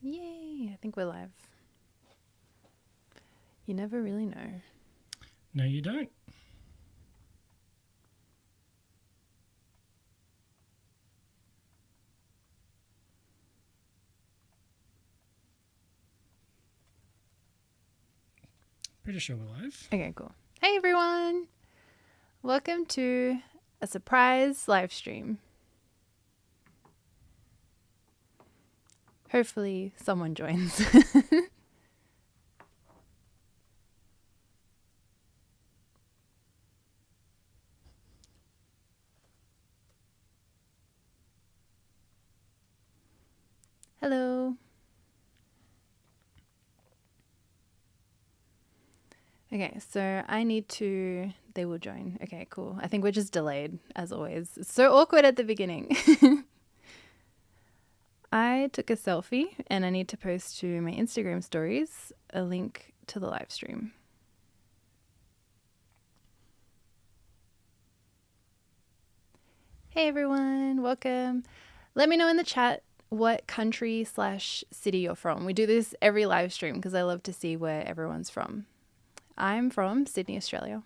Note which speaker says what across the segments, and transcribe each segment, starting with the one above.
Speaker 1: Yay, I think we're live. You never really know.
Speaker 2: No, you don't. Pretty sure we're live.
Speaker 1: Okay, cool. Hey everyone! Welcome to a surprise live stream. Hopefully someone joins. Hello. Okay, so they will join. Okay, cool. I think we're just delayed as always. It's so awkward at the beginning. I took a selfie and I need to post to my Instagram stories a link to the live stream. Hey everyone, welcome. Let me know in the chat what country/city you're from. We do this every live stream because I love to see where everyone's from. I'm from Sydney, Australia.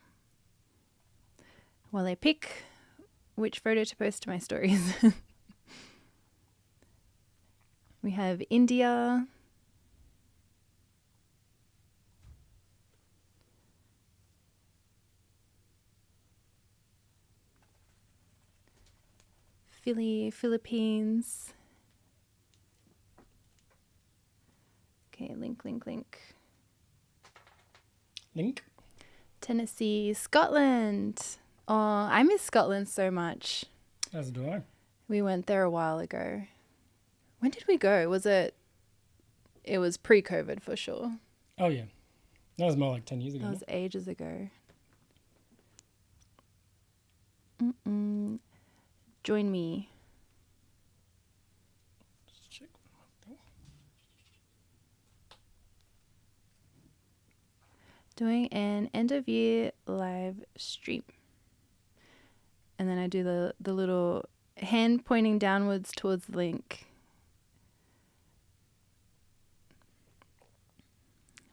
Speaker 1: While I pick which photo to post to my stories. We have India. Philippines. Okay, link.
Speaker 2: Link.
Speaker 1: Tennessee, Scotland. Oh, I miss Scotland so much.
Speaker 2: As do I.
Speaker 1: We went there a while ago. When did we go? It was pre-COVID for sure.
Speaker 2: Oh, yeah. That was more like 10 years ago.
Speaker 1: That was ages ago. Join me.
Speaker 2: Just check one thing.
Speaker 1: Doing an end of year live stream. And then I do the little hand pointing downwards towards the link.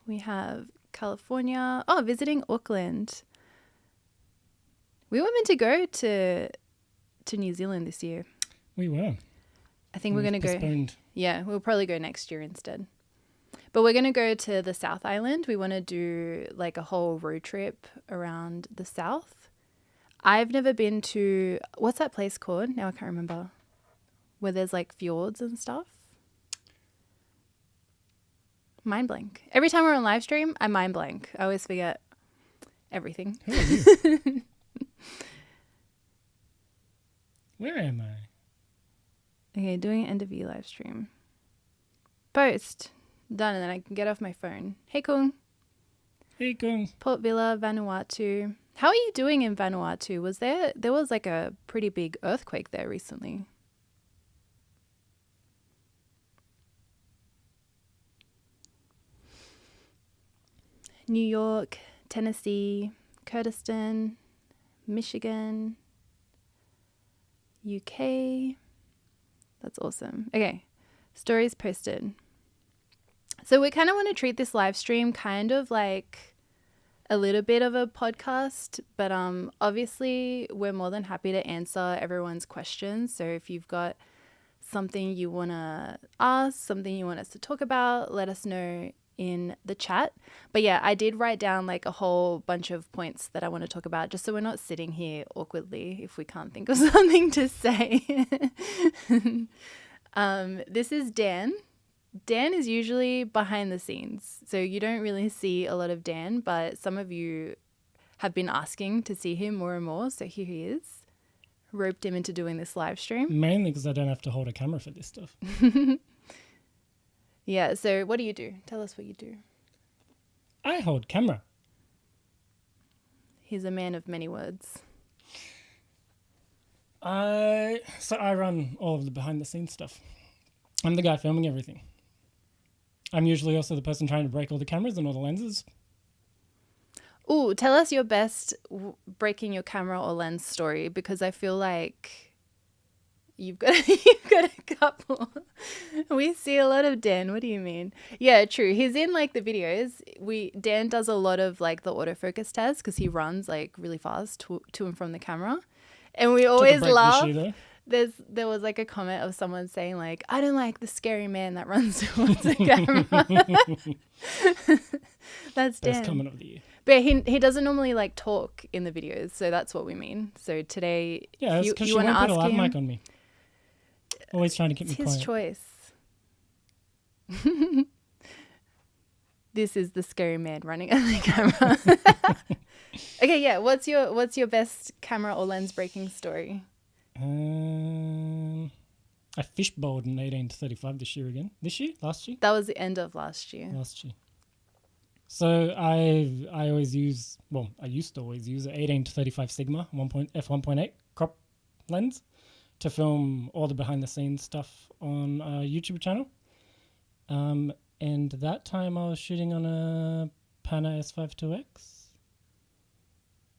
Speaker 1: We have California. Oh, visiting Auckland. We were meant to go to New Zealand this year.
Speaker 2: We were.
Speaker 1: I think we're going to go.
Speaker 2: Postponed.
Speaker 1: Yeah, we'll probably go next year instead. But we're going to go to the South Island. We want to do like a whole road trip around the South. I've never been to, what's that place called? Now I can't remember. Where there's like fjords and stuff. Mind blank. Every time we're on live stream, I mind blank. I always forget everything.
Speaker 2: Who are you? Where am I?
Speaker 1: Okay, doing end of year live stream. Post. Done, and then I can get off my phone. Hey, Kung.
Speaker 2: Hey, Kung.
Speaker 1: Port Vila, Vanuatu. How are you doing in Vanuatu? There was like a pretty big earthquake there recently. New York, Tennessee, Kurdistan, Michigan, UK. That's awesome. Okay, stories posted. So we kind of want to treat this live stream kind of like a little bit of a podcast, but obviously we're more than happy to answer everyone's questions. So if you've got something you want to ask, something you want us to talk about, let us know in the chat. But yeah, I did write down like a whole bunch of points that I want to talk about just so we're not sitting here awkwardly if we can't think of something to say. This is Dan. Dan is usually behind the scenes, so you don't really see a lot of Dan, but some of you have been asking to see him more and more, so here he is. Roped him into doing this live stream.
Speaker 2: Mainly because I don't have to hold a camera for this stuff.
Speaker 1: Yeah, so what do you do? Tell us what you do.
Speaker 2: I hold camera.
Speaker 1: He's a man of many words.
Speaker 2: So I run all of the behind the scenes stuff. I'm the guy filming everything. I'm usually also the person trying to break all the cameras and all the lenses.
Speaker 1: Ooh, tell us your best breaking your camera or lens story, because I feel like You've got you've got a couple. We see a lot of Dan. What do you mean? Yeah, true. He's in like the videos. Dan does a lot of like the autofocus test because he runs like really fast to and from the camera, and we always laugh. There was like a comment of someone saying like, I don't like the scary man that runs towards the camera. That's Dan.
Speaker 2: Best comment of the year.
Speaker 1: But he doesn't normally like talk in the videos, so that's what we mean. So today,
Speaker 2: yeah, it's because she won't put a lav mic on me. Always trying to keep me quiet.
Speaker 1: His choice. This is the scary man running at the camera. Okay, yeah. What's your best camera or lens breaking story?
Speaker 2: I fishbowled an 18-35 this year again. Last year?
Speaker 1: That was the end of last year.
Speaker 2: So I used to always use an 18-35 Sigma f1.8 crop lens to film all the behind the scenes stuff on a YouTube channel. And that time I was shooting on a Pana S5 IIX,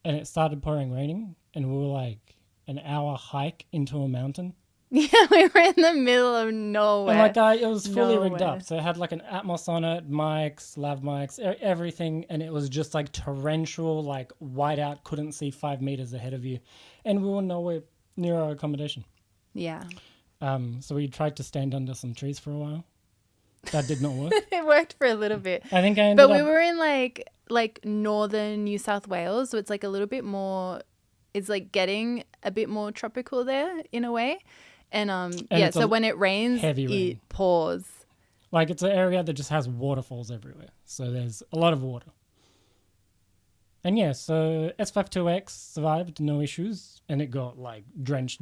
Speaker 2: and it started raining, and we were like an hour hike into a mountain.
Speaker 1: Yeah, we were in the middle of nowhere.
Speaker 2: And it was fully rigged up. So it had like an Atmos on it, mics, lav mics, everything. And it was just like torrential, like whiteout, couldn't see 5 meters ahead of you. And we were nowhere near our accommodation.
Speaker 1: Yeah.
Speaker 2: So we tried to stand under some trees for a while. That did not work.
Speaker 1: It worked for a little bit.
Speaker 2: I think I ended up...
Speaker 1: But we were in like northern New South Wales, so it's like a little bit more, it's like getting a bit more tropical there in a way. And so when it rains, it pours.
Speaker 2: Like it's an area that just has waterfalls everywhere. So there's a lot of water. And yeah, so S5 IIX survived, no issues, and it got like drenched.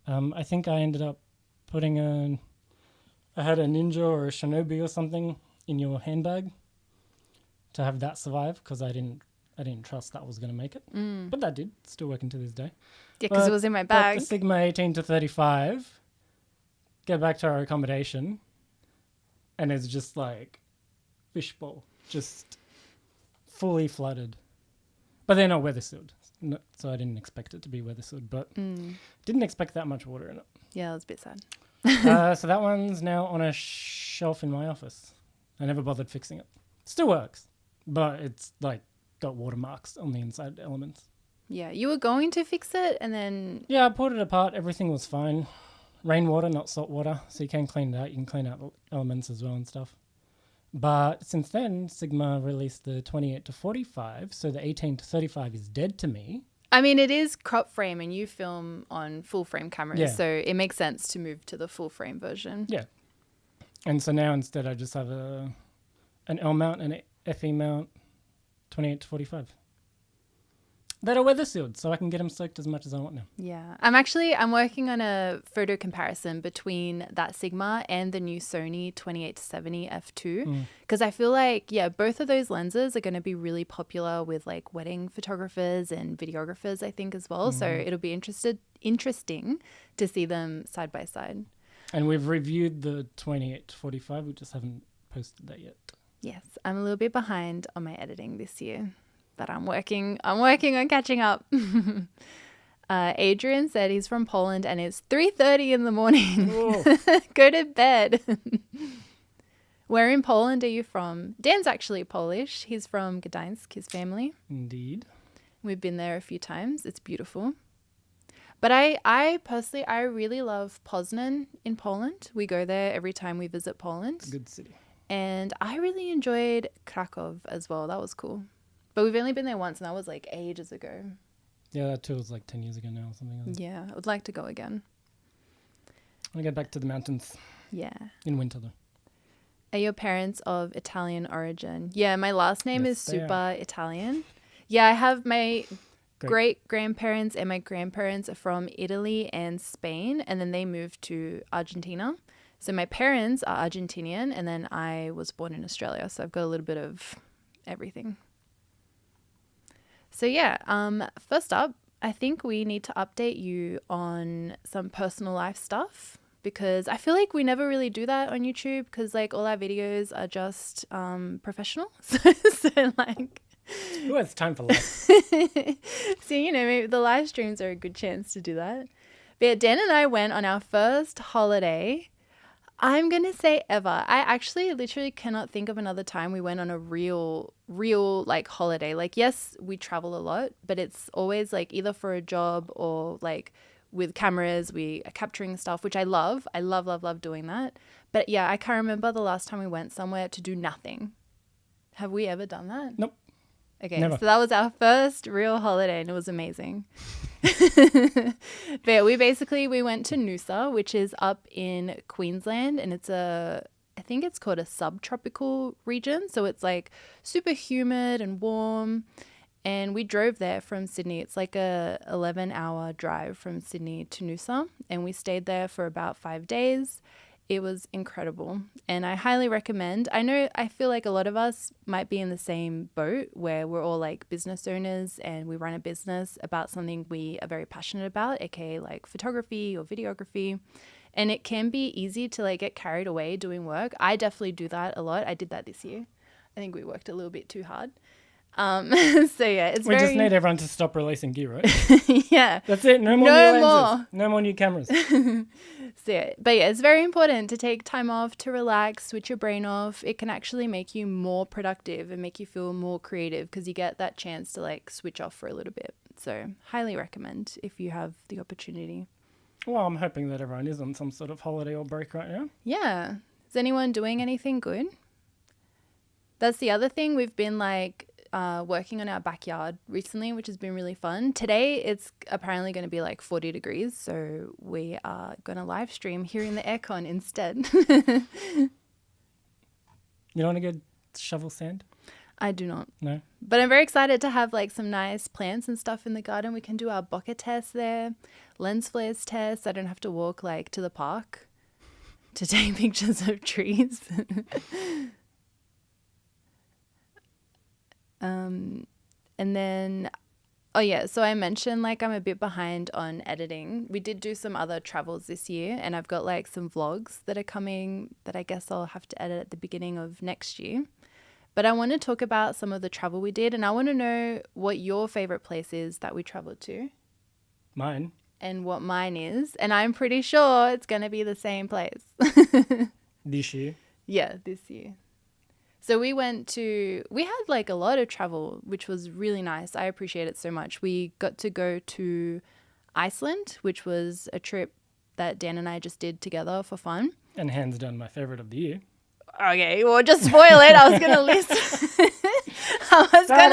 Speaker 2: I think I ended up putting I had a Ninja or a Shinobi or something in your handbag to have that survive because I didn't trust that was going to make it. But that did. Still working to this day.
Speaker 1: Yeah, because it was in my bag.
Speaker 2: But the Sigma 18-35, get back to our accommodation, and it's just like fishbowl, just fully flooded. But they're not weather sealed, so I didn't expect it to be weather sealed, but didn't expect that much water in it.
Speaker 1: Yeah, it was a bit sad.
Speaker 2: So that one's now on a shelf in my office. I never bothered fixing it. Still works, but it's like got watermarks on the inside elements.
Speaker 1: Yeah, you were going to fix it and then...
Speaker 2: Yeah, I pulled it apart. Everything was fine. Rainwater, not salt water. So you can clean it out. You can clean out elements as well and stuff. But since then, Sigma released the 28-45. So the 18-35 is dead to me.
Speaker 1: I mean, it is crop frame and you film on full frame cameras.
Speaker 2: Yeah.
Speaker 1: So it makes sense to move to the full frame version.
Speaker 2: Yeah. And so now instead I just have an L mount and an FE mount 28-45. That are weather sealed, so I can get them soaked as much as I want now.
Speaker 1: Yeah. I'm working on a photo comparison between that Sigma and the new Sony 28-70 f2 because I feel like, both of those lenses are going to be really popular with like wedding photographers and videographers, I think, as well. So it'll be interesting to see them side by side.
Speaker 2: And we've reviewed the 28-45. We just haven't posted that yet.
Speaker 1: Yes. I'm a little bit behind on my editing this year. But I'm working on catching up. Adrian said he's from Poland and it's 3:30 in the morning. Go to bed. Where in Poland are you from? Dan's actually Polish. He's from Gdańsk, his family.
Speaker 2: Indeed.
Speaker 1: We've been there a few times. It's beautiful. But I personally really love Poznan in Poland. We go there every time we visit Poland.
Speaker 2: It's a good city. And
Speaker 1: I really enjoyed Krakow as well. That was cool. But we've only been there once, and that was like ages ago.
Speaker 2: Yeah, that tour was like 10 years ago now or something.
Speaker 1: Yeah, I would like to go again.
Speaker 2: I want to get back to the mountains.
Speaker 1: Yeah.
Speaker 2: In winter, though.
Speaker 1: Are your parents of Italian origin? Yeah, my last name is super Italian. Yeah, I have my great-grandparents and my grandparents are from Italy and Spain, and then they moved to Argentina. So my parents are Argentinian, and then I was born in Australia, so I've got a little bit of everything. So first up, I think we need to update you on some personal life stuff because I feel like we never really do that on YouTube because like all our videos are just professional. So like...
Speaker 2: Who has time for life?
Speaker 1: So, maybe the live streams are a good chance to do that. But yeah, Dan and I went on our first holiday. I'm going to say ever. I actually literally cannot think of another time we went on a real like holiday. Like, yes, we travel a lot, but it's always like either for a job or like with cameras, we are capturing stuff, which I love. I love, love, love doing that. But yeah, I can't remember the last time we went somewhere to do nothing. Have we ever done that?
Speaker 2: Nope.
Speaker 1: Okay,
Speaker 2: Never.
Speaker 1: so that was our first real holiday and it was amazing. But yeah, we went to Noosa, which is up in Queensland, and I think it's called a subtropical region. So it's like super humid and warm. And we drove there from Sydney. It's like a 11-hour drive from Sydney to Noosa. And we stayed there for about 5 days. It was incredible. And I highly recommend. I feel like a lot of us might be in the same boat where we're all like business owners and we run a business about something we are very passionate about, aka like photography or videography. And it can be easy to like get carried away doing work. I definitely do that a lot. I did that this year. I think we worked a little bit too hard. So yeah,
Speaker 2: we just need everyone to stop releasing gear, right?
Speaker 1: Yeah.
Speaker 2: That's it. No more new lenses. No more new cameras.
Speaker 1: So yeah, but yeah, it's very important to take time off, to relax, switch your brain off. It can actually make you more productive and make you feel more creative because you get that chance to like switch off for a little bit. So highly recommend if you have the opportunity.
Speaker 2: Well, I'm hoping that everyone is on some sort of holiday or break right now.
Speaker 1: Yeah. Is anyone doing anything good? That's the other thing. We've been like working on our backyard recently, which has been really fun. Today, it's apparently going to be like 40 degrees. So we are going to live stream here in the aircon instead.
Speaker 2: You don't want to go shovel sand?
Speaker 1: I do not.
Speaker 2: No.
Speaker 1: But I'm very excited to have like some nice plants and stuff in the garden. We can do our bokeh test there, lens flares test. I don't have to walk like to the park to take pictures of trees. And then, oh yeah, so I mentioned like I'm a bit behind on editing. We did do some other travels this year and I've got like some vlogs that are coming that I guess I'll have to edit at the beginning of next year. But I want to talk about some of the travel we did and I want to know what your favorite place is that we traveled to.
Speaker 2: Mine. And
Speaker 1: what mine is. And I'm pretty sure it's going to be the same place.
Speaker 2: This year?
Speaker 1: Yeah, this year. So we had like a lot of travel, which was really nice. I appreciate it so much. We got to go to Iceland, which was a trip that Dan and I just did together for fun.
Speaker 2: And hands down my favorite of the year.
Speaker 1: Okay, well, just spoil it. I was going to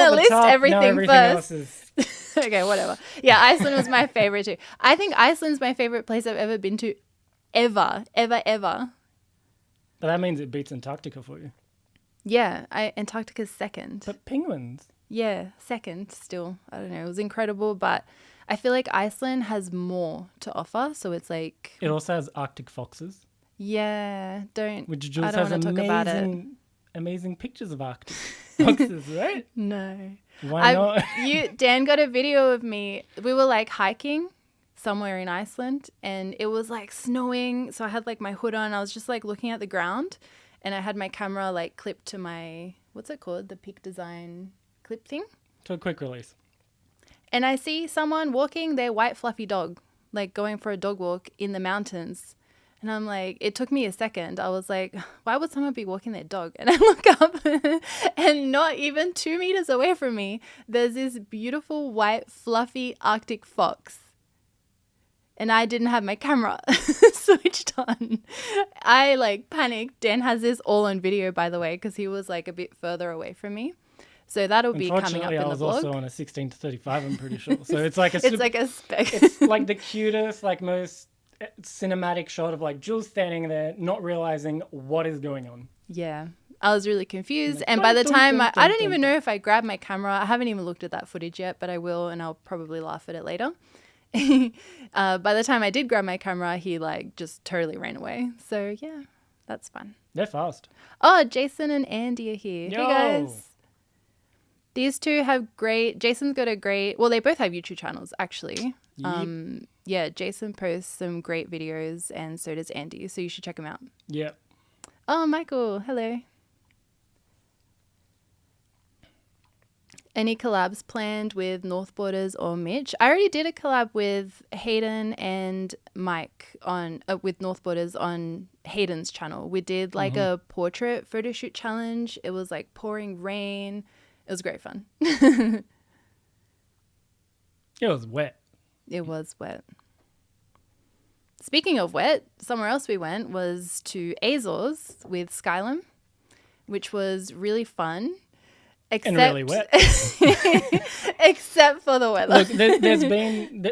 Speaker 1: list everything first. Okay, whatever. Yeah, Iceland was my favorite too. I think Iceland's my favorite place I've ever been to ever. But
Speaker 2: that means it beats Antarctica for you.
Speaker 1: Yeah, Antarctica's second.
Speaker 2: But penguins.
Speaker 1: Yeah, second still. I don't know. It was incredible, but I feel like Iceland has more to offer. So it's like...
Speaker 2: It also has Arctic foxes.
Speaker 1: Yeah,
Speaker 2: Which just has amazing pictures of Arctic foxes, right?
Speaker 1: No.
Speaker 2: Why not?
Speaker 1: Dan got a video of me. We were like hiking somewhere in Iceland and it was like snowing. So I had like my hood on. I was just like looking at the ground. And I had my camera like clipped to my, what's it called? The Peak Design clip thing.
Speaker 2: To a quick release.
Speaker 1: And I see someone walking their white fluffy dog, like going for a dog walk in the mountains. And I'm like, it took me a second. I was like, why would someone be walking their dog? And I look up and not even 2 meters away from me, there's this beautiful white fluffy Arctic fox. And I didn't have my camera switched on. I like panicked. Dan has this all on video, by the way, because he was like a bit further away from me. So that'll be coming up in the vlog.
Speaker 2: I was also on a 16-35, I'm pretty sure. So it's like
Speaker 1: it's like a spec.
Speaker 2: It's like the cutest, like most cinematic shot of like Jules standing there, not realizing what is going on.
Speaker 1: Yeah. I was really confused. And by the time I don't even know if I grabbed my camera. I haven't even looked at that footage yet, but I will, and I'll probably laugh at it later. By the time I did grab my camera, he like just totally ran away. So yeah, that's fun.
Speaker 2: They're fast.
Speaker 1: Oh, Jason and Andy are here.
Speaker 2: Yo.
Speaker 1: Hey guys. These two have Jason's got well, they both have YouTube channels actually.
Speaker 2: Yep.
Speaker 1: Yeah, Jason posts some great videos and so does Andy. So you should check them out.
Speaker 2: Yep.
Speaker 1: Oh, Michael. Hello. Any collabs planned with North Borders or Mitch? I already did a collab with Hayden and Mike on with North Borders on Hayden's channel. We did like a portrait photo shoot challenge. It was like pouring rain. It was great fun.
Speaker 2: It was wet.
Speaker 1: It was wet. Speaking of wet, somewhere else we went was to Azores with Skylum, which was really fun.
Speaker 2: And really wet.
Speaker 1: Except for the weather.
Speaker 2: Look,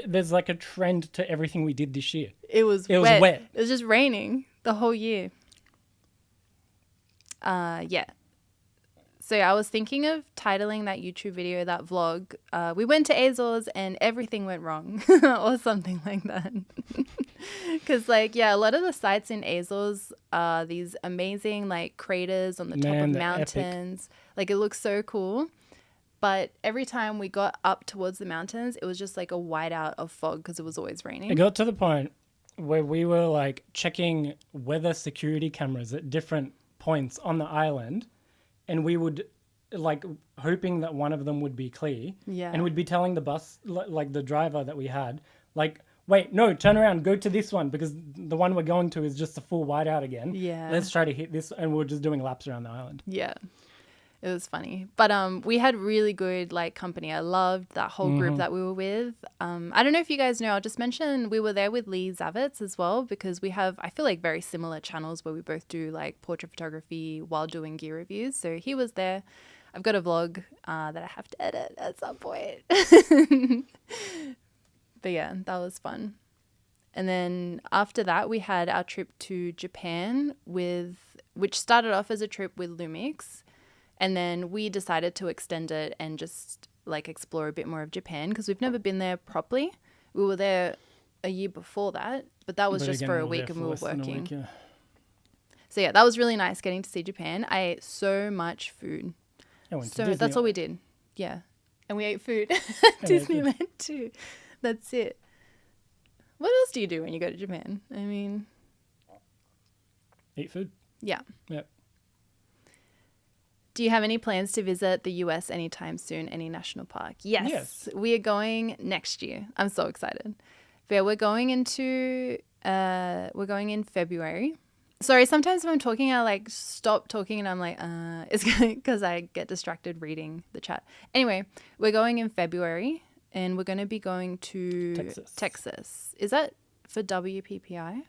Speaker 2: there's like a trend to everything we did this year.
Speaker 1: It was wet. It was just raining the whole year. Yeah. So I was thinking of titling that YouTube video, that vlog, we went to Azores and everything went wrong or something like that. Because like, yeah, a lot of the sites in Azores are these amazing like craters on the top of mountains. Epic. Like it looks so cool. But every time we got up towards the mountains, it was just like a whiteout of fog because it was always raining.
Speaker 2: It got to the point where we were like checking weather security cameras at different points on the island. And we would like hoping that one of them would be clear.
Speaker 1: Yeah.
Speaker 2: And we'd be telling the bus, like the driver that we had, like, wait, no, turn around, go to this one because the one we're going to is just a full whiteout again.
Speaker 1: Yeah.
Speaker 2: Let's try to hit this. And we're just doing laps around the island.
Speaker 1: Yeah. It was funny. But we had really good like company. I loved that whole group that we were with. I don't know if you guys know, I'll just mention we were there with Lee Zavitz as well because we have, I feel like, very similar channels where we both do like portrait photography while doing gear reviews. So he was there. I've got a vlog that I have to edit at some point. But yeah, that was fun. And then after that, we had our trip to Japan which started off as a trip with Lumix. And then we decided to extend it and just like explore a bit more of Japan because we've never been there properly. We were there a year before that, but that was just for a week and we were working. Yeah. So yeah, that was really nice getting to see Japan. I ate so much food. So that's all we did. Yeah. And we ate food at Disneyland too. That's it. What else do you do when you go to Japan? I mean...
Speaker 2: Eat food.
Speaker 1: Yeah.
Speaker 2: Yep.
Speaker 1: Do you have any plans to visit the US anytime soon? Any national park? Yes. We are going next year. I'm so excited. But yeah, we're going in February. Sorry, sometimes when I'm talking, I like stop talking and I'm like, it's because I get distracted reading the chat. Anyway, we're going in February and we're going to be going to Texas. Is that for WPPI?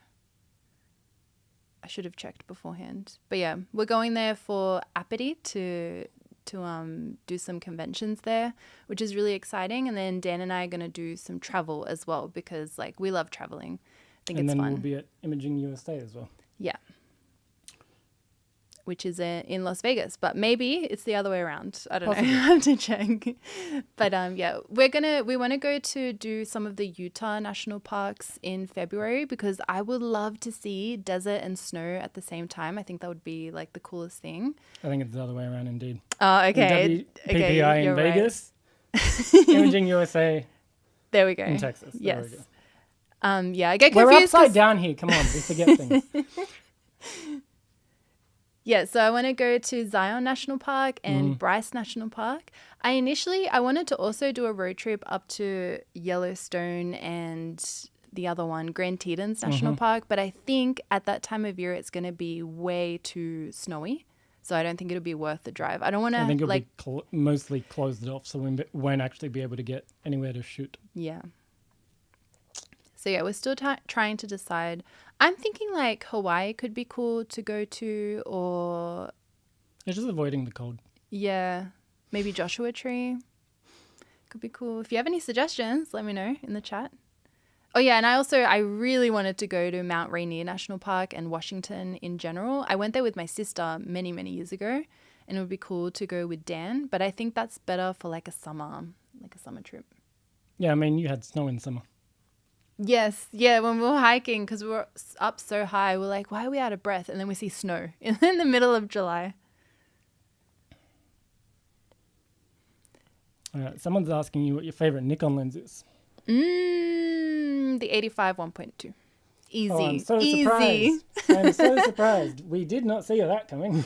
Speaker 1: I should have checked beforehand. But yeah, we're going there for Apathy to do some conventions there, which is really exciting. And then Dan and I are going to do some travel as well because like we love traveling. I think it's fun. And then
Speaker 2: we'll be at Imaging USA as well.
Speaker 1: Yeah. Which is in Las Vegas, but maybe it's the other way around. I don't know. I have to check. But yeah, we want to go to do some of the Utah national parks in February because I would love to see desert and snow at the same time. I think that would be like the coolest thing.
Speaker 2: I think it's the other way around indeed.
Speaker 1: Oh, okay.
Speaker 2: PPI in Vegas, Imaging USA.
Speaker 1: There we go.
Speaker 2: In Texas.
Speaker 1: Yes.
Speaker 2: There we go.
Speaker 1: Yeah, I get confused.
Speaker 2: We're upside down here. Come on, we forget things.
Speaker 1: Yeah, so I want to go to Zion National Park and Bryce National Park. I wanted to also do a road trip up to Yellowstone and the other one, Grand Tetons National Park, but I think at that time of year it's going to be way too snowy, so I don't think it'll be worth the drive. I don't want to.
Speaker 2: I think it'll be mostly closed off, so we won't actually be able to get anywhere to shoot.
Speaker 1: Yeah. So yeah, we're still trying to decide. I'm thinking like Hawaii could be cool to go to, or...
Speaker 2: It's just avoiding the cold.
Speaker 1: Yeah. Maybe Joshua Tree. Could be cool. If you have any suggestions, let me know in the chat. Oh yeah, and I really wanted to go to Mount Rainier National Park and Washington in general. I went there with my sister many, many years ago, and it would be cool to go with Dan, but I think that's better for like a summer trip. Yeah,
Speaker 2: I mean, you had snow in summer.
Speaker 1: Yes, yeah, when we were hiking, because we were up so high, we're like, why are we out of breath? And then we see snow in the middle of July.
Speaker 2: All right, someone's asking you what your favorite Nikon lens is.
Speaker 1: The 85 1.2. Easy.
Speaker 2: Oh, I'm so surprised. I'm so surprised. We did not see that coming.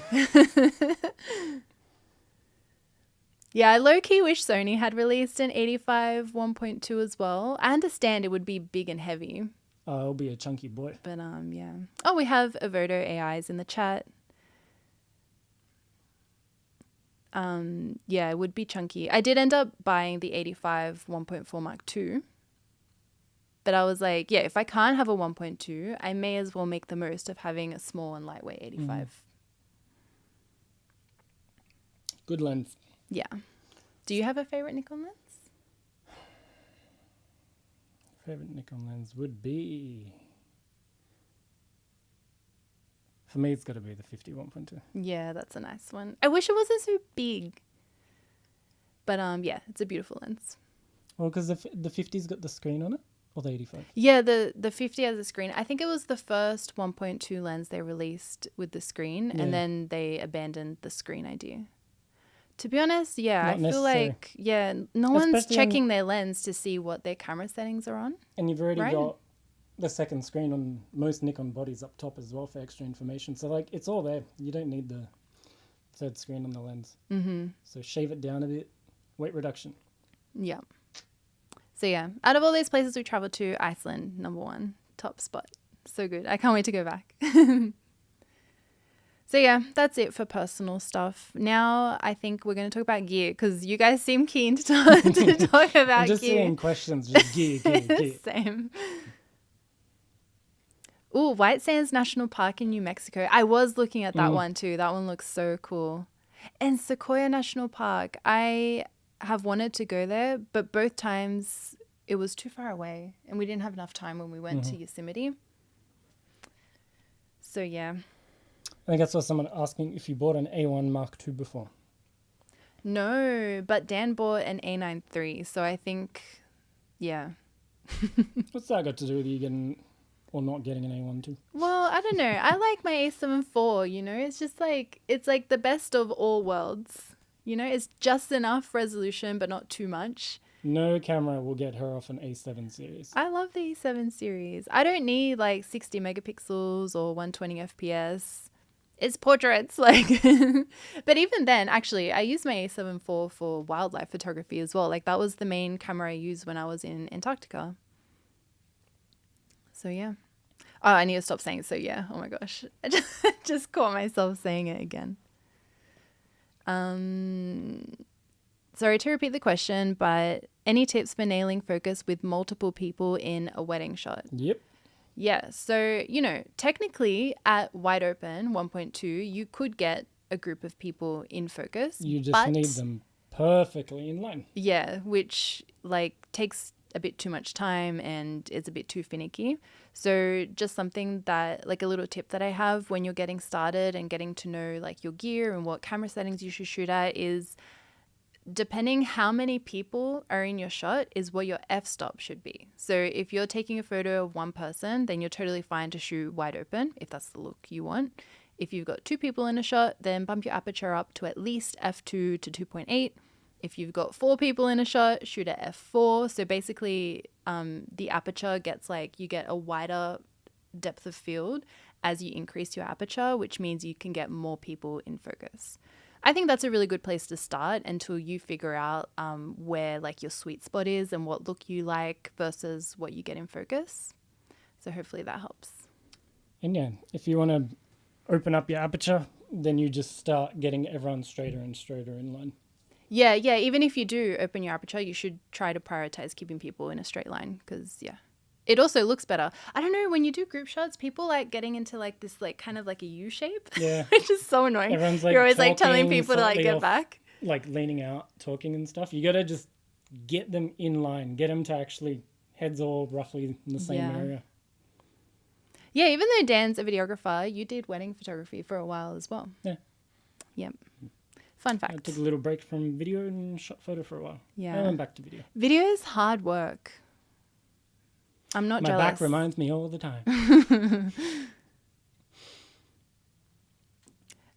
Speaker 1: Yeah, I low-key wish Sony had released an 85 1.2 as well. I understand it would be big and heavy.
Speaker 2: Oh, it'll be a chunky boy.
Speaker 1: But yeah. Oh, we have Avoto AIs in the chat. Yeah, it would be chunky. I did end up buying the 85 1.4 Mark II. But I was like, yeah, if I can't have a 1.2, I may as well make the most of having a small and lightweight 85.
Speaker 2: Good lens.
Speaker 1: Yeah. Do you have a favorite Nikon lens?
Speaker 2: Favorite Nikon lens would be... For me, it's got to be the 50 1.2.
Speaker 1: Yeah, that's a nice one. I wish it wasn't so big. But yeah, it's a beautiful lens.
Speaker 2: Well, because the 50's got the screen on it, or the 85?
Speaker 1: Yeah, the 50 has a screen. I think it was the first 1.2 lens they released with the screen, and then they abandoned the screen idea. To be honest, yeah,
Speaker 2: Not
Speaker 1: I feel
Speaker 2: necessary.
Speaker 1: like, no one's
Speaker 2: Especially
Speaker 1: checking their lens to see what their camera settings are on.
Speaker 2: And you've already
Speaker 1: Right.
Speaker 2: got the second screen on most Nikon bodies up top as well for extra information. So, like, it's all there. You don't need the third screen on the lens.
Speaker 1: Mm-hmm.
Speaker 2: So shave it down a bit. Weight reduction.
Speaker 1: Yeah. So yeah, out of all these places we traveled to, Iceland, number one, top spot. So good. I can't wait to go back. So yeah, that's it for personal stuff. Now I think we're going to talk about gear because you guys seem keen to talk about
Speaker 2: I'm just
Speaker 1: gear.
Speaker 2: seeing questions, just gear.
Speaker 1: Same. Ooh, White Sands National Park in New Mexico. I was looking at that one too. That one looks so cool. And Sequoia National Park. I have wanted to go there, but both times it was too far away and we didn't have enough time when we went to Yosemite. So yeah.
Speaker 2: I think I saw someone asking if you bought an A1 Mark II before.
Speaker 1: No, but Dan bought an A9 III, so I think, yeah.
Speaker 2: What's that got to do with you getting or not getting an A1 too?
Speaker 1: Well, I don't know. I like my A7 IV, you know? It's just like, it's like the best of all worlds. You know, it's just enough resolution, but not too much.
Speaker 2: No camera will get her off an A7 series.
Speaker 1: I love the A7 series. I don't need like 60 megapixels or 120 FPS. It's portraits, like, but even then, actually, I use my A7 IV for wildlife photography as well. Like that was the main camera I used when I was in Antarctica. So yeah. Oh, I need to stop saying so yeah. Oh my gosh. I just caught myself saying it again. Sorry to repeat the question, but any tips for nailing focus with multiple people in a wedding shot?
Speaker 2: Yep.
Speaker 1: Yeah, so, you know, technically at wide open 1.2, you could get a group of people in focus.
Speaker 2: You just need them perfectly in line.
Speaker 1: Yeah, which like takes a bit too much time and is a bit too finicky. So just something that, like a little tip that I have when you're getting started and getting to know like your gear and what camera settings you should shoot at is depending how many people are in your shot is what your f-stop should be. So if you're taking a photo of one person, then you're totally fine to shoot wide open if that's the look you want. If you've got two people in a shot, then bump your aperture up to at least f2 to 2.8. If you've got four people in a shot, shoot at f4. So basically the aperture gets like, you get a wider depth of field as you increase your aperture, which means you can get more people in focus. I think that's a really good place to start until you figure out where like your sweet spot is and what look you like versus what you get in focus. So hopefully that helps.
Speaker 2: And yeah, if you want to open up your aperture, then you just start getting everyone straighter and straighter in line.
Speaker 1: Yeah. Even if you do open your aperture, you should try to prioritize keeping people in a straight line because, yeah. It also looks better. I don't know, when you do group shots, people like getting into like this like kind of like a U shape.
Speaker 2: Yeah.
Speaker 1: Which is so annoying.
Speaker 2: Everyone's like
Speaker 1: you're always like
Speaker 2: talking
Speaker 1: telling people to like
Speaker 2: slightly
Speaker 1: get
Speaker 2: off,
Speaker 1: back.
Speaker 2: like leaning out, talking and stuff. You got to just get them in line, get them to actually heads all roughly in the same area.
Speaker 1: Yeah, even though Dan's a videographer, you did wedding photography for a while as well.
Speaker 2: Yeah.
Speaker 1: Yep. Fun fact.
Speaker 2: I took a little break from video and shot photo for a while.
Speaker 1: Yeah.
Speaker 2: I went back to video.
Speaker 1: Video is hard work. I'm not jealous.
Speaker 2: My back reminds me all the time.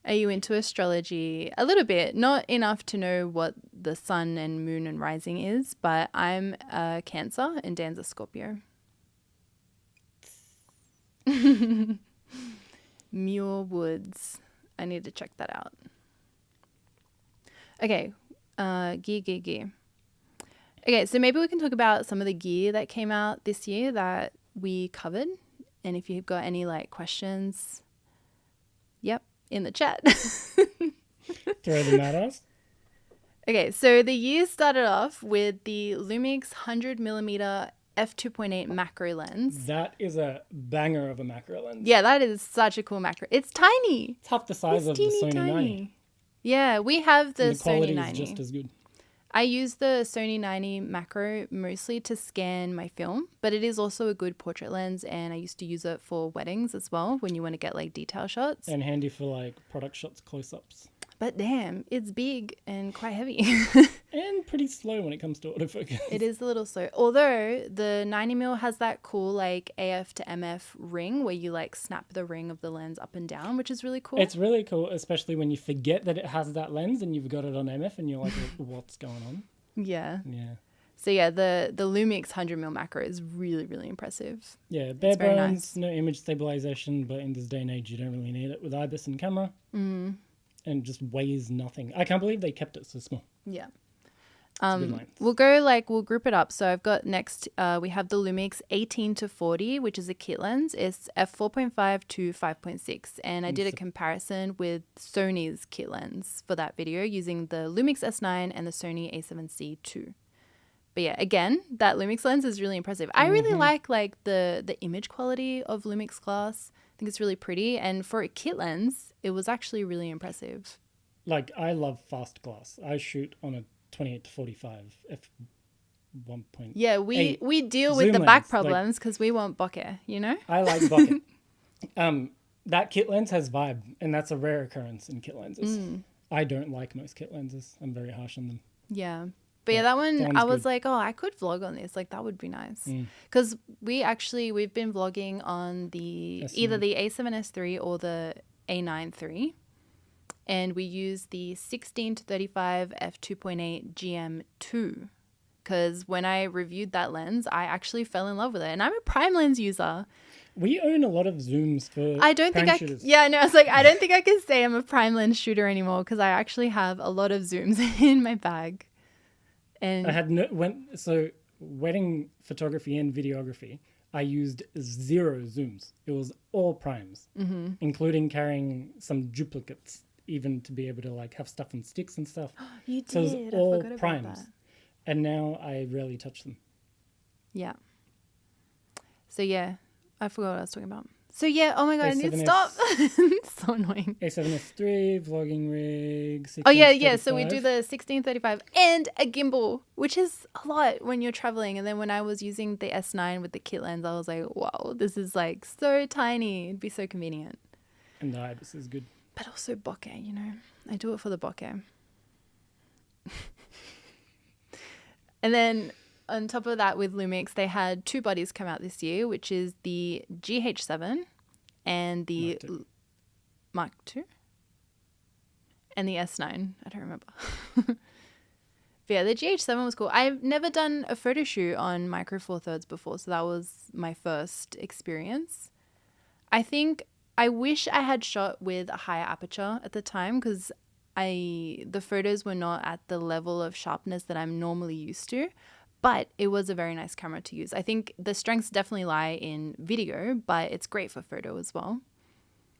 Speaker 1: Are you into astrology? A little bit. Not enough to know what the sun and moon and rising is, but I'm a Cancer and Dan's a Scorpio. Muir Woods. I need to check that out. Okay. Gear. Okay, so maybe we can talk about some of the gear that came out this year that we covered. And if you've got any like questions, in the chat.
Speaker 2: Throw them at us.
Speaker 1: Okay, so the year started off with the Lumix 100mm f2.8 macro lens.
Speaker 2: That is a banger of a macro lens.
Speaker 1: Yeah, that is such a cool macro. It's tiny.
Speaker 2: It's half the size of the Sony 90.
Speaker 1: Yeah, we have the
Speaker 2: And the quality
Speaker 1: Sony 90.
Speaker 2: is just as good.
Speaker 1: I use the Sony 90 macro mostly to scan my film, but it is also a good portrait lens, and I used to use it for weddings as well when you want to get like detail shots.
Speaker 2: And handy for like product shots, close-ups.
Speaker 1: But damn, it's big and quite heavy.
Speaker 2: And pretty slow when it comes to autofocus.
Speaker 1: It is a little slow. Although the 90mm has that cool like AF to MF ring where you like snap the ring of the lens up and down, which is really cool.
Speaker 2: It's really cool, especially when you forget that it has that lens and you've got it on MF and you're like, what's going on?
Speaker 1: Yeah.
Speaker 2: Yeah.
Speaker 1: So yeah, the Lumix 100mm macro is really, really impressive.
Speaker 2: Yeah, bare
Speaker 1: very
Speaker 2: bones,
Speaker 1: nice.
Speaker 2: no image stabilization, but in this day and age, you don't really need it with IBIS and camera. And it just weighs nothing. I can't believe they kept it so small.
Speaker 1: Yeah. We'll group it up. So I've got next, we have the Lumix 18 to 40, which is a kit lens. It's f4.5 to 5.6. And I did a comparison with Sony's kit lens for that video using the Lumix S9 and the Sony A7C II. But yeah, again, that Lumix lens is really impressive. I really like the image quality of Lumix glass. I think it's really pretty. And for a kit lens, it was actually really impressive.
Speaker 2: Like, I love fast glass. I shoot on a 28 to 45 f1.8.
Speaker 1: Yeah, we deal with
Speaker 2: zoom
Speaker 1: the
Speaker 2: lens,
Speaker 1: back problems because we want bokeh, you know?
Speaker 2: I like bokeh. That kit lens has vibe, and that's a rare occurrence in kit lenses. I don't like most kit lenses. I'm very harsh on them.
Speaker 1: Yeah. But yeah, that one,
Speaker 2: one's
Speaker 1: I was
Speaker 2: good.
Speaker 1: like, oh, I could vlog on this. Like, that would be nice. Because we've been vlogging on either the A7S III or the A9 III. And we use the 16 to 35 f2.8 GM2. Because when I reviewed that lens, I actually fell in love with it. And I'm a prime lens user.
Speaker 2: We own a lot of zooms for
Speaker 1: I don't think
Speaker 2: shooters.
Speaker 1: Yeah, no, I was like, I don't think I can say I'm a prime lens shooter anymore because I actually have a lot of zooms in my bag. And
Speaker 2: I had wedding photography and videography, I used 0 zooms. It was all primes, including carrying some duplicates, even to be able to like have stuff on sticks and stuff.
Speaker 1: You did.
Speaker 2: So it was all
Speaker 1: I forgot about
Speaker 2: primes,
Speaker 1: that.
Speaker 2: and now I rarely touch them.
Speaker 1: Yeah. So yeah, I forgot what I was talking about. So yeah, oh my god, I need to
Speaker 2: A7S
Speaker 1: stop. It's so annoying.
Speaker 2: A7S III, vlogging rig.
Speaker 1: Oh yeah. So we
Speaker 2: 1635.
Speaker 1: do the 1635 and a gimbal, which is a lot when you're traveling. And then when I was using the S9 with the kit lens, I was like, wow, this is like so tiny. It'd be so convenient.
Speaker 2: And the IBIS is good.
Speaker 1: But also bokeh, you know. I do it for the bokeh. And then on top of that, with Lumix, they had 2 bodies come out this year, which is the GH7 and the Mark II and the S9. I don't remember. But yeah, the GH7 was cool. I've never done a photo shoot on Micro Four Thirds before, so that was my first experience. I wish I had shot with a higher aperture at the time because the photos were not at the level of sharpness that I'm normally used to. But it was a very nice camera to use. I think the strengths definitely lie in video, but it's great for photo as well.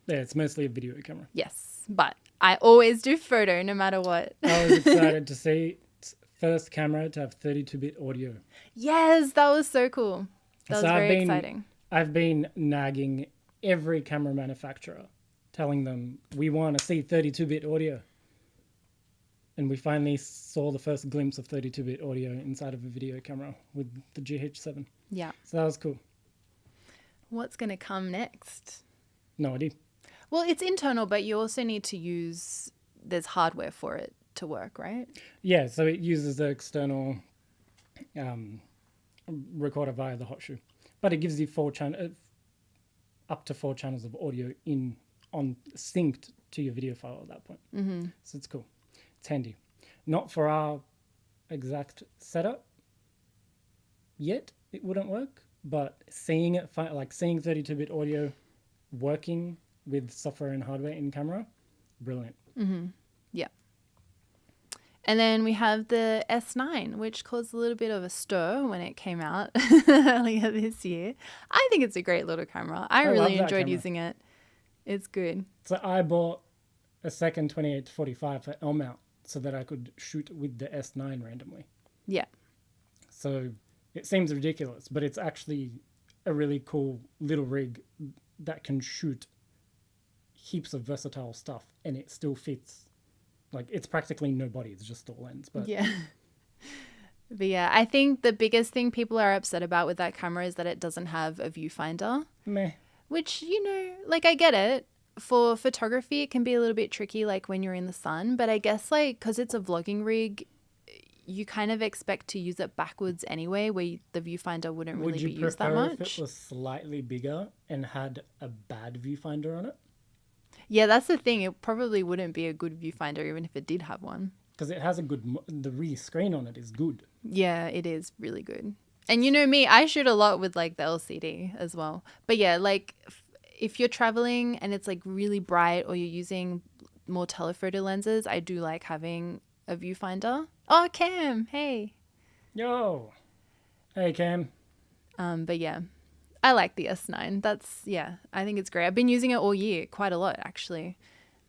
Speaker 2: Yeah, it's mostly a video camera.
Speaker 1: Yes, but I always do photo no matter what.
Speaker 2: I was excited to see its first camera to have 32-bit audio.
Speaker 1: Yes, that was so cool. That was very exciting.
Speaker 2: I've been nagging every camera manufacturer, telling them we want to see 32-bit audio. And we finally saw the first glimpse of 32-bit audio inside of a video camera with the GH7.
Speaker 1: Yeah.
Speaker 2: So that was cool.
Speaker 1: What's going to come next?
Speaker 2: No idea.
Speaker 1: Well, it's internal, but you also need to there's hardware for it to work, right?
Speaker 2: Yeah, so it uses the external recorder via the hot shoe. But it gives you up to 4 channels of audio synced to your video file at that point. Mm-hmm. So it's cool. It's handy. Not for our exact setup yet, it wouldn't work, but seeing 32-bit audio working with software and hardware in camera, brilliant.
Speaker 1: Mm-hmm. Yeah. And then we have the S9, which caused a little bit of a stir when it came out earlier this year. I think it's a great little camera. I
Speaker 2: love
Speaker 1: really
Speaker 2: that
Speaker 1: enjoyed
Speaker 2: camera.
Speaker 1: using it. It's good.
Speaker 2: So I bought a second 28-45 for L mount so that I could shoot with the S9 randomly.
Speaker 1: Yeah.
Speaker 2: So it seems ridiculous, but it's actually a really cool little rig that can shoot heaps of versatile stuff and it still fits. Like, it's practically no body, it's just a lens. But
Speaker 1: Yeah. But yeah, I think the biggest thing people are upset about with that camera is that it doesn't have a viewfinder.
Speaker 2: meh.
Speaker 1: Which, you know, like I get it. For photography, it can be a little bit tricky, like when you're in the sun. But I guess, like, because it's a vlogging rig, you kind of expect to use it backwards anyway, where the viewfinder wouldn't
Speaker 2: Would
Speaker 1: really
Speaker 2: you
Speaker 1: be used that
Speaker 2: prefer if
Speaker 1: much.
Speaker 2: it was slightly bigger and had a bad viewfinder on it?
Speaker 1: Yeah, that's the thing. It probably wouldn't be a good viewfinder even if it did have one.
Speaker 2: Because it has a good, the re-screen on it is good.
Speaker 1: Yeah, it is really good. And you know me, I shoot a lot with like the LCD as well. But yeah, like if you're traveling and it's like really bright or you're using more telephoto lenses, I do like having a viewfinder. Oh, Cam, hey.
Speaker 2: Yo! Hey, Cam.
Speaker 1: But yeah, I like the S9. I think it's great. I've been using it all year, quite a lot actually.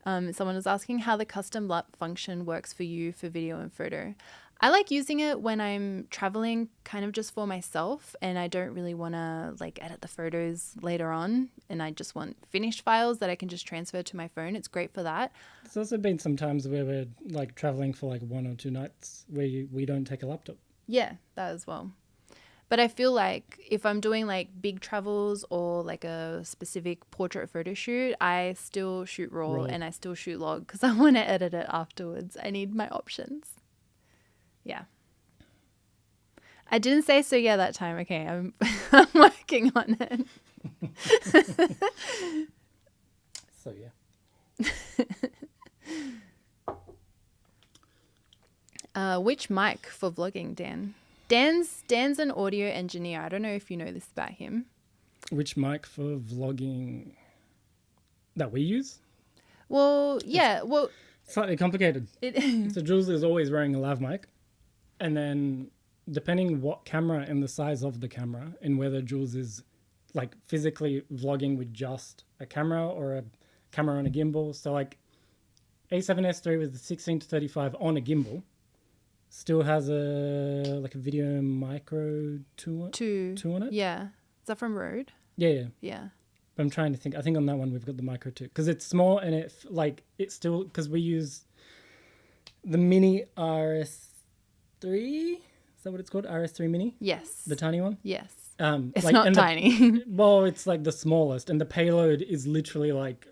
Speaker 1: Someone was asking how the custom LUT function works for you for video and photo. I like using it when I'm traveling kind of just for myself and I don't really want to like edit the photos later on and I just want finished files that I can just transfer to my phone. It's great for that.
Speaker 2: There's also been some times where we're like traveling for like 1 or 2 nights where we don't take a laptop.
Speaker 1: Yeah, that as well. But I feel like if I'm doing like big travels or like a specific portrait photo shoot, I still shoot raw and I still shoot log because I want to edit it afterwards. I need my options. Yeah. I didn't say so yeah that time. Okay, I'm I'm working on it.
Speaker 2: So yeah.
Speaker 1: Which mic for vlogging, Dan? Dan's an audio engineer. I don't know if you know this about him.
Speaker 2: Which mic for vlogging that we use?
Speaker 1: Well, yeah. Well,
Speaker 2: Slightly complicated. So Jules is always wearing a lav mic. And then depending what camera and the size of the camera and whether Jules is like physically vlogging with just a camera or a camera on a gimbal. So like A7S III with the 16-35 on a gimbal still has a video micro 2 on it.
Speaker 1: Yeah. Is that from Rode?
Speaker 2: Yeah.
Speaker 1: Yeah.
Speaker 2: But I'm trying to think. I think on that one we've got the micro 2 because it's small and it's still because we use the mini RS3. Is that what it's called? RS3 mini?
Speaker 1: Yes.
Speaker 2: The tiny one?
Speaker 1: Yes.
Speaker 2: It's
Speaker 1: like, not tiny.
Speaker 2: Well, it's like the smallest, and the payload is literally like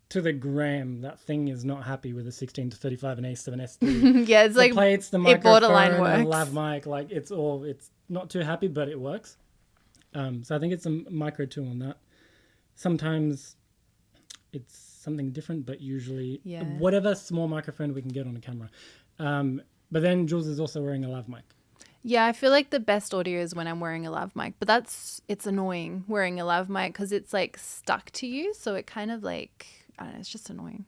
Speaker 2: to the gram. That thing is not happy with a 16-35 and A7S III.
Speaker 1: Yeah, it's
Speaker 2: the
Speaker 1: like
Speaker 2: plates, the
Speaker 1: it
Speaker 2: microphone,
Speaker 1: borderline
Speaker 2: and the
Speaker 1: works.
Speaker 2: lav mic, like it's not too happy, but it works. So I think it's a micro 2 on that. Sometimes it's something different, but usually whatever small microphone we can get on a camera. But then Jules is also wearing a lav mic.
Speaker 1: Yeah, I feel like the best audio is when I'm wearing a lav mic, but it's annoying wearing a lav mic because it's like stuck to you. So it kind of like, I don't know, it's just annoying.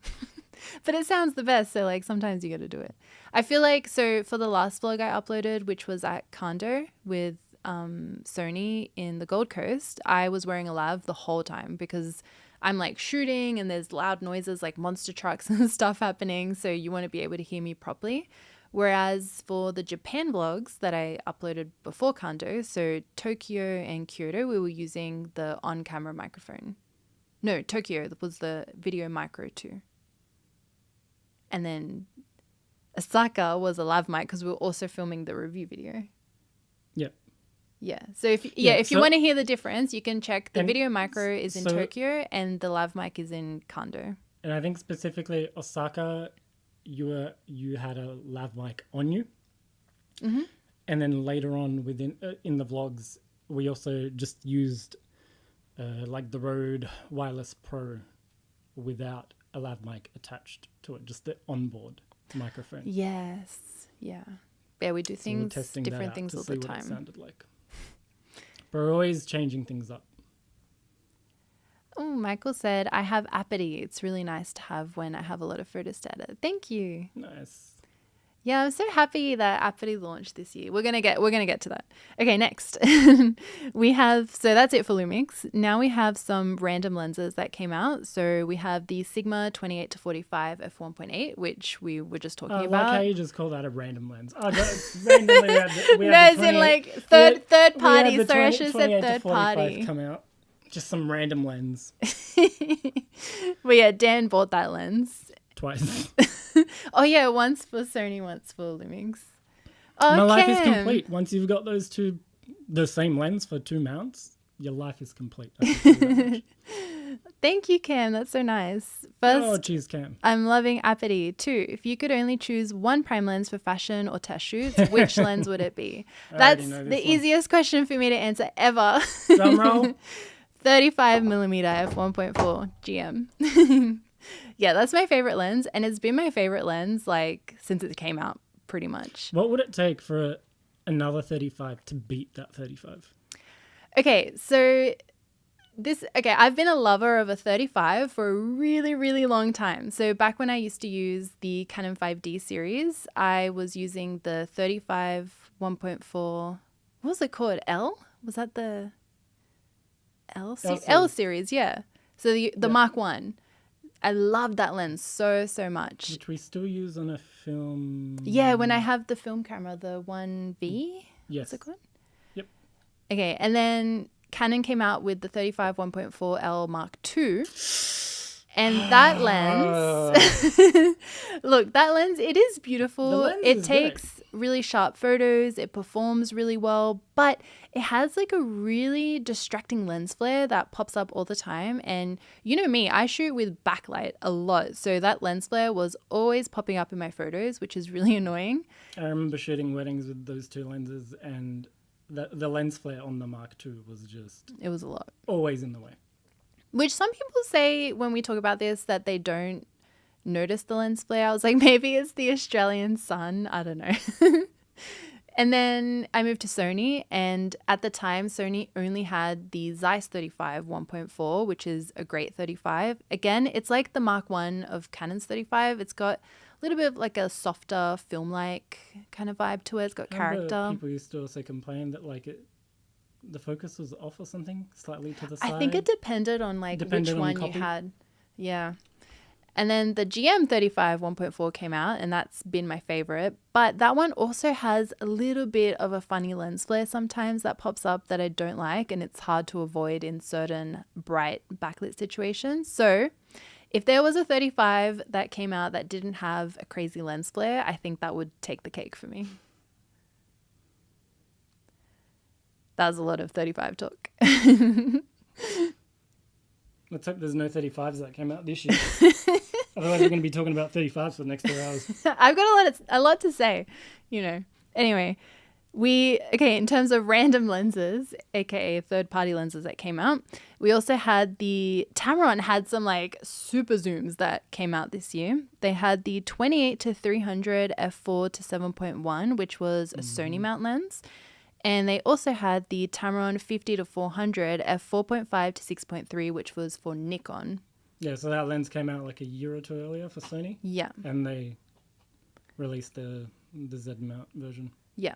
Speaker 1: But it sounds the best. So like sometimes you got to do it. I feel like, so for the last vlog I uploaded, which was at Condo with Sony in the Gold Coast, I was wearing a lav the whole time because I'm like shooting and there's loud noises like monster trucks and stuff happening. So you want to be able to hear me properly. Whereas for the Japan vlogs that I uploaded before Kando, so Tokyo and Kyoto, we were using the on-camera microphone. No, Tokyo was the video micro 2. And then Osaka was a lav mic because we were also filming the review video.
Speaker 2: Yep.
Speaker 1: Yeah. So if you want to hear the difference, you can check the video micro is in Tokyo and the lav mic is in Kando.
Speaker 2: And I think specifically Osaka, you had a lav mic on you, and then later on within in the vlogs we also just used like the Rode Wireless Pro without a lav mic attached to it, just the onboard microphone.
Speaker 1: Yes, yeah, we do things different things all the time.
Speaker 2: What it sounded like. But we're always changing things up.
Speaker 1: Oh, Michael said, I have Apathy. It's really nice to have when I have a lot of photos to edit. Thank you.
Speaker 2: Nice.
Speaker 1: Yeah, I'm so happy that Apity launched this year. We're gonna get to that. Okay, next we have, so that's it for Lumix. Now we have some random lenses that came out. So we have the Sigma 28 to 45 f1.8, which we were just talking
Speaker 2: I
Speaker 1: about.
Speaker 2: like how you just call that a random lens. Oh, randomly we
Speaker 1: No,
Speaker 2: had
Speaker 1: it's in like third party. Sorry, I should have said third party.
Speaker 2: Come out. Just some random lens.
Speaker 1: Well, yeah, Dan bought that lens.
Speaker 2: Twice.
Speaker 1: Oh yeah, once for Sony, once for Lumix. Okay.
Speaker 2: My life is complete. Once you've got the same lens for 2 mounts, your life is complete. I can tell you that much.
Speaker 1: Thank you, Cam. That's so nice. First,
Speaker 2: Oh, cheers, Cam.
Speaker 1: I'm loving Apity. 2, if you could only choose one prime lens for fashion or test shoots, which lens would it be? That's the easiest question for me to answer ever.
Speaker 2: Drum roll.
Speaker 1: 35mm f1.4 GM. Yeah, that's my favorite lens, and it's been my favorite lens like since it came out, pretty much.
Speaker 2: What would it take for another 35 to beat that 35?
Speaker 1: Okay, so I've been a lover of a 35 for a really, really long time. So back when I used to use the Canon 5D series, I was using the 35 1.4. What was it called? L? Was that the L series? Yeah. So the Mark 1. I love that lens so much.
Speaker 2: Which we still use on a film.
Speaker 1: Yeah, when I have the film camera, the 1V.
Speaker 2: Yes.
Speaker 1: What's it called?
Speaker 2: Yep.
Speaker 1: Okay, and then Canon came out with the 35 1.4L Mark II. And that lens, look, that lens, it is beautiful. It takes really sharp photos. It performs really well, but it has like a really distracting lens flare that pops up all the time. And you know me, I shoot with backlight a lot. So that lens flare was always popping up in my photos, which is really annoying.
Speaker 2: I remember shooting weddings with those 2 lenses, and the lens flare on the Mark II was just...
Speaker 1: It was a lot.
Speaker 2: Always in the way.
Speaker 1: Which some people say when we talk about this that they don't notice the lens flare. I was like, maybe it's the Australian sun. I don't know. And then I moved to Sony, and at the time Sony only had the Zeiss 35 1.4, which is a great 35. Again, it's like the Mark 1 of Canon's 35. It's got a little bit of like a softer film-like kind of vibe to it. It's got character.
Speaker 2: People used to also complain that the focus was off or something, slightly to the side.
Speaker 1: I think it depended on which one you had. Yeah. And then the GM 35 1.4 came out, and that's been my favorite. But that one also has a little bit of a funny lens flare sometimes that pops up that I don't like, and it's hard to avoid in certain bright backlit situations. So if there was a 35 that came out that didn't have a crazy lens flare, I think that would take the cake for me. That was a lot of 35 talk.
Speaker 2: Let's hope there's no 35s that came out this year. Otherwise, we're going to be talking about 35s for the next 2 hours.
Speaker 1: I've got a lot to say, Anyway, in terms of random lenses, aka third-party lenses that came out, we also had the Tamron had some super zooms that came out this year. They had the 28 to 300 f4 to 7.1, which was a Sony mount lens. And they also had the Tamron 50 to 400 f4.5 to 6.3, which was for Nikon.
Speaker 2: Yeah, so that lens came out a year or 2 earlier for Sony.
Speaker 1: Yeah.
Speaker 2: And they released the Z mount version.
Speaker 1: Yeah.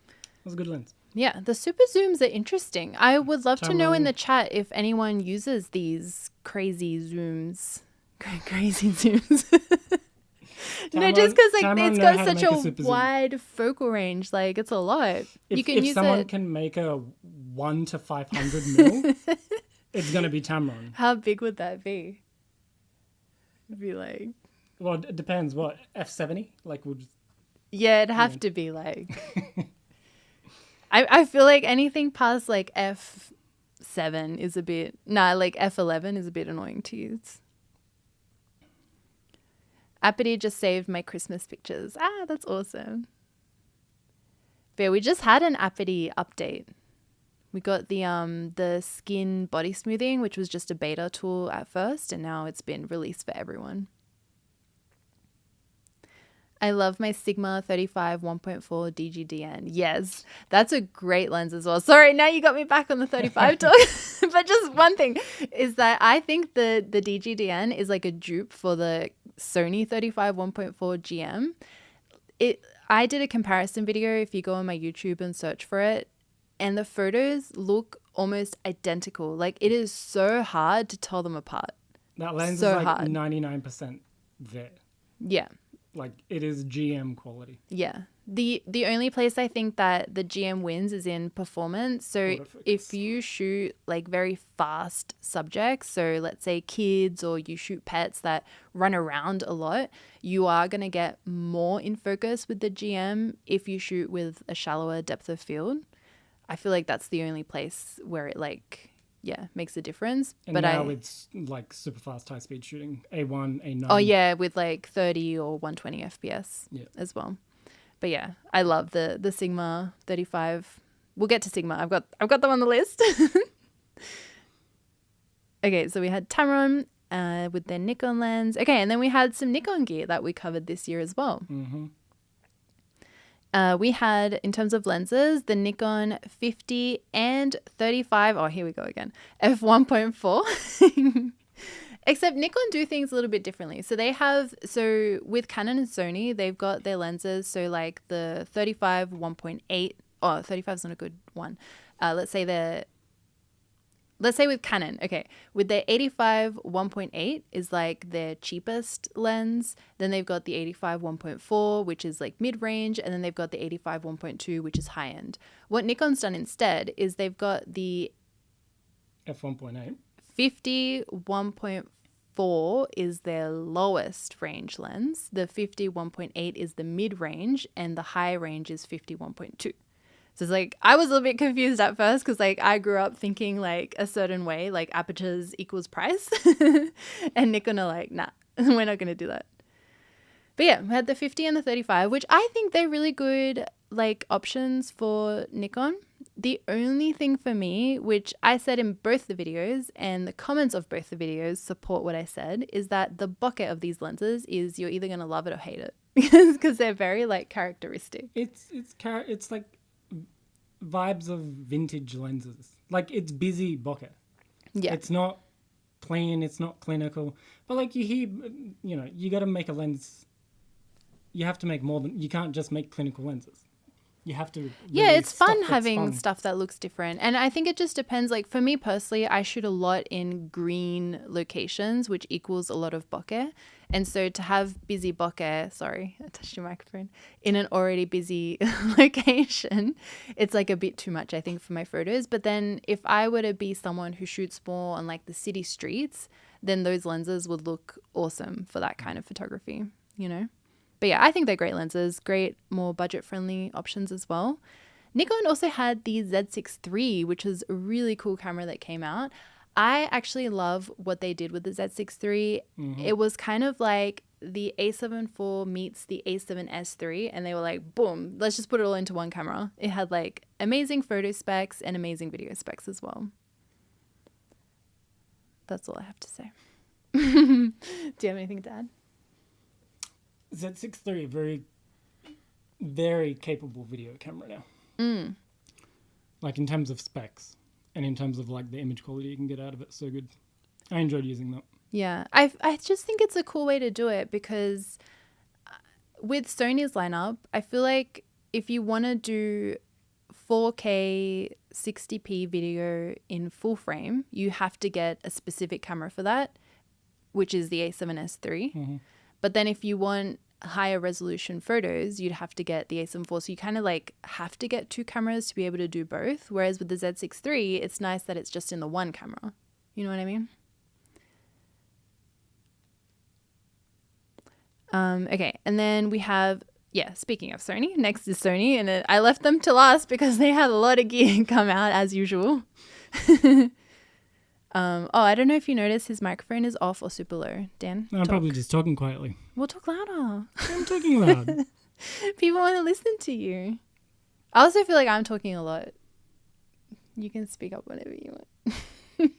Speaker 2: It was a good lens.
Speaker 1: Yeah, the super zooms are interesting. I would love to know in the chat if anyone uses these crazy zooms. Crazy zooms. No, just because it's got such a wide focal range, it's a lot.
Speaker 2: If someone can make a 1 to 500 mil, it's gonna be Tamron.
Speaker 1: How big would that be? It'd be
Speaker 2: well, it depends. What, f70?
Speaker 1: Yeah, it'd have to be I feel like anything past f7 is a bit f11 is a bit annoying to use. Apity just saved my Christmas pictures. That's awesome. But yeah, we just had an Apity update. We got the skin body smoothing, which was just a beta tool at first, and now it's been released for everyone. I love my Sigma 35 1.4 DGDN. Yes, that's a great lens as well. Sorry, now you got me back on the 35 talk. But just one thing is that I think the DGDN is a dupe for the Sony 35 1.4 GM. I did a comparison video if you go on my YouTube and search for it, and the photos look almost identical. Like, it is so hard to tell them apart.
Speaker 2: That lens
Speaker 1: So
Speaker 2: is like
Speaker 1: hard.
Speaker 2: 99% there.
Speaker 1: Yeah.
Speaker 2: Like, it is GM quality.
Speaker 1: Yeah. The only place I think that the GM wins is in performance. So
Speaker 2: Autofocus.
Speaker 1: if you shoot like very fast subjects, so let's say kids, or you shoot pets that run around a lot, you are going to get more in focus with the GM if you shoot with a shallower depth of field. I feel like that's the only place where it makes a difference.
Speaker 2: And
Speaker 1: but
Speaker 2: now it's like super fast high speed shooting, A1, A9.
Speaker 1: Oh yeah, with like 30 or 120 FPS as well. But yeah, I love the Sigma 35. We'll get to Sigma. I've got them on the list. Okay, so we had Tamron with their Nikon lens. Okay, and then we had some Nikon gear that we covered this year as well.
Speaker 2: Mm-hmm.
Speaker 1: We had, in terms of lenses, the Nikon 50 and 35. Oh, here we go again. f1.4. Except Nikon do things a little bit differently. So with Canon and Sony, they've got their lenses. So like the 35 1.8. Oh, 35 is not a good one. Let's say with Canon, okay, with their 85 1.8 is like their cheapest lens. Then they've got the 85 1.4, which is like mid-range, and then they've got the 85 1.2, which is high-end. What Nikon's done instead is they've got the
Speaker 2: f1.8.
Speaker 1: 50 1.4 is their lowest range lens. The 50 1.8 is the mid-range, and the high range is 50 1.2. So it's like, I was a little bit confused at first because like I grew up thinking like a certain way, like apertures equals price. And Nikon are like, nah, we're not going to do that. But yeah, we had the 50 and the 35, which I think they're really good like options for Nikon. The only thing for me, which I said in both the videos and the comments of both the videos support what I said, is that the bokeh of these lenses is you're either going to love it or hate it because they're very like characteristic.
Speaker 2: It's like vibes of vintage lenses. Like, it's busy bokeh.
Speaker 1: Yeah.
Speaker 2: It's not clean, it's not clinical. But like you hear, you got to make a lens. You have to make more than, you can't just make clinical lenses. You have to.
Speaker 1: Yeah, it's fun having stuff that looks different. And I think it just depends. Like for me personally, I shoot a lot in green locations, which equals a lot of bokeh. And so to have busy bokeh, sorry, I touched your microphone, in an already busy location, it's like a bit too much, I think, for my photos. But then if I were to be someone who shoots more on like the city streets, then those lenses would look awesome for that kind of photography, But yeah, I think they're great lenses, great, more budget-friendly options as well. Nikon also had the Z6 III, which is a really cool camera that came out. I actually love what they did with the Z6 III. Mm-hmm. It was kind of like the A7 IV meets the A7S III, and they were like, boom, let's just put it all into one camera. It had like amazing photo specs and amazing video specs as well. That's all I have to say. Do you have anything to add?
Speaker 2: Z6 III, very, very capable video camera now. Like in terms of specs and in terms of like the image quality you can get out of it, so good. I enjoyed using that.
Speaker 1: Yeah, I just think it's a cool way to do it because with Sony's lineup, I feel like if you want to do 4K 60p video in full frame, you have to get a specific camera for that, which is the A7S III. Mm-hmm. But then if you want higher resolution photos, you'd have to get the A7 IV. So you kind of like have to get two cameras to be able to do both. Whereas with the Z6 III, it's nice that it's just in the one camera. You know what I mean? Okay. And then we have, speaking of Sony, next is Sony. And I left them to last because they had a lot of gear come out as usual. I don't know if you noticed his microphone is off or super low. Dan?
Speaker 2: No, I'm probably just talking quietly.
Speaker 1: We'll talk louder.
Speaker 2: I'm talking loud.
Speaker 1: People want to listen to you. I also feel like I'm talking a lot. You can speak up whenever you want.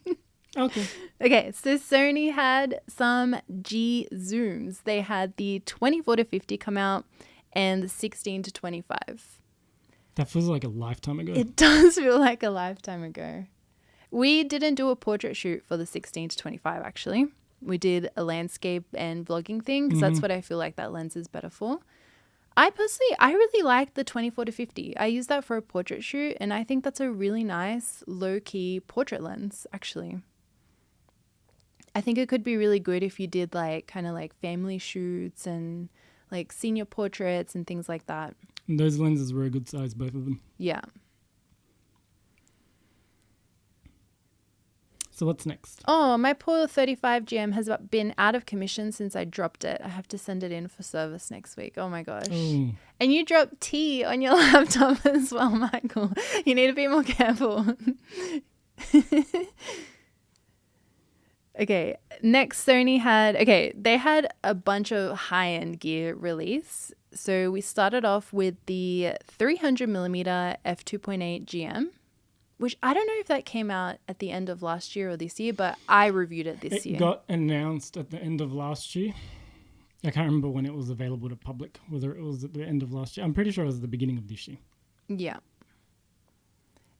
Speaker 2: Okay.
Speaker 1: Okay, so Sony had some G zooms. They had the 24 to 50 come out and the 16 to 25.
Speaker 2: That feels like a lifetime ago.
Speaker 1: It does feel like a lifetime ago. We didn't do a portrait shoot for the 16 to 25, actually. We did a landscape and vlogging thing because that's what I feel like that lens is better for. I really like the 24-50. I use that for a portrait shoot, and I think that's a really nice low-key portrait lens, actually. I think it could be really good if you did like kind of like family shoots and like senior portraits and things like that.
Speaker 2: And those lenses were a good size, both of them.
Speaker 1: Yeah.
Speaker 2: So what's next?
Speaker 1: Oh, my poor 35 GM has been out of commission since I dropped it. I have to send it in for service next week. Oh my gosh.
Speaker 2: Oh.
Speaker 1: And you dropped T on your laptop as well, Michael. You need to be more careful. Okay, next Sony they had a bunch of high-end gear release. So we started off with the 300mm f2.8 GM, which I don't know if that came out at the end of last year or this year, but I reviewed it this year.
Speaker 2: It got announced at the end of last year. I can't remember when it was available to public, whether it was at the end of last year. I'm pretty sure it was the beginning of this year.
Speaker 1: Yeah.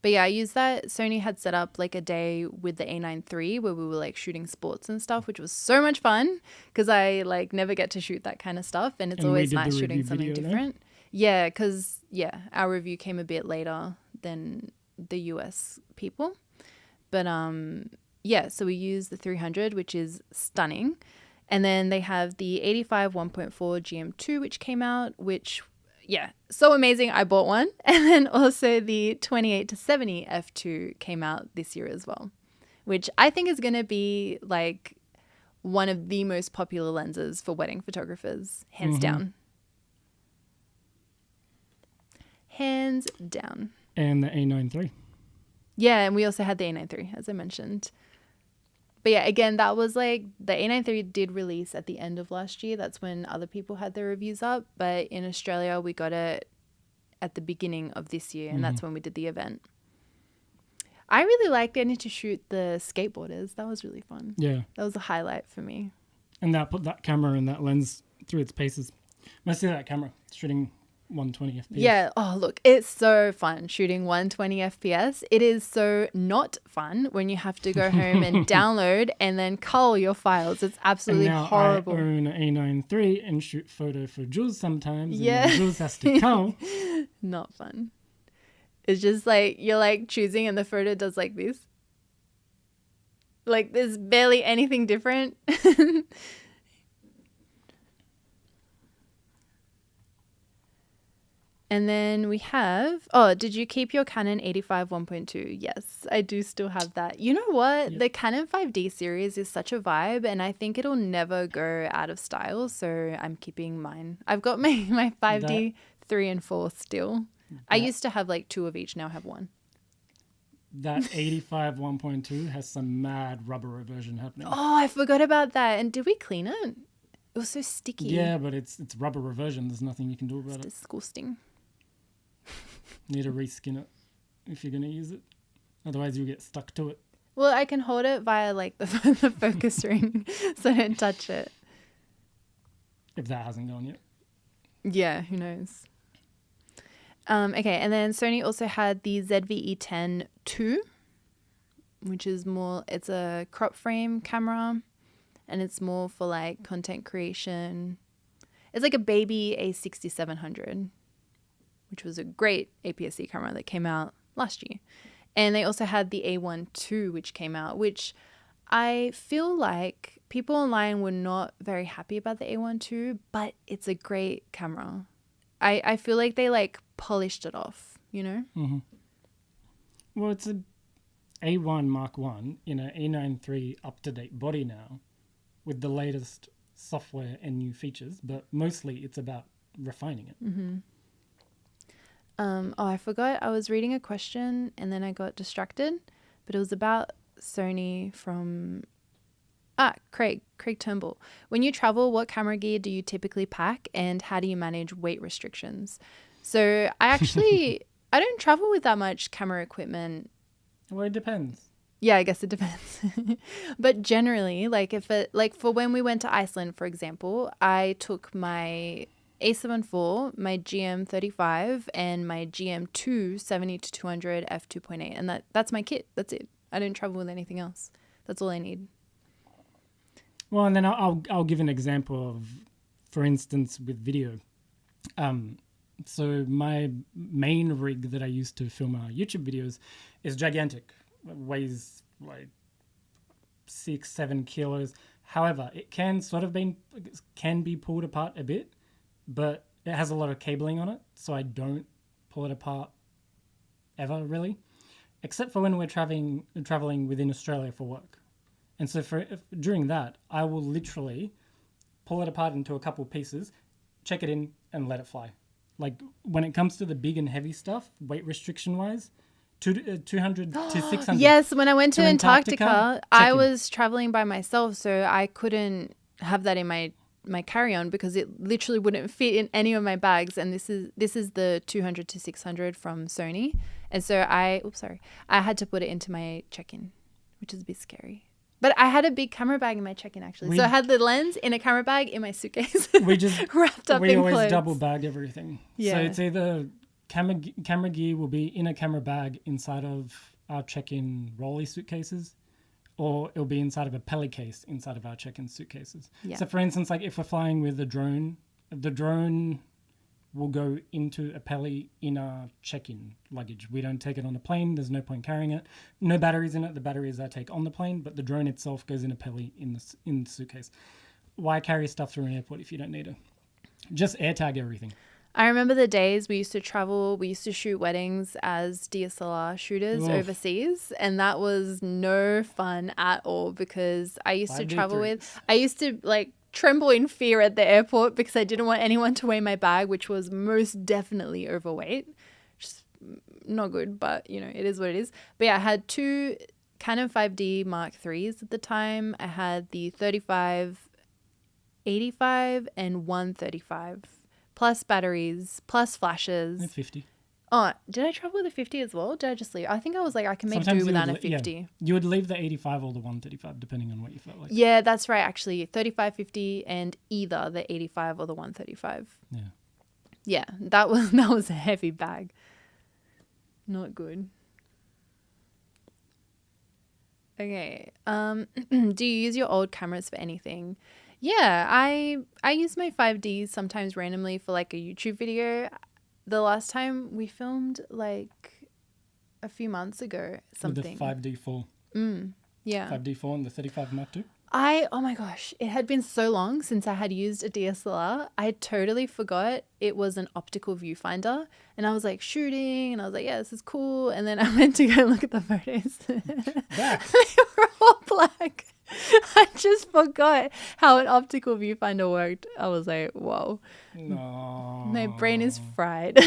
Speaker 1: But yeah, I used that. Sony had set up like a day with the A9 III where we were like shooting sports and stuff, which was so much fun because I like never get to shoot that kind of stuff. And it's always nice shooting something different. Yeah, because our review came a bit later than the US people. But so we used the 300, which is stunning. And then they have the 85 1.4 GM2, which came out, which so amazing. I bought one. And then also the 28-70 f2 came out this year as well, which I think is going to be like one of the most popular lenses for wedding photographers, hands down. Hands down.
Speaker 2: And the A9 III.
Speaker 1: Yeah, and we also had the A9 III, as I mentioned. But yeah, again, that was like the A9 III did release at the end of last year. That's when other people had their reviews up. But in Australia, we got it at the beginning of this year, and that's when we did the event. I really liked getting to shoot the skateboarders. That was really fun.
Speaker 2: Yeah.
Speaker 1: That was a highlight for me.
Speaker 2: And that put that camera and that lens through its paces. Mostly that camera shooting 120 FPS.
Speaker 1: Yeah. Oh, look, it's so fun shooting 120 FPS. It is so not fun when you have to go home and download and then cull your files. It's absolutely horrible.
Speaker 2: I own an A9 III and shoot photo for Jules sometimes. Yeah. And Jules has to cull.
Speaker 1: Not fun. It's just like you're like choosing and the photo does like this. Like there's barely anything different. And then we have, did you keep your Canon 85 1.2? Yes, I do still have that. You know what? Yep. The Canon 5D series is such a vibe, and I think it'll never go out of style, so I'm keeping mine. I've got my 5D 3 and 4 still. I used to have like 2 of each, now I have 1.
Speaker 2: That 85 1.2 has some mad rubber reversion happening.
Speaker 1: Oh, I forgot about that. And did we clean it? It was so sticky.
Speaker 2: Yeah, but it's rubber reversion. There's nothing you can do about it.
Speaker 1: It's disgusting.
Speaker 2: Need to reskin it if you're going to use it. Otherwise, you'll get stuck to it.
Speaker 1: Well, I can hold it via like the focus ring so I don't touch it.
Speaker 2: If that hasn't gone yet.
Speaker 1: Yeah, who knows? Okay, and then Sony also had the ZV-E10 II, which is more, it's a crop frame camera, and it's more for like content creation. It's like a baby A6700, which was a great APS-C camera that came out last year. And they also had the A1 II, which came out, which I feel like people online were not very happy about the A1 II, but it's a great camera. I feel like they like polished it off, you know?
Speaker 2: Mm-hmm. Well, it's a A1 Mark I in an A9 III up-to-date body now with the latest software and new features, but mostly it's about refining it.
Speaker 1: Mm-hmm. I forgot. I was reading a question and then I got distracted, but it was about Sony from Craig Turnbull. When you travel, what camera gear do you typically pack and how do you manage weight restrictions? So I don't travel with that much camera equipment.
Speaker 2: Well, it depends.
Speaker 1: Yeah, I guess it depends. But generally, like for when we went to Iceland, for example, I took my A7 IV, my GM35, and my GM2 70-200 f2.8, and that's my kit. That's it. I don't travel with anything else. That's all I need.
Speaker 2: Well, and then I'll give an example of, for instance, with video. So my main rig that I use to film our YouTube videos is gigantic. It weighs like 6-7 kilos. However, it can be pulled apart a bit, but it has a lot of cabling on it, so I don't pull it apart ever really, except for when we're traveling within Australia for work. And so during that, I will literally pull it apart into a couple pieces, check it in, and let it fly. Like when it comes to the big and heavy stuff, weight restriction wise, 200 to 600.
Speaker 1: Yes, when I went to
Speaker 2: Antarctica,
Speaker 1: Antarctica, I was traveling by myself, so I couldn't have that in my carry-on because it literally wouldn't fit in any of my bags. And this is the 200 to 600 from Sony, and so I had to put it into my check-in, which is a bit scary. But I had a big camera bag in my check-in actually, so I had the lens in a camera bag in my suitcase.
Speaker 2: We just
Speaker 1: wrapped up in clothes.
Speaker 2: We always double bag everything.
Speaker 1: Yeah.
Speaker 2: So it's either camera gear will be in a camera bag inside of our check-in rolly suitcases, or it'll be inside of a pelly case inside of our check-in suitcases. Yeah. So for instance, like if we're flying with a drone, the drone will go into a pelly in our check-in luggage. We don't take it on the plane. There's no point carrying it. No batteries in it. The batteries I take on the plane, but the drone itself goes in a pelly in the suitcase. Why carry stuff through an airport if you don't need it? Just air tag everything.
Speaker 1: I remember the days we used to travel, we used to shoot weddings as DSLR shooters overseas, and that was no fun at all because I used to tremble in fear at the airport because I didn't want anyone to weigh my bag, which was most definitely overweight. Just not good, but it is what it is. But yeah, I had two Canon 5D Mark IIIs at the time. I had the 35, 85 and 135. Plus batteries, plus flashes.
Speaker 2: And 50.
Speaker 1: Oh, did I travel with a 50 as well? Did I just leave? I think I was like, I can make do without a 50.
Speaker 2: Yeah. You would leave the 85 or the 135, depending on what you felt like.
Speaker 1: Yeah, that's right, actually. 35, 50, and either the 85 or the 135.
Speaker 2: Yeah.
Speaker 1: Yeah, that was a heavy bag. Not good. Okay. Do you use your old cameras for anything? Yeah, I use my 5Ds sometimes randomly for like a YouTube video. The last time we filmed like a few months ago something.
Speaker 2: With the 5D4.
Speaker 1: Yeah.
Speaker 2: 5D4 and the 35 Mark II.
Speaker 1: Oh my gosh, it had been so long since I had used a DSLR. I totally forgot it was an optical viewfinder, and I was like shooting and I was like, yeah, this is cool. And then I went to go look at the photos. They were all black. I just forgot how an optical viewfinder worked. I was like, whoa.
Speaker 2: No.
Speaker 1: My brain is fried.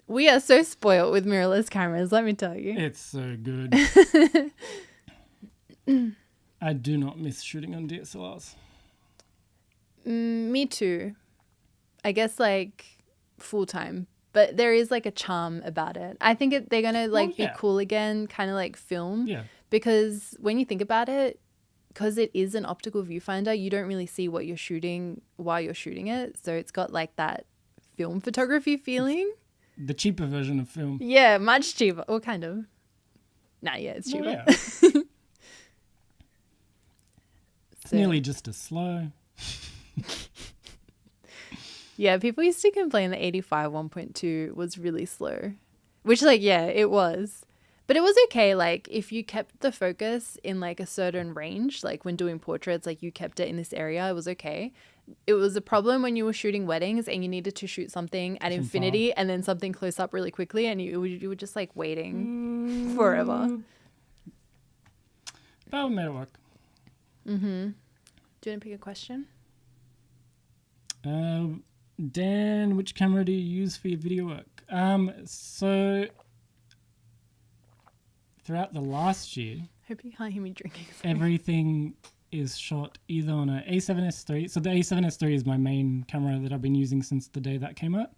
Speaker 1: We are so spoiled with mirrorless cameras, let me tell you.
Speaker 2: It's so good. I do not miss shooting on DSLRs.
Speaker 1: Me too. I guess like full time. But there is like a charm about it. I think they're going to be cool again, kind of like film.
Speaker 2: Yeah.
Speaker 1: Because when you think about it, because it is an optical viewfinder, you don't really see what you're shooting while you're shooting it. So it's got like that film photography feeling.
Speaker 2: The cheaper version of film.
Speaker 1: Yeah, much cheaper. Or kind of. Nah, yeah, it's cheaper.
Speaker 2: Well, yeah. It's nearly just as slow.
Speaker 1: Yeah, people used to complain that 85 1.2 was really slow. Which it was. But it was okay, like, if you kept the focus in, like, a certain range, like, when doing portraits, like, you kept it in this area, it was okay. It was a problem when you were shooting weddings and you needed to shoot something at infinity and then something close up really quickly and you were just, like, waiting forever.
Speaker 2: That would make it work.
Speaker 1: Mm-hmm. Do you want to pick a question?
Speaker 2: Dan, which camera do you use for your video work? So... Throughout the last year,
Speaker 1: hope you can't hear me drinking.
Speaker 2: Everything is shot either on a A7S III. So the A7S III is my main camera that I've been using since the day that came out.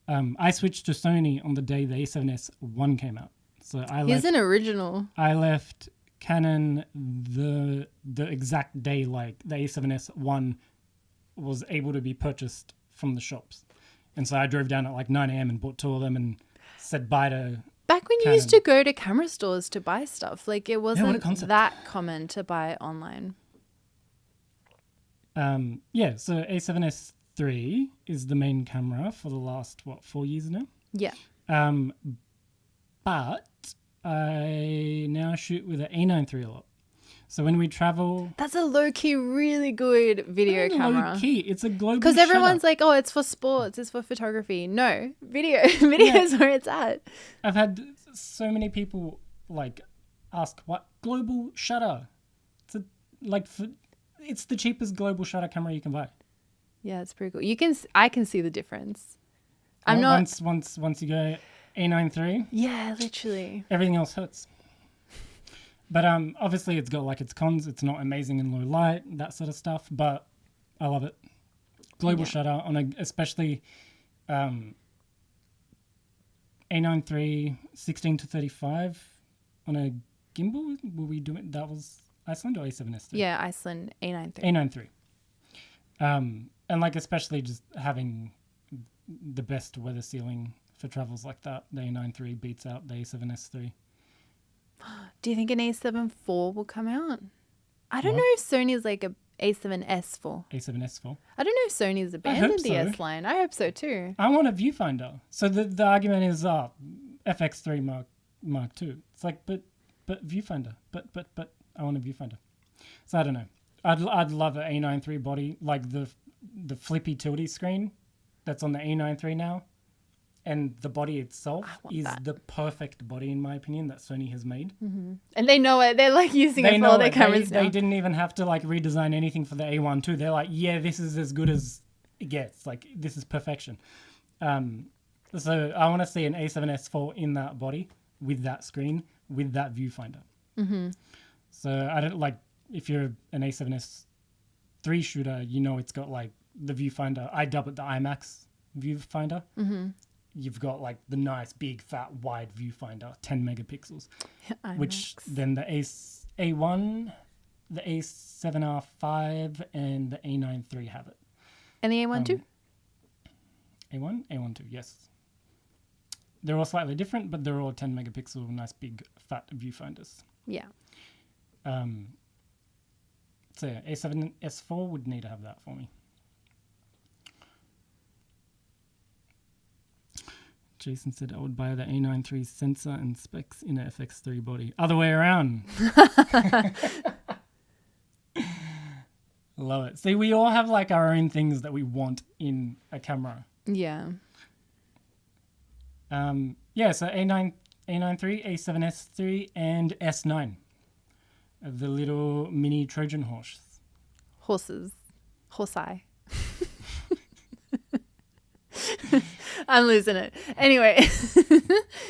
Speaker 2: I switched to Sony on the day the A7S I came out. So
Speaker 1: He's an original.
Speaker 2: I left Canon the exact day like the A7S I was able to be purchased from the shops. And so I drove down at like 9 a.m. and bought two of them and said bye to...
Speaker 1: Back when you used to go to camera stores to buy stuff, like it wasn't that common to buy online.
Speaker 2: So A7S A7S3 is the main camera for the last, 4 years now?
Speaker 1: Yeah.
Speaker 2: But I now shoot with an A9 III a lot. So when we travel...
Speaker 1: That's a low-key, really good video camera.
Speaker 2: Low-key. It's a global
Speaker 1: Because everyone's
Speaker 2: shutter.
Speaker 1: like, oh, it's for sports, it's for photography. No, video. Video is where it's at.
Speaker 2: I've had so many people like ask, what? Global shutter. It's the cheapest global shutter camera you can buy.
Speaker 1: Yeah, it's pretty cool. I can see the difference. I'm not...
Speaker 2: Once you go A9 III,
Speaker 1: Yeah, literally.
Speaker 2: everything else hurts. But obviously it's got like its cons. It's not amazing in low light, that sort of stuff. But I love it. Global shutter on especially A9 III 16-35 on a gimbal. Were we doing that? Was Iceland or A7S3?
Speaker 1: Yeah, Iceland A9 III.
Speaker 2: A9 III. And like especially just having the best weather sealing for travels like that, the A9 III beats out the A7S III.
Speaker 1: Do you think an A7 IV will come out? I don't know if Sony's like a A7S IV.
Speaker 2: A7S IV.
Speaker 1: I don't know if Sony's abandoned the
Speaker 2: so.
Speaker 1: S line. I hope so too.
Speaker 2: I want a viewfinder. So the argument is FX3 Mark II. It's like but viewfinder. But I want a viewfinder. So I don't know. I'd love an A9 III body, like the flippy tilty screen that's on the A9 III now. And the body itself is the perfect body, in my opinion, that Sony has made.
Speaker 1: Mm-hmm. And they know it. They're like using it for all their cameras now.
Speaker 2: They didn't even have to like redesign anything for the A1 II. They're like, yeah, this is as good as it gets. Like, this is perfection. So I want to see an A7S IV in that body with that screen, with that viewfinder.
Speaker 1: Mm-hmm.
Speaker 2: So I don't like, if you're an A7S III shooter, you know it's got like the viewfinder. I dub it the IMAX viewfinder.
Speaker 1: Mm-hmm.
Speaker 2: You've got like the nice big fat wide viewfinder, 10 megapixels, which then the A1, the A7R5 and the A9 III have it.
Speaker 1: And the A1 too?
Speaker 2: A1 II, yes. They're all slightly different, but they're all 10 megapixel, nice big fat viewfinders.
Speaker 1: Yeah.
Speaker 2: So yeah, A7S4 would need to have that for me. Jason said I would buy the A9 III sensor and specs in a FX3 body. Other way around. Love it. See, we all have like our own things that we want in a camera.
Speaker 1: Yeah.
Speaker 2: Yeah, so A9 III, A7S III, and S9. The little mini Trojan horse.
Speaker 1: Horses. Horse-eye. I'm losing it. Anyway.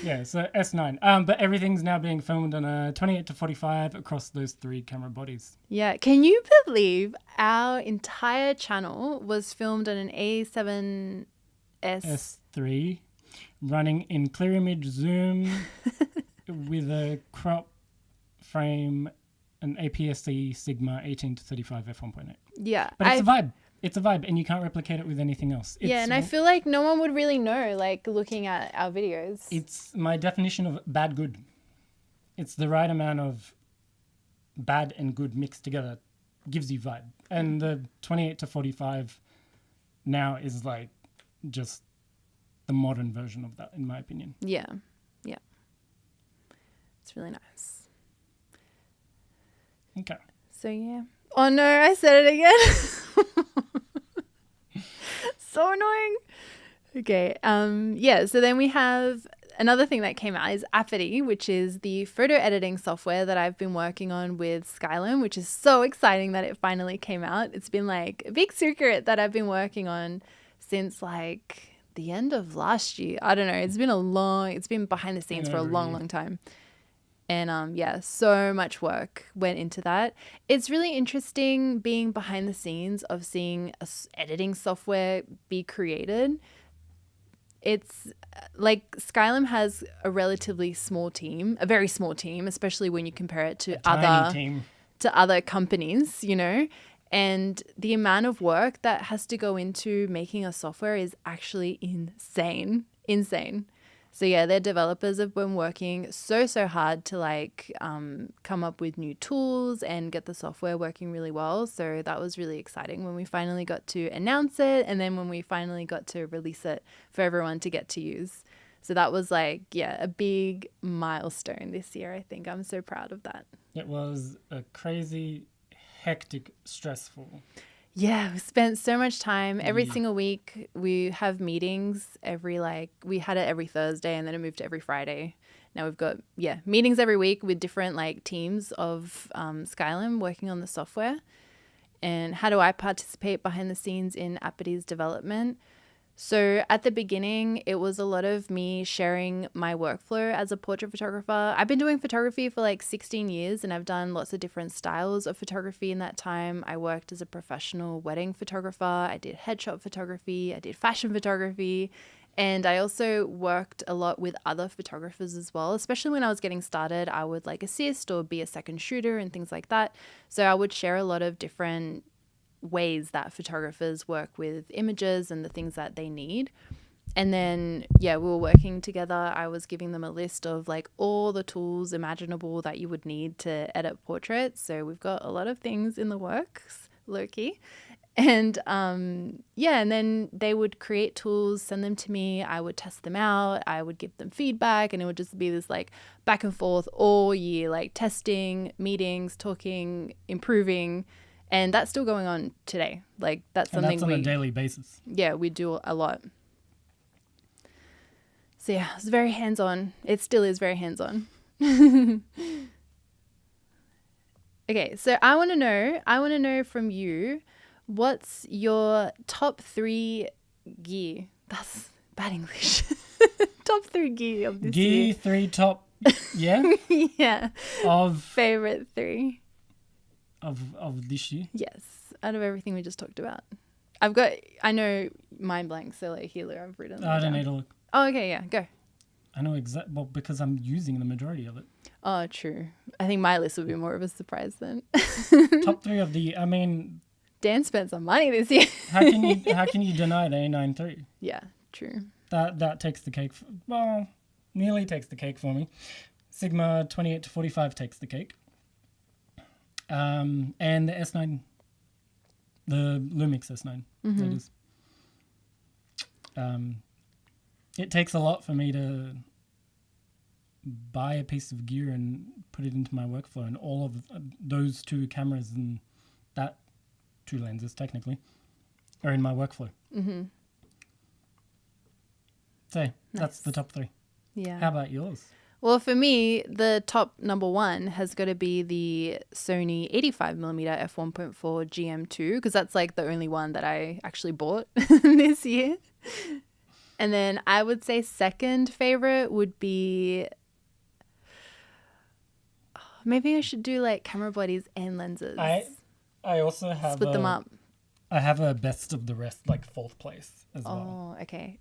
Speaker 2: Yeah, so S9. But everything's now being filmed on a 28-45 across those 3 camera bodies.
Speaker 1: Yeah. Can you believe our entire channel was filmed on an A7S
Speaker 2: S3 running in clear image zoom with a crop frame, an APS-C Sigma 18-35 f1.8.
Speaker 1: Yeah.
Speaker 2: But it's a vibe. It's a vibe, and you can't replicate it with anything else.
Speaker 1: And I feel like no one would really know, like, looking at our videos.
Speaker 2: It's my definition of bad good. It's the right amount of bad and good mixed together gives you vibe. And the 28-45 now is, like, just the modern version of that, in my opinion.
Speaker 1: Yeah. Yeah. It's really nice.
Speaker 2: Okay.
Speaker 1: So, yeah. Oh, no, I said it again. So annoying. Okay. Yeah. So then we have another thing that came out is Affinity, which is the photo editing software that I've been working on with Skylum, which is so exciting that it finally came out. It's been like a big secret that I've been working on since like the end of last year. I don't know. It's been behind the scenes for a long, long time. And yeah, so much work went into that. It's really interesting being behind the scenes of seeing editing software be created. It's like Skylum has a relatively small team, a very small team, especially when you compare it to other companies, you know. And the amount of work that has to go into making a software is actually insane. So yeah, their developers have been working so hard to like come up with new tools and get the software working really well. So that was really exciting when we finally got to announce it, and then when we finally got to release it for everyone to get to use. So that was like, yeah, a big milestone this year. I think I'm so proud of that.
Speaker 2: It was a crazy, hectic, stressful.
Speaker 1: Yeah, we spent so much time every single week. We have meetings we had it every Thursday, and then it moved to every Friday. Now we've got, meetings every week with different like teams of Skylum working on the software. And how do I participate behind the scenes in Apathy's development? So at the beginning, it was a lot of me sharing my workflow as a portrait photographer. I've been doing photography for like 16 years, and I've done lots of different styles of photography in that time. I worked as a professional wedding photographer. I did headshot photography. I did fashion photography. And I also worked a lot with other photographers as well. Especially when I was getting started, I would like assist or be a second shooter and things like that. So I would share a lot of different ways that photographers work with images and the things that they need. And then, we were working together. I was giving them a list of like all the tools imaginable that you would need to edit portraits. So we've got a lot of things in the works, low-key. And and then they would create tools, send them to me. I would test them out. I would give them feedback, and it would just be this like back and forth all year, like testing, meetings, talking, improving. And that's still going on today. Like that's something
Speaker 2: that's on a daily basis.
Speaker 1: Yeah, we do a lot. So yeah, it's very hands-on. It still is very hands-on. Okay, so I want to know from you, what's your top 3 gear? That's bad English. Top 3 gear of this year.
Speaker 2: Gear 3 top, yeah?
Speaker 1: Yeah.
Speaker 2: Of
Speaker 1: favorite 3.
Speaker 2: Of this year?
Speaker 1: Yes, out of everything we just talked about. I know mind blank, so like here I've written
Speaker 2: I don't need to look.
Speaker 1: Oh, okay, yeah, go.
Speaker 2: I know well, because I'm using the majority of it.
Speaker 1: Oh, true. I think my list would be more of a surprise then.
Speaker 2: Top 3 of the, I mean...
Speaker 1: Dan spent some money this year.
Speaker 2: how can you deny the A9 III?
Speaker 1: Yeah, true.
Speaker 2: That takes the cake, nearly takes the cake for me. Sigma 28 to 45 takes the cake. And the S9, the Lumix S9, that is. It takes a lot for me to buy a piece of gear and put it into my workflow, and all of those 2 cameras and that 2 lenses technically are in my workflow. Mm-hmm. So that's the top 3.
Speaker 1: Yeah.
Speaker 2: How about yours?
Speaker 1: Well, for me, the top number 1 has got to be the Sony 85mm f1.4 GM2, because that's like the only one that I actually bought this year. And then I would say second favorite would be, maybe I should do like camera bodies and lenses.
Speaker 2: I also have
Speaker 1: split them up.
Speaker 2: I have a best of the rest, like 4th place as well.
Speaker 1: Oh, okay.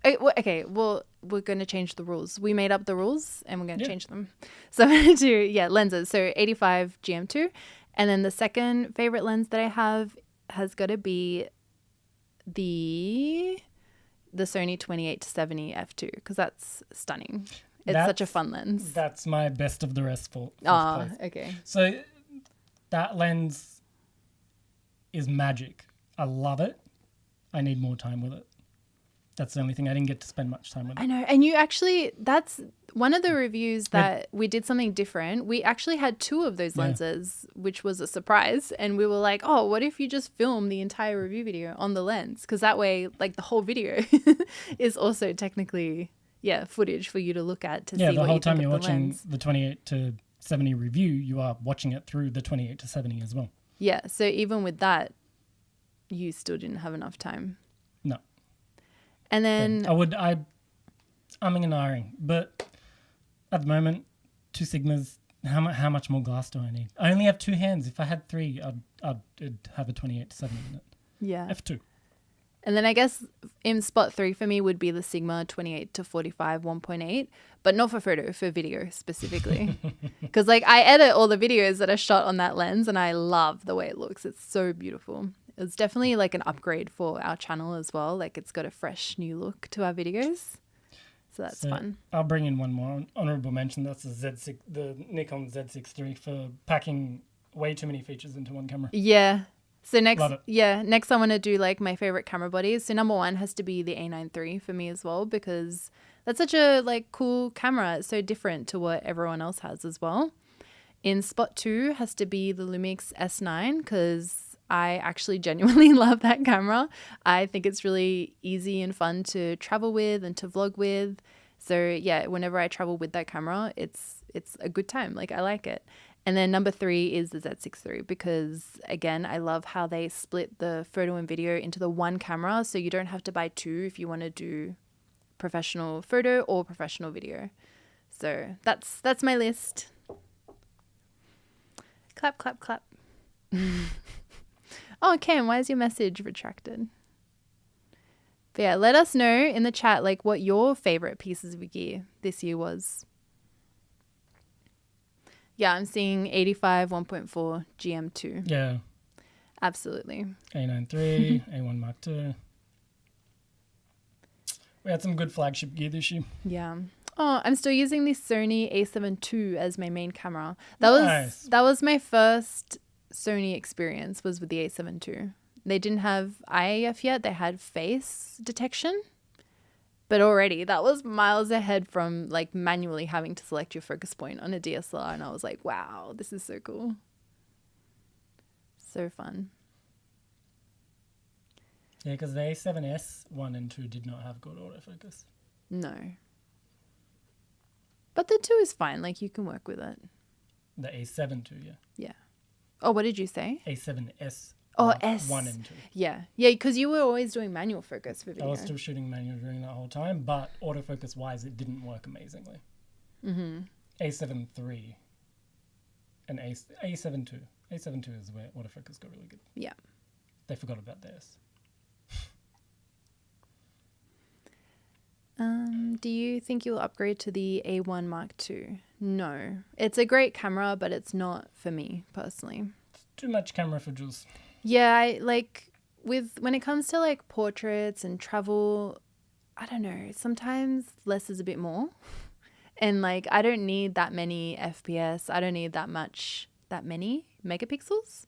Speaker 1: Well, we're going to change the rules. We made up the rules and we're going to change them. So I'm going to do, lenses. So 85 GM2. And then the second favorite lens that I have has got to be the Sony 28 to 70 f2, because that's stunning. It's such a fun lens.
Speaker 2: That's my best of the rest for
Speaker 1: place. Okay.
Speaker 2: So that lens is magic. I love it. I need more time with it. That's the only thing. I didn't get to spend much time with it.
Speaker 1: I know. And you actually, that's one of the reviews that we did something different. We actually had 2 of those lenses, which was a surprise. And we were like, oh, what if you just film the entire review video on the lens? Because that way, like the whole video is also technically, footage for you to look at to see what you think of the lens. Yeah, the whole time you're
Speaker 2: watching the 28 to 70 review, you are watching it through the 28 to 70 as well.
Speaker 1: Yeah. So even with that, you still didn't have enough time.
Speaker 2: No.
Speaker 1: And then
Speaker 2: I'm in an iron, but at the moment, 2 Sigmas. How much more glass do I need? I only have 2 hands. If I had 3, I'd have a 28 to 70 in it.
Speaker 1: Yeah.
Speaker 2: F2.
Speaker 1: And then I guess in spot 3 for me would be the Sigma 28 to 45 1.8, but not for photo, for video specifically. Because like I edit all the videos that are shot on that lens, and I love the way it looks. It's so beautiful. It's definitely like an upgrade for our channel as well. Like it's got a fresh new look to our videos. So that's fun.
Speaker 2: I'll bring in one more honorable mention. That's the Nikon Z6 III for packing way too many features into one camera.
Speaker 1: Yeah. So next I want to do like my favorite camera bodies. So number 1 has to be the A9 III for me as well, because that's such a like cool camera. It's so different to what everyone else has as well. In spot 2 has to be the Lumix S9, because I actually genuinely love that camera. I think it's really easy and fun to travel with and to vlog with. So yeah, whenever I travel with that camera, it's a good time. Like, I like it. And then number 3 is the Z6 III, because again, I love how they split the photo and video into the one camera, so you don't have to buy 2 if you want to do professional photo or professional video. So that's my list. Clap, clap, clap. Oh, Cam, why is your message retracted? But yeah, let us know in the chat like what your favorite pieces of gear this year was. Yeah, I'm seeing 85 1.4 GM2.
Speaker 2: Yeah.
Speaker 1: Absolutely.
Speaker 2: A9 III, A1 Mark II. We had some good flagship gear this year.
Speaker 1: Yeah. Oh, I'm still using the Sony A7 II as my main camera. That was my first Sony experience, was with the A7 II. They didn't have IAF yet. They had face detection. But already that was miles ahead from like manually having to select your focus point on a DSLR. And I was like, wow, this is so cool. So fun.
Speaker 2: Yeah, because the A7S 1 and 2 did not have good autofocus.
Speaker 1: No. But the 2 is fine. Like, you can work with it.
Speaker 2: The A7 II, yeah.
Speaker 1: Yeah. Oh, what did you say?
Speaker 2: A7S.
Speaker 1: Oh, S.
Speaker 2: 1 and 2.
Speaker 1: Yeah. Yeah, because you were always doing manual focus for video.
Speaker 2: I was still shooting manual during that whole time, but autofocus-wise, it didn't work amazingly.
Speaker 1: Mm-hmm.
Speaker 2: A7 III and A7 II. A7 II is where autofocus got really good.
Speaker 1: Yeah.
Speaker 2: They forgot about theirs.
Speaker 1: Do you think you'll upgrade to the A1 Mark II? No. It's a great camera, but it's not for me personally.
Speaker 2: It's too much camera for Jules.
Speaker 1: Yeah, when it comes to like portraits and travel, I don't know, sometimes less is a bit more. And like, I don't need that many FPS. I don't need that many megapixels.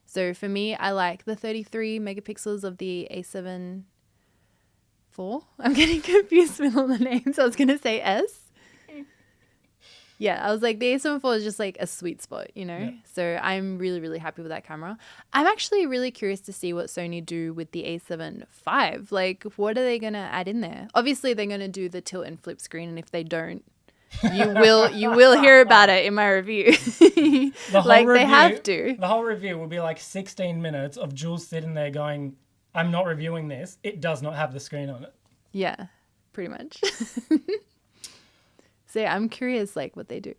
Speaker 1: So for me, I like the 33 megapixels of the A7 IV. I'm getting confused with all the names. I was going to say S. Yeah, I was like, the A7 IV is just like a sweet spot, you know? Yeah. So I'm really, really happy with that camera. I'm actually really curious to see what Sony do with the A7 V. Like, what are they going to add in there? Obviously, they're going to do the tilt and flip screen, and if they don't, you will hear about it in my review. They have to.
Speaker 2: The whole review will be like 16 minutes of Jules sitting there going, I'm not reviewing this. It does not have the screen on it.
Speaker 1: Yeah, pretty much. So yeah, I'm curious like what they do.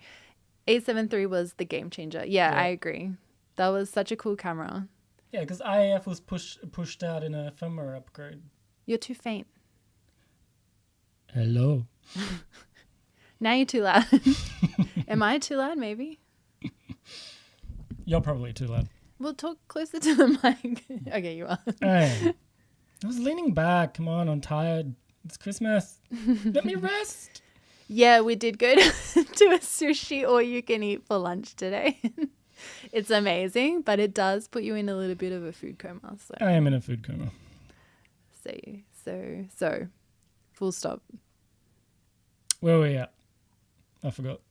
Speaker 1: A7 III was the game changer. Yeah, I agree. That was such a cool camera.
Speaker 2: Yeah, because IAF was pushed out in a firmware upgrade.
Speaker 1: You're too faint.
Speaker 2: Hello.
Speaker 1: Now you're too loud. Am I too loud, maybe?
Speaker 2: You're probably too loud.
Speaker 1: We'll talk closer to the mic. Okay, you are.
Speaker 2: Hey, I was leaning back. Come on, I'm tired. It's Christmas. Let me rest.
Speaker 1: Yeah, we did go to a sushi all you can eat for lunch today. It's amazing, but it does put you in a little bit of a food coma. So.
Speaker 2: I am in a food coma.
Speaker 1: So, full stop.
Speaker 2: Where were we at? I forgot.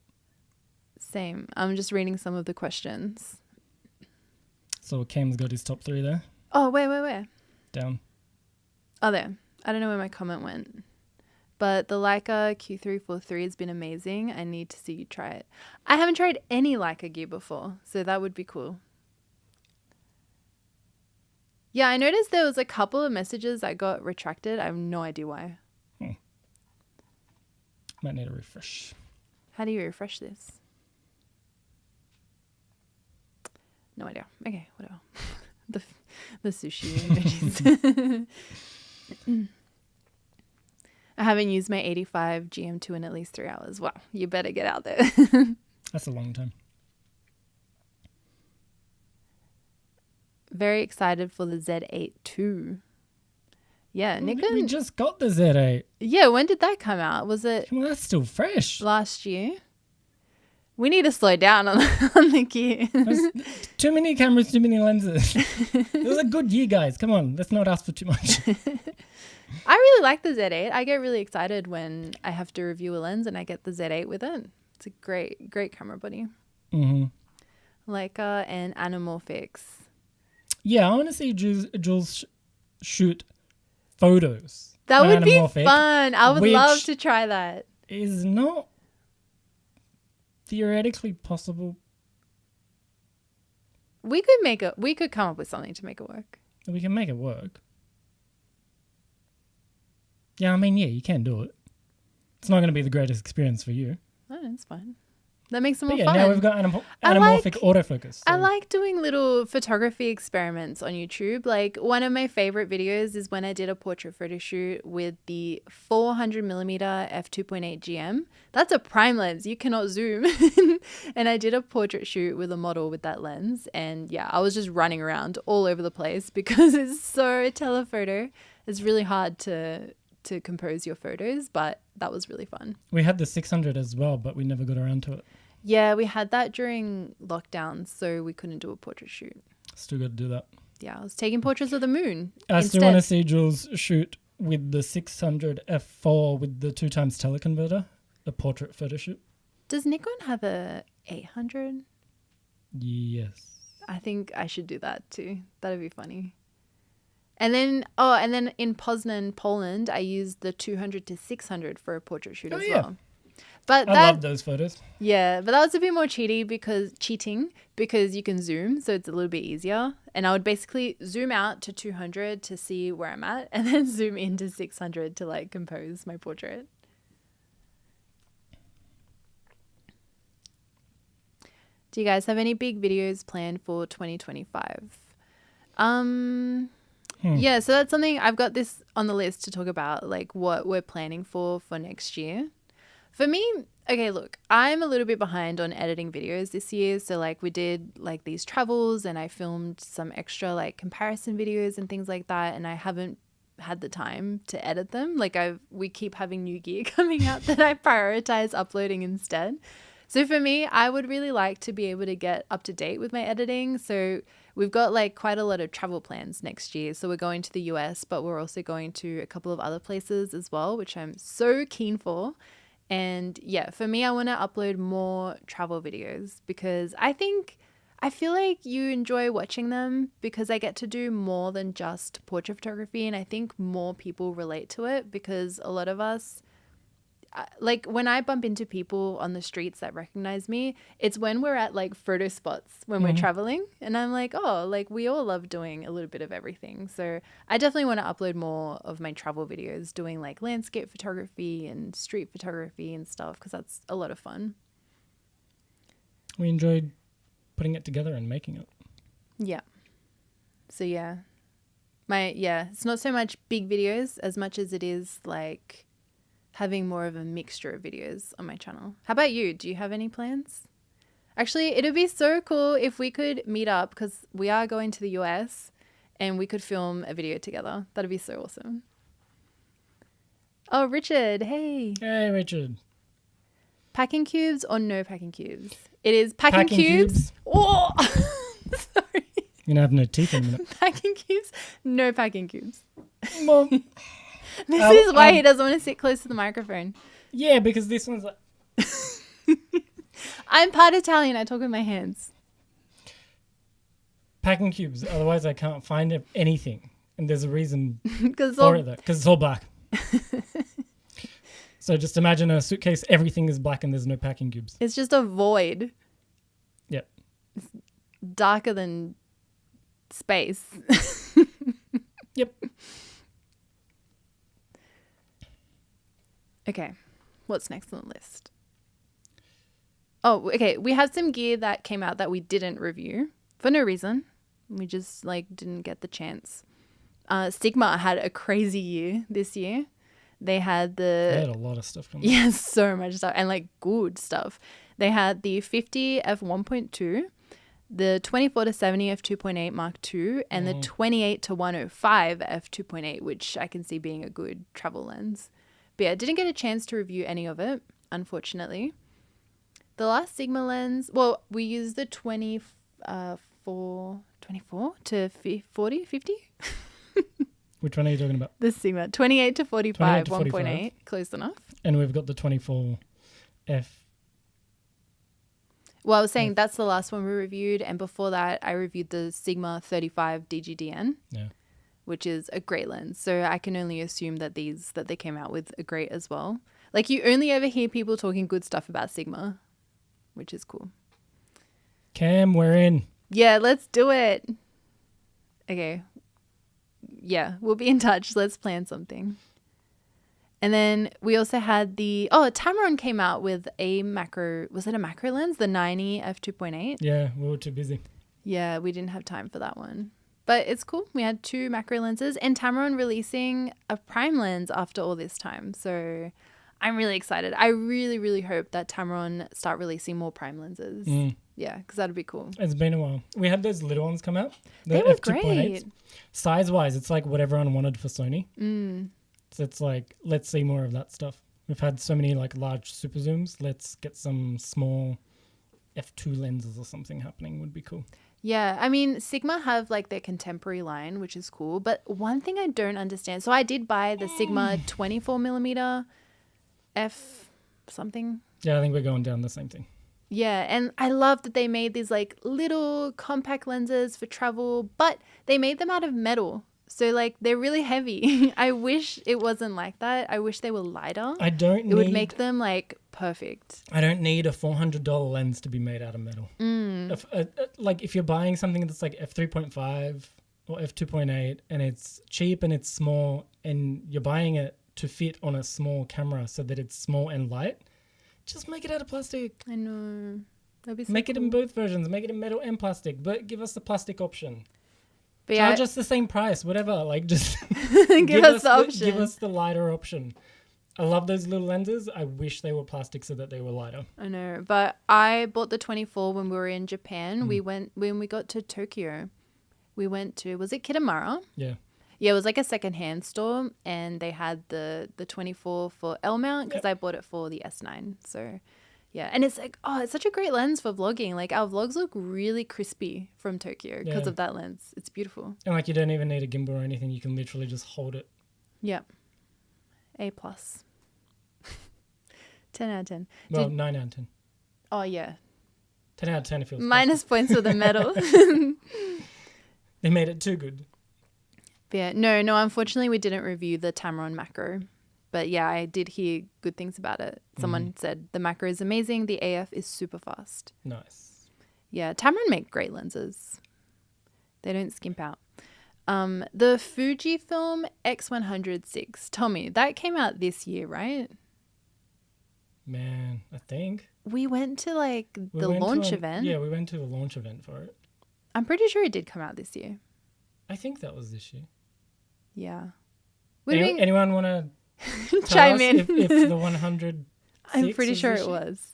Speaker 1: Same. I'm just reading some of the questions.
Speaker 2: So Cam's got his top 3 there.
Speaker 1: Oh, where?
Speaker 2: Down.
Speaker 1: Oh, there. I don't know where my comment went. But the Leica Q343 has been amazing. I need to see you try it. I haven't tried any Leica gear before, so that would be cool. Yeah, I noticed there was a couple of messages that got retracted. I have no idea why.
Speaker 2: Might need a refresh.
Speaker 1: How do you refresh this? No idea. Okay, whatever. the sushi emojis. I haven't used my 85 GM2 in at least 3 hours. Wow, you better get out there.
Speaker 2: That's a long time.
Speaker 1: Very excited for the Z8 II. Yeah,
Speaker 2: We
Speaker 1: Nikon.
Speaker 2: just got the Z8.
Speaker 1: Yeah, when did that come out? Was it
Speaker 2: Well, that's still fresh.
Speaker 1: last year? We need to slow down on the gear.
Speaker 2: There's too many cameras, too many lenses. It was a good year, guys. Come on, let's not ask for too much.
Speaker 1: I really like the Z8. I get really excited when I have to review a lens and I get the Z8 with it. It's a great camera body.
Speaker 2: Mm-hmm.
Speaker 1: Leica and anamorphics.
Speaker 2: Yeah, I want to see Jules shoot photos.
Speaker 1: That
Speaker 2: on
Speaker 1: would be
Speaker 2: anamorphic,
Speaker 1: fun. I would
Speaker 2: which
Speaker 1: love to try that.
Speaker 2: is not theoretically possible.
Speaker 1: We could come up with something to make it work.
Speaker 2: We can make it work. Yeah, I mean, yeah, you can do it. It's not going to be the greatest experience for you.
Speaker 1: Oh, it's fine. That makes it
Speaker 2: But
Speaker 1: more
Speaker 2: yeah,
Speaker 1: fun.
Speaker 2: now we've got anamorphic autofocus.
Speaker 1: I
Speaker 2: so-
Speaker 1: like doing little photography experiments on YouTube. Like one of my favorite videos is when I did a portrait photo shoot with the 400mm f2.8 GM. That's a prime lens. You cannot zoom. And I did a portrait shoot with a model with that lens. And yeah, I was just running around all over the place because it's so telephoto. It's really hard to compose your photos, but that was really fun.
Speaker 2: We had the 600 as well, but we never got around to it.
Speaker 1: Yeah, we had that during lockdown, so we couldn't do a portrait shoot.
Speaker 2: Still got to do that.
Speaker 1: Yeah, I was taking portraits of the moon.
Speaker 2: I
Speaker 1: instead.
Speaker 2: still want to see Jules shoot with the 600 f4 with the 2x teleconverter, a portrait photo shoot.
Speaker 1: Does Nikon have a 800?
Speaker 2: Yes.
Speaker 1: I think I should do that too. That'd be funny. And then in Poznan, Poland, I used the 200 to 600 for a portrait shoot as well. But
Speaker 2: I love those photos.
Speaker 1: Yeah, but that was a bit more cheating because you can zoom, so it's a little bit easier. And I would basically zoom out to 200 to see where I'm at, and then zoom into 600 to like compose my portrait. Do you guys have any big videos planned for 2025? Yeah, so that's something I've got this on the list to talk about, like what we're planning for next year. For me, okay, look, I'm a little bit behind on editing videos this year. So like we did like these travels and I filmed some extra like comparison videos and things like that. And I haven't had the time to edit them. Like we keep having new gear coming out that I prioritize uploading instead. So for me, I would really like to be able to get up to date with my editing. So we've got like quite a lot of travel plans next year. So we're going to the US, but we're also going to a couple of other places as well, which I'm so keen for. And yeah, for me, I want to upload more travel videos because I feel like you enjoy watching them because I get to do more than just portrait photography. And I think more people relate to it because a lot of us, like when I bump into people on the streets that recognize me, it's when we're at like photo spots when we're traveling. And I'm like, oh, like we all love doing a little bit of everything. So I definitely want to upload more of my travel videos doing like landscape photography and street photography and stuff because that's a lot of fun.
Speaker 2: We enjoyed putting it together and making it.
Speaker 1: Yeah. So yeah. It's not so much big videos as much as it is like having more of a mixture of videos on my channel. How about you? Do you have any plans? Actually, it'd be so cool if we could meet up because we are going to the US and we could film a video together. That'd be so awesome. Oh, Richard. Hey.
Speaker 2: Hey, Richard.
Speaker 1: Packing cubes or no packing cubes? It is packing cubes. Oh, sorry.
Speaker 2: You're going to have no teeth in a minute.
Speaker 1: Packing cubes, no packing cubes.
Speaker 2: Mom.
Speaker 1: This is why he doesn't want to sit close to the microphone.
Speaker 2: Yeah, because this one's like...
Speaker 1: I'm part Italian. I talk with my hands.
Speaker 2: Packing cubes. Otherwise, I can't find anything. And there's a reason
Speaker 1: Because
Speaker 2: for it, though. Because it's all black. So just imagine a suitcase. Everything is black and there's no packing cubes.
Speaker 1: it's just a void.
Speaker 2: Yep.
Speaker 1: Darker than space.
Speaker 2: Yep.
Speaker 1: Okay. What's next on the list? Oh, okay. We have some gear that came out that we didn't review for no reason. We just like didn't get the chance. Sigma had a crazy year this year. They had
Speaker 2: They had a lot of stuff coming.
Speaker 1: yeah, so much stuff and like good stuff. They had the 50 f1.2, the 24 to 70 f2.8 Mark II, and the 28 to 105 f2.8, which I can see being a good travel lens. But yeah, I didn't get a chance to review any of it, unfortunately. The last Sigma lens, well, we used the 24 to 40, 50?
Speaker 2: Which one are you talking about?
Speaker 1: The Sigma, 28 to 45,
Speaker 2: 28 to
Speaker 1: 1.8, close enough.
Speaker 2: And we've got the 24 F.
Speaker 1: Well, I was saying that's the last one we reviewed, and before that, I reviewed the Sigma 35 DGDN, which is a great lens. So I can only assume that these that they came out with are great as well. Like, you only ever hear people talking good stuff about Sigma, which is cool.
Speaker 2: Cam, we're in.
Speaker 1: Yeah, let's do it. Okay. Yeah, we'll be in touch. Let's plan something. And then we also had Tamron came out with a macro, was it a macro lens? The 90 f2.8?
Speaker 2: Yeah, we were too busy.
Speaker 1: Yeah, we didn't have time for that one. But it's cool. We had 2 macro lenses, and Tamron releasing a prime lens after all this time. So I'm really excited. I really, really hope that Tamron start releasing more prime lenses. Yeah, because that'd be cool.
Speaker 2: It's been a while. We had those little ones come out. The
Speaker 1: They were
Speaker 2: f2.8s.
Speaker 1: great.
Speaker 2: Size-wise, it's like what everyone wanted for Sony. So it's like, let's see more of that stuff. We've had so many like large super zooms. Let's get some small f2 lenses or something happening would be cool.
Speaker 1: Yeah, I mean, Sigma have like their contemporary line, which is cool. But one thing I don't understand, so I did buy the Sigma 24mm f something.
Speaker 2: Yeah, I think we're going down the same thing.
Speaker 1: Yeah, and I love that they made these like little compact lenses for travel, but they made them out of metal. So like they're really heavy. I wish it wasn't like that. I wish they were lighter. It would make them like perfect.
Speaker 2: I don't need a $400 lens to be made out of metal. If you're buying something that's like f3.5 or f2.8 and it's cheap and it's small and you're buying it to fit on a small camera so that it's small and light, just make it out of plastic.
Speaker 1: I know. That'd be so
Speaker 2: Make
Speaker 1: cool.
Speaker 2: it in both versions. Make it in metal and plastic, but give us the plastic option.
Speaker 1: But
Speaker 2: Charge us the same price, whatever. Like, just
Speaker 1: give us the option.
Speaker 2: Give us the lighter option. I love those little lenses. I wish they were plastic so that they were lighter.
Speaker 1: I know, but I bought the 24 when we were in Japan. When we got to Tokyo. We went to, was it Kitamura?
Speaker 2: Yeah.
Speaker 1: Yeah, it was like a secondhand store, and they had the 24 for L mount because I bought it for the S9. So yeah, and it's like, it's such a great lens for vlogging. Like, our vlogs look really crispy from Tokyo because of that lens. It's beautiful.
Speaker 2: And like, you don't even need a gimbal or anything. You can literally just hold it.
Speaker 1: Yeah. A+. 10 out of 10.
Speaker 2: Well, 9 out of 10.
Speaker 1: Oh, yeah.
Speaker 2: 10 out of 10 if it was
Speaker 1: Minus points for the metal.
Speaker 2: They made it too good.
Speaker 1: But yeah, no, unfortunately we didn't review the Tamron macro. But yeah, I did hear good things about it. Someone said the macro is amazing. The AF is super fast.
Speaker 2: Nice.
Speaker 1: Yeah, Tamron make great lenses. They don't skimp out. The Fujifilm X100 Tommy, that came out this year, right?
Speaker 2: Man, I think.
Speaker 1: We went to like the launch event.
Speaker 2: Yeah, we went to a launch event for it.
Speaker 1: I'm pretty sure it did come out this year.
Speaker 2: I think that was this year.
Speaker 1: Yeah.
Speaker 2: Anyone want to
Speaker 1: chime in?
Speaker 2: if the 100?
Speaker 1: I'm pretty sure it was.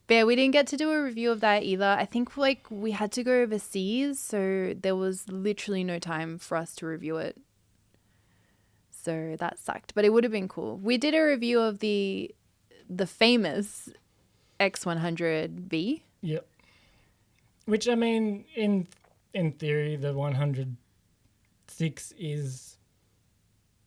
Speaker 1: But yeah, we didn't get to do a review of that either. I think like we had to go overseas, so there was literally no time for us to review it. So that sucked, but it would have been cool. We did a review of the famous X100V.
Speaker 2: Yep. Which, I mean, in theory, the 106 is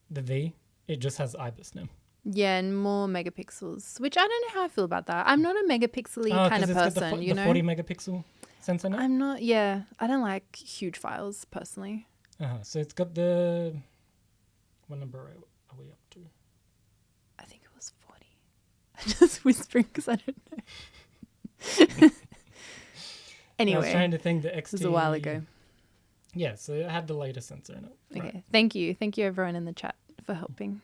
Speaker 2: the V. It just has IBIS now.
Speaker 1: Yeah, and more megapixels, which I don't know how I feel about that. I'm not a megapixely kind of person,
Speaker 2: you know? 40 megapixel sensor now?
Speaker 1: I'm not, yeah. I don't like huge files, personally.
Speaker 2: So it's got the... What number are we up to?
Speaker 1: I think it was 40. I'm just whispering because I don't know. Anyway.
Speaker 2: I was trying to think the XT...
Speaker 1: It was a while ago.
Speaker 2: Yeah, so it had the latest sensor in it.
Speaker 1: Okay,
Speaker 2: right.
Speaker 1: Thank you. Thank you, everyone in the chat, for helping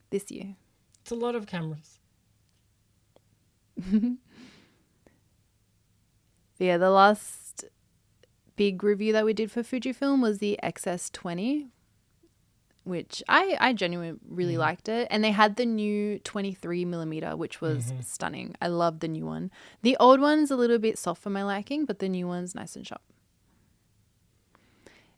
Speaker 1: this year.
Speaker 2: It's a lot of cameras.
Speaker 1: Yeah, the last big review that we did for Fujifilm was the XS20, which I genuinely really liked it. And they had the new 23mm, which was stunning. I love the new one. The old one's a little bit soft for my liking, but the new one's nice and sharp.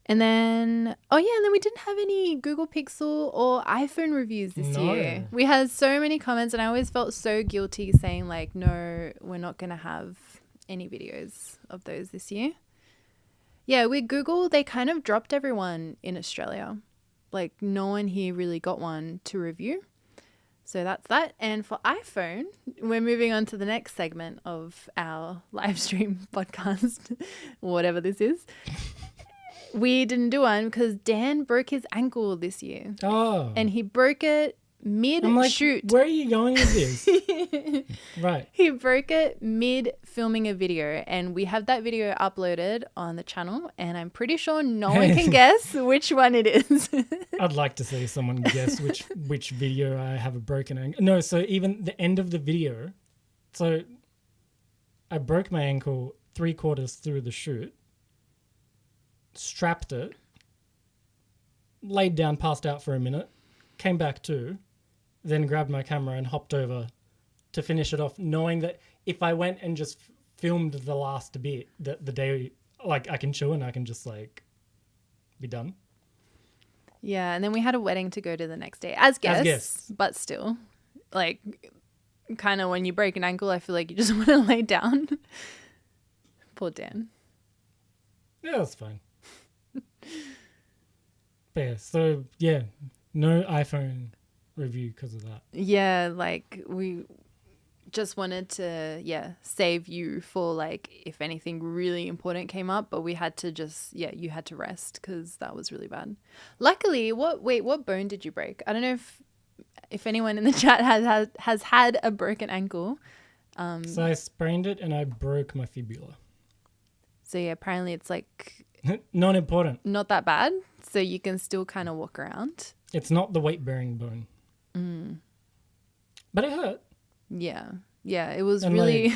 Speaker 1: And then, and then we didn't have any Google Pixel or iPhone reviews this year. We had so many comments and I always felt so guilty saying like, no, we're not going to have any videos of those this year. Yeah, with Google, they kind of dropped everyone in Australia. Like no one here really got one to review. So that's that. And for iPhone, we're moving on to the next segment of our live stream podcast, whatever this is. We didn't do one because Dan broke his ankle this year.
Speaker 2: Oh.
Speaker 1: And he broke it mid-shoot.
Speaker 2: Where are you going with this? Right.
Speaker 1: He broke it mid-filming a video. And we have that video uploaded on the channel. And I'm pretty sure no one can guess which one it is.
Speaker 2: I'd like to see someone guess which video I have a broken ankle. No, so even the end of the video. So I broke my ankle 3/4 through the shoot. Strapped it, laid down, passed out for a minute, came back to, then grabbed my camera and hopped over to finish it off, knowing that if I went and just filmed the last bit, the day, like I can chill and I can just like be done.
Speaker 1: Yeah, and then we had a wedding to go to the next day as guests. But still, like kind of when you break an ankle, I feel like you just want to lay down. Poor Dan.
Speaker 2: Yeah, that's fine. But yeah, so yeah, no iPhone review because of that.
Speaker 1: Yeah, like we just wanted to save you for like if anything really important came up, but we had to just you had to rest because that was really bad. Luckily, what bone did you break? I don't know if anyone in the chat has had a broken ankle.
Speaker 2: So I sprained it and I broke my fibula.
Speaker 1: So yeah, apparently it's like
Speaker 2: not important.
Speaker 1: Not that bad. So you can still kind of walk around.
Speaker 2: It's not the weight bearing bone. But it hurt.
Speaker 1: Yeah. Yeah. It was and really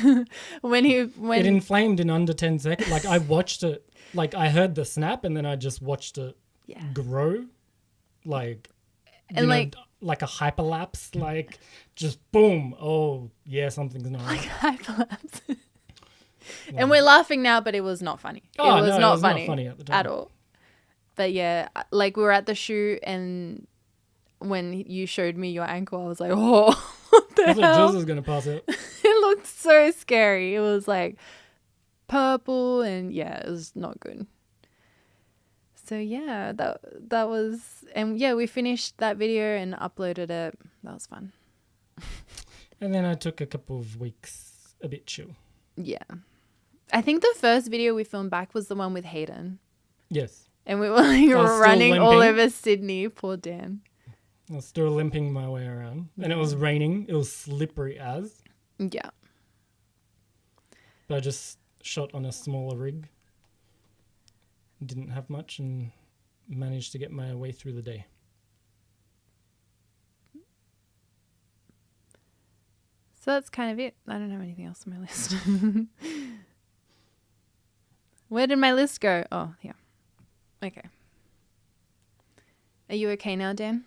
Speaker 1: when it
Speaker 2: inflamed in under 10 seconds. Like I watched it, like I heard the snap and then I just watched it grow. Like
Speaker 1: and
Speaker 2: like a hyperlapse, like just boom. Oh yeah, something's not
Speaker 1: like hyperlapse. And we're laughing now, but it was not funny. It was not funny
Speaker 2: at the time.
Speaker 1: At all. But yeah, like we were at the shoot and when you showed me your ankle, I was like, oh, what the hell? I thought
Speaker 2: Jules was going to pass out.
Speaker 1: It looked so scary. It was like purple and it was not good. So yeah, that was, and we finished that video and uploaded it. That was fun.
Speaker 2: And then I took a couple of weeks a bit chill. Yeah.
Speaker 1: I think the first video we filmed back was the one with Hayden.
Speaker 2: Yes.
Speaker 1: And we were like running all over Sydney. Poor Dan.
Speaker 2: I was still limping my way around. And it was raining. It was slippery as.
Speaker 1: Yeah.
Speaker 2: But I just shot on a smaller rig. Didn't have much and managed to get my way through the day.
Speaker 1: So that's kind of it. I don't have anything else on my list. Where did my list go? Oh, yeah. Okay. Are you okay now, Dan?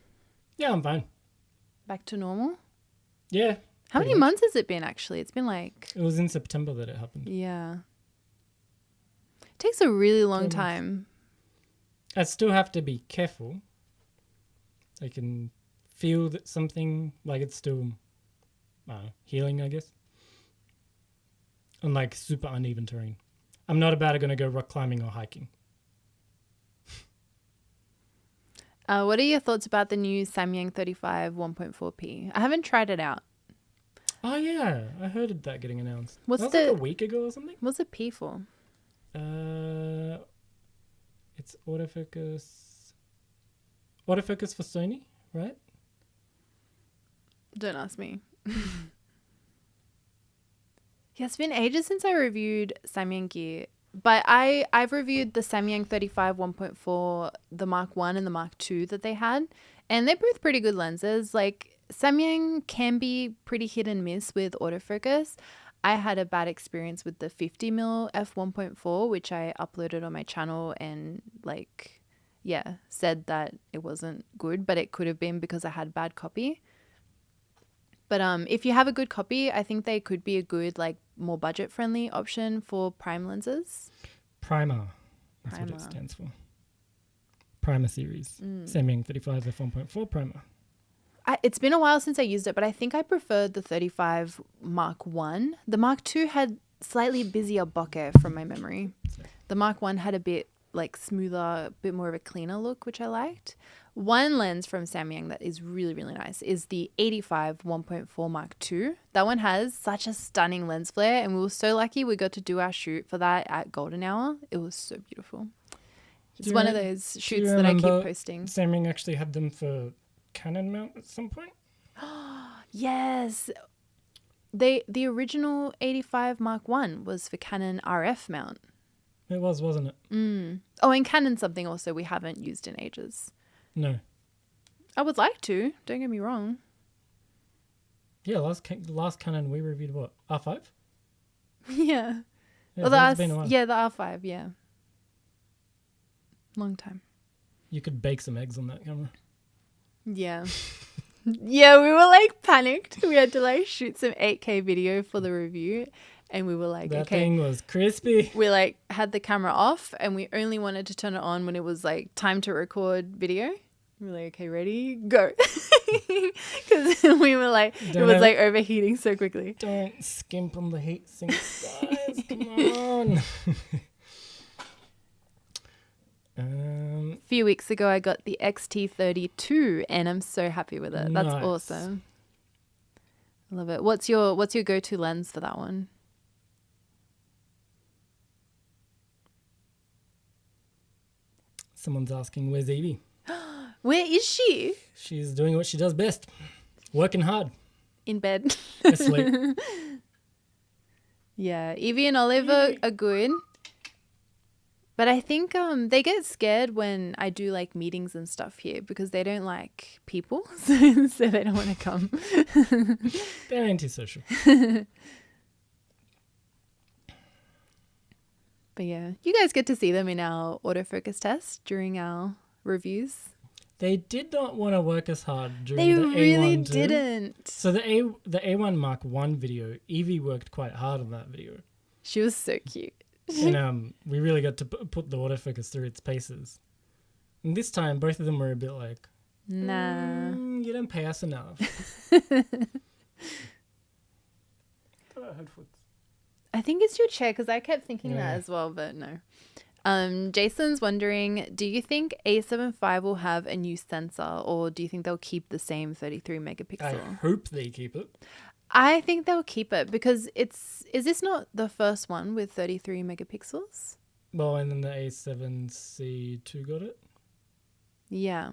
Speaker 2: Yeah, I'm fine.
Speaker 1: Back to normal?
Speaker 2: Yeah.
Speaker 1: How many months has it been, actually? It's been like...
Speaker 2: It was in September that it happened.
Speaker 1: Yeah. It takes a really long time.
Speaker 2: I still have to be careful. I can feel that something, like it's still healing, I guess. On like super uneven terrain. I'm not about going to go rock climbing or hiking.
Speaker 1: What are your thoughts about the new Samyang 35 1.4p? I haven't tried it out.
Speaker 2: Oh yeah, I heard of that getting announced.
Speaker 1: What's
Speaker 2: that was like a week ago or something?
Speaker 1: What's the P for?
Speaker 2: It's autofocus. Autofocus for Sony, right?
Speaker 1: Don't ask me. Yeah, it's been ages since I reviewed Samyang gear. But I've reviewed the Samyang 35 1.4, the Mark 1 and the Mark 2 that they had. And they're both pretty good lenses. Like Samyang can be pretty hit and miss with autofocus. I had a bad experience with the 50mm f1.4, which I uploaded on my channel and said that it wasn't good, but it could have been because I had bad copy. But if you have a good copy, I think they could be a good, more budget-friendly option for prime lenses.
Speaker 2: Primer. That's what it stands for. primer series. Samyang 35 f1.4 primer.
Speaker 1: It's been a while since I used it, but I think I preferred the 35 Mark 1. The Mark 2 had slightly busier bokeh from my memory. The Mark 1 had a bit like smoother, a bit more of a cleaner look, which I liked. One lens from Samyang that is really, really nice is the 85 1.4 Mark 2. That one has such a stunning lens flare, and we were so lucky we got to do our shoot for that at Golden Hour. It was so beautiful. It's one of those shoots that I keep posting.
Speaker 2: Samyang actually had them for Canon mount at some point?
Speaker 1: Yes. The original 85 Mark 1 was for Canon RF mount.
Speaker 2: It was, wasn't it?
Speaker 1: Oh, and Canon something also we haven't used in ages.
Speaker 2: No.
Speaker 1: I would like to. Don't get me wrong.
Speaker 2: Yeah, last Canon we reviewed what? R5?
Speaker 1: Yeah.
Speaker 2: Yeah, it's been a while.
Speaker 1: Yeah, the R5, yeah. Long time.
Speaker 2: You could bake some eggs on that camera.
Speaker 1: Yeah. Yeah, we were like panicked. We had to like shoot some 8K video for the review, and we were like,
Speaker 2: that
Speaker 1: okay.
Speaker 2: thing was crispy.
Speaker 1: We like had the camera off, and we only wanted to turn it on when it was like time to record video. We were like, okay, ready, go. Because we were like, it was like overheating so quickly.
Speaker 2: Don't skimp on the heat sinks, guys. Come on.
Speaker 1: A few weeks ago, I got the XT32, and I'm so happy with it. That's
Speaker 2: nice.
Speaker 1: awesome. I love it. What's your go-to lens for that one?
Speaker 2: Someone's asking, where's Evie?
Speaker 1: Where is she?
Speaker 2: She's doing what she does best. Working hard.
Speaker 1: In bed.
Speaker 2: Asleep.
Speaker 1: Yeah, Evie and Olive are good. But I think they get scared when I do like meetings and stuff here because they don't like people, so they don't want to come.
Speaker 2: They're antisocial.
Speaker 1: But yeah, you guys get to see them in our autofocus test during our reviews.
Speaker 2: They did not want to work as hard during
Speaker 1: They
Speaker 2: the
Speaker 1: really
Speaker 2: A1 too.
Speaker 1: didn't.
Speaker 2: So the A1 Mark 1 video, Evie worked quite hard on that video.
Speaker 1: She was so cute.
Speaker 2: And we really got to put the autofocus through its paces. And this time, both of them were a bit like,
Speaker 1: nah.
Speaker 2: You don't pay us enough.
Speaker 1: I think it's your chair because I kept thinking
Speaker 2: Yeah.
Speaker 1: that as well, but no. Jason's wondering, do you think A7 IV will have a new sensor, or do you think they'll keep the same 33 megapixel?
Speaker 2: I hope they keep it.
Speaker 1: I think they'll keep it because is this not the first one with 33 megapixels?
Speaker 2: Well, and then the A7C2 got it.
Speaker 1: Yeah.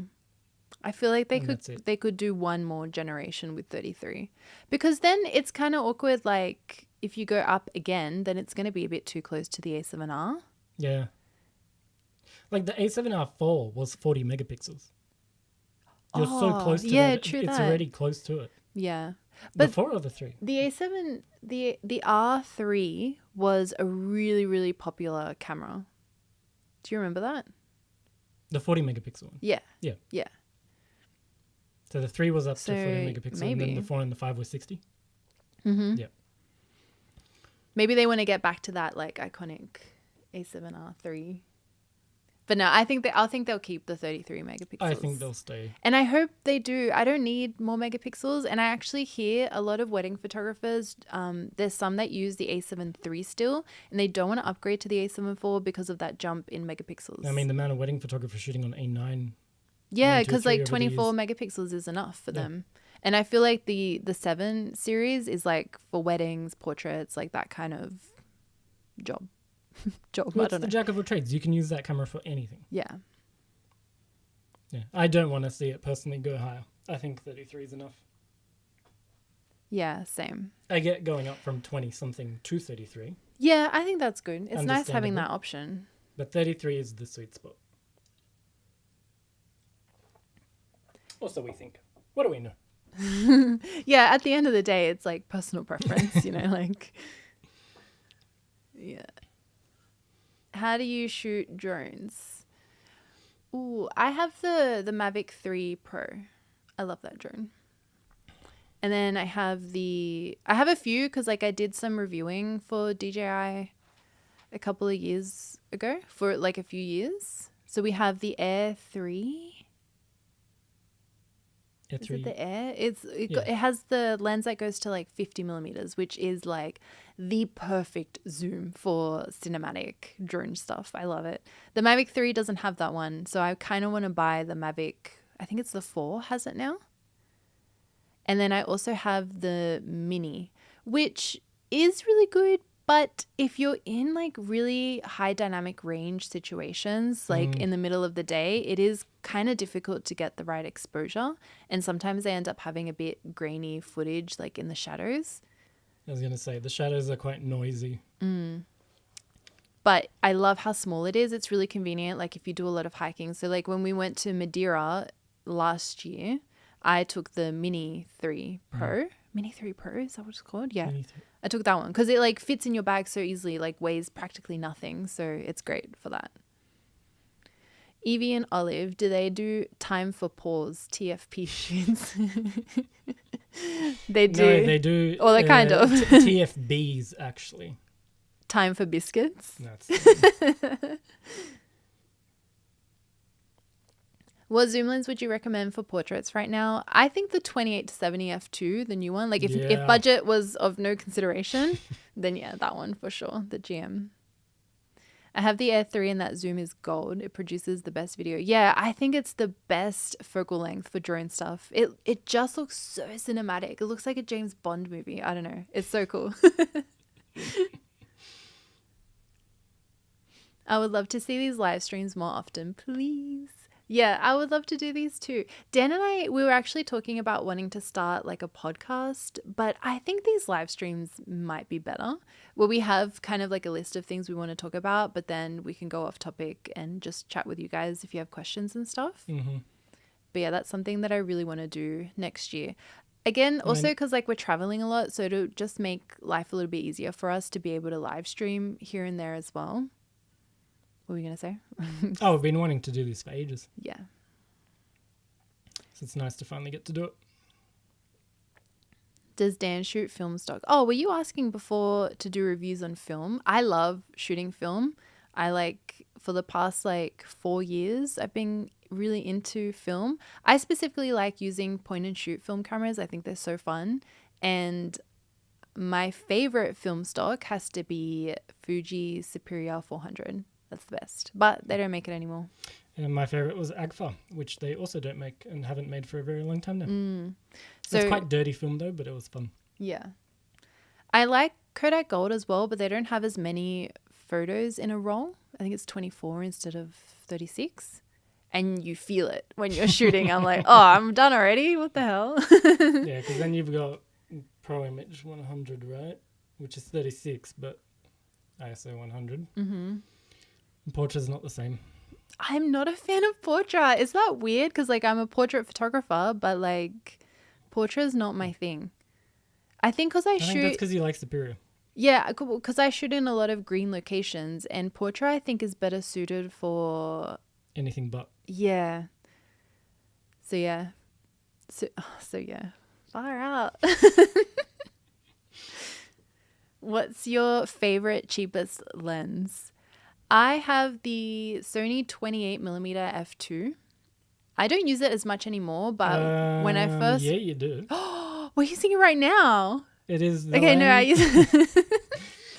Speaker 1: I feel like
Speaker 2: And that's it.
Speaker 1: they could do one more generation with 33. Because then it's kind of awkward, like if you go up again, then it's going to be a bit too close to the A7R.
Speaker 2: Yeah. Like the A7R4 was 40 megapixels. You're so close to
Speaker 1: yeah,
Speaker 2: that.
Speaker 1: true
Speaker 2: It's
Speaker 1: that.
Speaker 2: already close to it.
Speaker 1: Yeah.
Speaker 2: The
Speaker 1: But
Speaker 2: 4 or the 3?
Speaker 1: the A7, the R3 was a really, really popular camera. Do you remember that?
Speaker 2: The 40 megapixel one.
Speaker 1: Yeah.
Speaker 2: Yeah.
Speaker 1: Yeah.
Speaker 2: So the 3 was up
Speaker 1: So
Speaker 2: to 40 megapixels, and
Speaker 1: maybe.
Speaker 2: then the 4 and the 5 was 60.
Speaker 1: Mm-hmm.
Speaker 2: Yeah.
Speaker 1: Maybe they want to get back to that like iconic A7R3. But no, I think they'll keep the 33 megapixels.
Speaker 2: I think they'll stay.
Speaker 1: And I hope they do. I don't need more megapixels. And I actually hear a lot of wedding photographers, there's some that use the A7 III still, and they don't want to upgrade to the A7 IV because of that jump in megapixels.
Speaker 2: I mean, the amount of wedding photographers shooting on A9.
Speaker 1: yeah,
Speaker 2: 1, 2,
Speaker 1: because
Speaker 2: 3
Speaker 1: like
Speaker 2: over the
Speaker 1: 24
Speaker 2: years.
Speaker 1: megapixels is enough for
Speaker 2: Yeah.
Speaker 1: them. And I feel like the 7 series is like for weddings, portraits, like that kind of job.
Speaker 2: Well,
Speaker 1: I
Speaker 2: it's
Speaker 1: don't
Speaker 2: the
Speaker 1: know.
Speaker 2: jack of all trades. You can use that camera for anything.
Speaker 1: Yeah.
Speaker 2: Yeah, I don't want to see it personally go higher. I think 33 is enough.
Speaker 1: Yeah, same.
Speaker 2: I get going up from 20 something to 33,
Speaker 1: Yeah, I think that's good. It's nice having
Speaker 2: Understandable.
Speaker 1: that option.
Speaker 2: but 33 is the sweet spot. Also, we think. What do we know?
Speaker 1: Yeah, at the end of the day, it's like personal preference, like, yeah. How do you shoot drones? Ooh, I have the Mavic 3 Pro. I love that drone. And then I have a few because like I did some reviewing for DJI a couple of years ago for like a few years. So So we have the Air 3.
Speaker 2: Air
Speaker 1: Is
Speaker 2: 3.
Speaker 1: it the Air? It
Speaker 2: Yeah.
Speaker 1: has the lens that goes to like 50 millimeters, which is like the perfect zoom for cinematic drone stuff. I love it. The Mavic 3 doesn't have that one, so I kind of want to buy the Mavic. I think it's the 4 has it now. And then I also have the Mini, which is really good. But if you're in like really high dynamic range situations, like in the middle of the day, it is kind of difficult to get the right exposure. And sometimes they end up having a bit grainy footage, like in the shadows.
Speaker 2: I was going to say, the shadows are quite noisy.
Speaker 1: But I love how small it is. It's really convenient, like if you do a lot of hiking. So like when we went to Madeira last year, I took the Mini 3 Pro. Mini 3 Pro, is that what it's called? Yeah. I took that one because it like fits in your bag so easily, like weighs practically nothing. So it's great for that. Evie and Olive, do they do time for pause TFP shoots? They do.
Speaker 2: No, they do.
Speaker 1: Or they kind of.
Speaker 2: TFBs, actually.
Speaker 1: Time for biscuits.
Speaker 2: That's
Speaker 1: What zoom lens would you recommend for portraits right now? I think the 28-70 f2, the new one. Like if budget was of no consideration, then yeah, that one for sure, the GM. I have the Air 3 and that zoom is gold. It produces the best video. Yeah, I think it's the best focal length for drone stuff. It just looks so cinematic. It looks like a James Bond movie. I don't know. It's so cool. I would love to see these live streams more often, please. Yeah, I would love to do these too. Dan and I, we were actually talking about wanting to start like a podcast, but I think these live streams might be better where we have kind of like a list of things we want to talk about, but then we can go off topic and just chat with you guys if you have questions and stuff. But yeah, that's something that I really want to do next year. Again, also because like we're traveling a lot, so to just make life a little bit easier for us to be able to live stream here and there as well. What were you going to say?
Speaker 2: Oh, I've been wanting to do this for ages.
Speaker 1: Yeah.
Speaker 2: So it's nice to finally get to do it.
Speaker 1: Does Dan shoot film stock? Oh, were you asking before to do reviews on film? I love shooting film. I like, for the past like 4 years, I've been really into film. I specifically like using point and shoot film cameras. I think they're so fun. And my favorite film stock has to be Fuji Superior 400. That's the best, but they don't make it anymore.
Speaker 2: And my favorite was Agfa, which they also don't make and haven't made for a very long time now.
Speaker 1: So
Speaker 2: it's quite dirty film though, but it was fun.
Speaker 1: Yeah. I like Kodak Gold as well, but they don't have as many photos in a roll. I think it's 24 instead of 36. And you feel it when you're shooting. I'm like, oh, I'm done already. What the hell?
Speaker 2: Yeah, because then you've got Pro Image 100, right? Which is 36, but ISO 100. Portrait's not the same.
Speaker 1: I'm not a fan of portrait. Is that weird? Because like I'm a portrait photographer, but like portrait is not my thing. I think because I
Speaker 2: think that's because you like Superior.
Speaker 1: Yeah, because I shoot in a lot of green locations, and portrait I think is better suited for
Speaker 2: anything but.
Speaker 1: Yeah. So yeah. So yeah. Far out. What's your favorite cheapest lens? I have the Sony 28mm f2. I don't use it as much anymore, but when I first...
Speaker 2: Yeah, you do.
Speaker 1: We're using it right now.
Speaker 2: It is the
Speaker 1: Okay,
Speaker 2: lens.
Speaker 1: no, I use it.